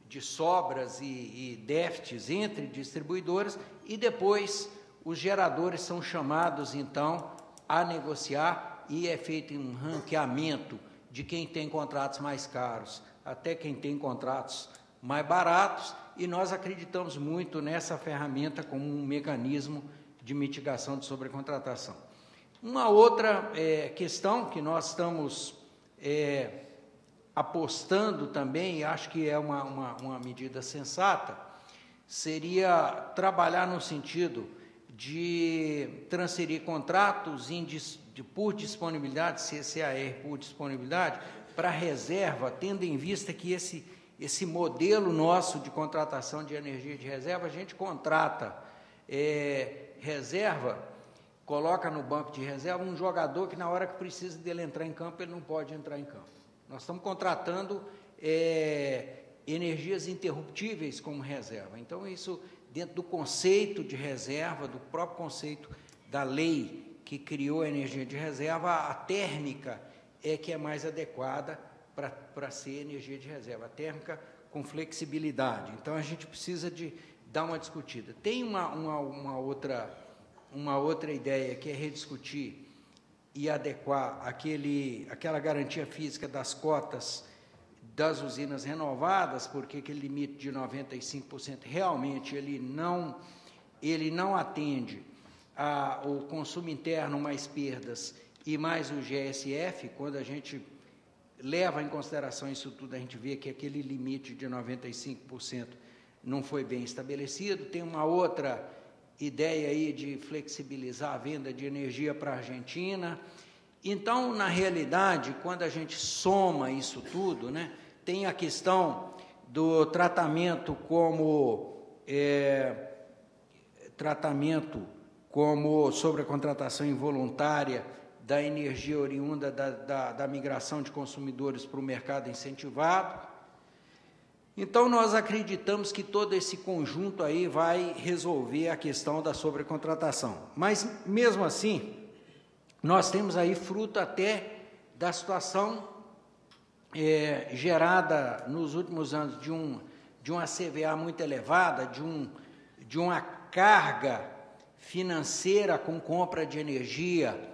de sobras e déficits entre distribuidores, e depois os geradores são chamados, então, a negociar, e é feito um ranqueamento de quem tem contratos mais caros até quem tem contratos mais baratos, e nós acreditamos muito nessa ferramenta como um mecanismo de mitigação de sobrecontratação. Uma outra questão que nós estamos apostando também, e acho que é uma medida sensata, seria trabalhar no sentido de transferir contratos por disponibilidade, CCAR por disponibilidade, para reserva, tendo em vista que esse modelo nosso de contratação de energia de reserva, a gente contrata reserva, coloca no banco de reserva um jogador que na hora que precisa dele entrar em campo, ele não pode entrar em campo. Nós estamos contratando energias interruptíveis como reserva. Então, isso dentro do conceito de reserva, do próprio conceito da lei que criou a energia de reserva, a térmica é que é mais adequada para ser energia de reserva, a térmica com flexibilidade. Então, a gente precisa de dar uma discutida. Tem uma outra ideia, que é rediscutir e adequar aquela garantia física das cotas das usinas renovadas, porque aquele limite de 95% realmente ele não atende ao consumo interno mais perdas e mais o GSF. Quando a gente leva em consideração isso tudo, a gente vê que aquele limite de 95% não foi bem estabelecido. Tem uma outra ideia aí de flexibilizar a venda de energia para a Argentina. Então, na realidade, quando a gente soma isso tudo, né, tem a questão do tratamento como sobrecontratação involuntária da energia oriunda da migração de consumidores para o mercado incentivado. Então, nós acreditamos que todo esse conjunto aí vai resolver a questão da sobrecontratação. Mas, mesmo assim, nós temos aí fruto até da situação gerada nos últimos anos de uma CVA muito elevada, de uma carga financeira com compra de energia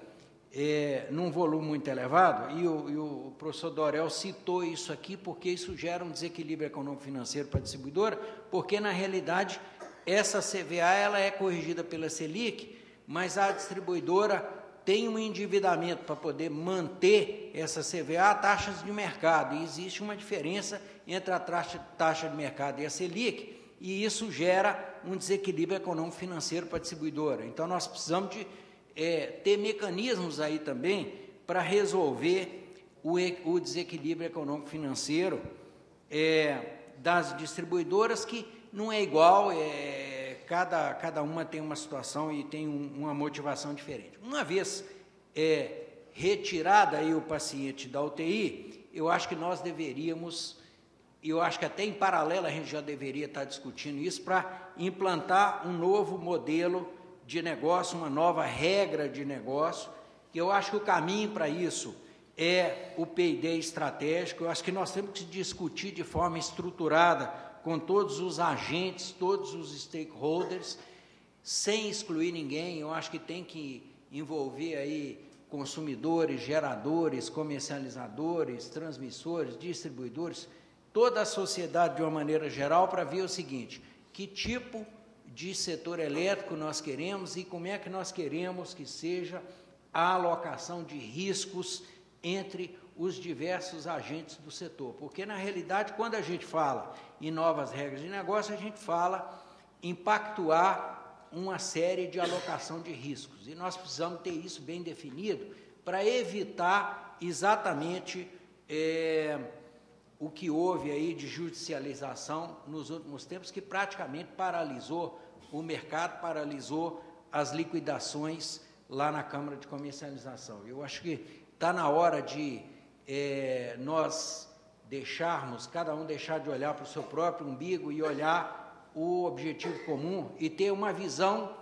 num volume muito elevado, e o professor Dorel citou isso aqui, porque isso gera um desequilíbrio econômico-financeiro para a distribuidora, porque, na realidade, essa CVA ela é corrigida pela Selic, mas a distribuidora tem um endividamento para poder manter essa CVA a taxas de mercado, e existe uma diferença entre a taxa de mercado e a Selic, e isso gera um desequilíbrio econômico-financeiro para a distribuidora. Então, nós precisamos de ter mecanismos aí também para resolver o desequilíbrio econômico-financeiro das distribuidoras, que não é igual, cada uma tem uma situação e tem uma motivação diferente. Uma vez retirada aí o paciente da UTI, eu acho que nós deveríamos, eu acho que até em paralelo a gente já deveria estar discutindo isso, para implantar um novo modelo de negócio, uma nova regra de negócio, que eu acho que o caminho para isso é o P&D estratégico. Eu acho que nós temos que discutir de forma estruturada com todos os agentes, todos os stakeholders, sem excluir ninguém. Eu acho que tem que envolver aí consumidores, geradores, comercializadores, transmissores, distribuidores, toda a sociedade de uma maneira geral, para ver o seguinte: que tipo de setor elétrico nós queremos e como é que nós queremos que seja a alocação de riscos entre os diversos agentes do setor. Porque, na realidade, quando a gente fala em novas regras de negócio, a gente fala em pactuar uma série de alocação de riscos. E nós precisamos ter isso bem definido para evitar exatamente o que houve aí de judicialização nos últimos tempos, que praticamente paralisou o mercado, paralisou as liquidações lá na Câmara de Comercialização. Eu acho que está na hora de nós deixarmos, cada um deixar de olhar para o seu próprio umbigo e olhar o objetivo comum e ter uma visão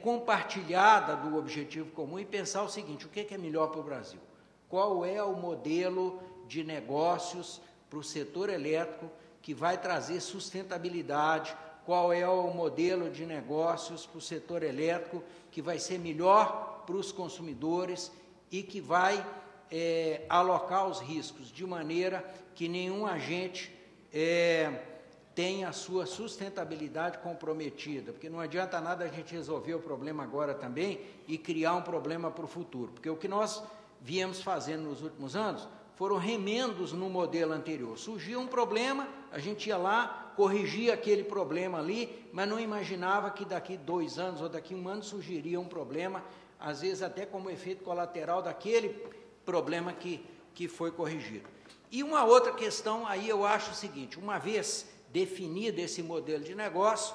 compartilhada do objetivo comum e pensar o seguinte: o que é melhor para o Brasil? Qual é o modelo de negócios para o setor elétrico que vai trazer sustentabilidade? Qual é o modelo de negócios para o setor elétrico que vai ser melhor para os consumidores e que vai alocar os riscos de maneira que nenhum agente tenha a sua sustentabilidade comprometida, porque não adianta nada a gente resolver o problema agora também e criar um problema para o futuro, porque o que nós viemos fazendo nos últimos anos foram remendos no modelo anterior. Surgia um problema, a gente ia lá, corrigia aquele problema ali, mas não imaginava que daqui 2 anos ou daqui 1 ano surgiria um problema, às vezes até como efeito colateral daquele problema que foi corrigido. E uma outra questão aí eu acho o seguinte: uma vez definido esse modelo de negócio,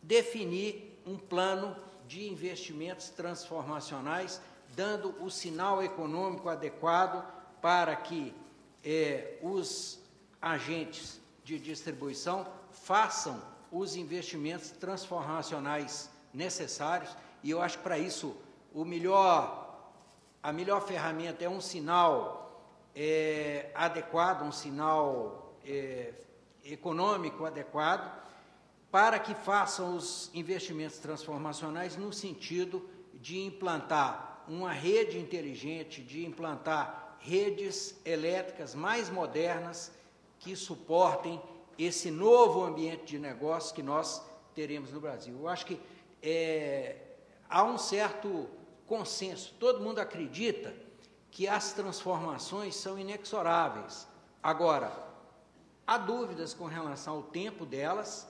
definir um plano de investimentos transformacionais, dando o sinal econômico adequado para que os agentes de distribuição façam os investimentos transformacionais necessários. E eu acho que para isso a melhor ferramenta é um sinal adequado, um sinal econômico adequado, para que façam os investimentos transformacionais no sentido de implantar uma rede inteligente, de implantar redes elétricas mais modernas que suportem esse novo ambiente de negócio que nós teremos no Brasil. Eu acho que há um certo consenso, todo mundo acredita que as transformações são inexoráveis. Agora, há dúvidas com relação ao tempo delas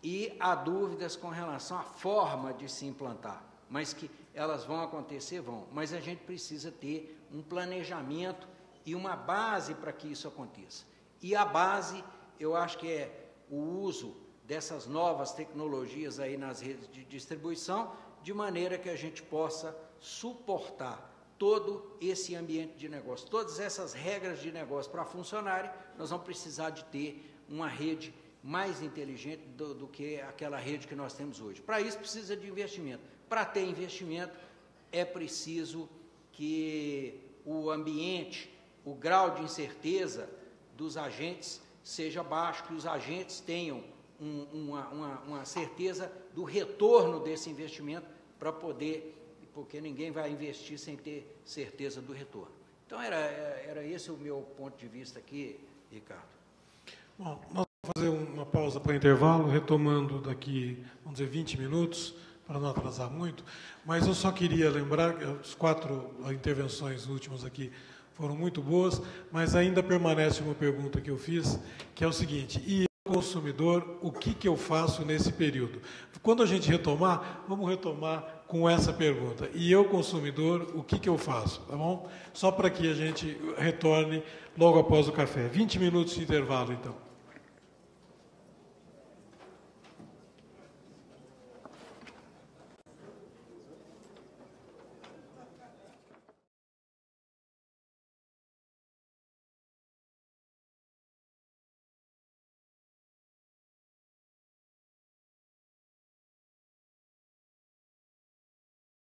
e há dúvidas com relação à forma de se implantar, mas que elas vão acontecer, vão. Mas a gente precisa ter um planejamento e uma base para que isso aconteça. E a base, eu acho que é o uso dessas novas tecnologias aí nas redes de distribuição, de maneira que a gente possa suportar todo esse ambiente de negócio, todas essas regras de negócio para funcionarem. Nós vamos precisar de ter uma rede mais inteligente do que aquela rede que nós temos hoje. Para isso precisa de investimento. Para ter investimento é preciso que o ambiente, o grau de incerteza dos agentes seja baixo, que os agentes tenham uma certeza do retorno desse investimento para poder, porque ninguém vai investir sem ter certeza do retorno. Então, era esse o meu ponto de vista aqui, Ricardo. Bom, nós vamos fazer uma pausa para intervalo, retomando daqui, vamos dizer, 20 minutos, para não atrasar muito, mas eu só queria lembrar que as 4 intervenções últimas aqui foram muito boas, mas ainda permanece uma pergunta que eu fiz, que é o seguinte: consumidor, o que eu faço nesse período? Quando a gente retomar, vamos retomar com essa pergunta. E eu, consumidor, o que eu faço? Tá bom? Só para que a gente retorne logo após o café. 20 minutos de intervalo, então.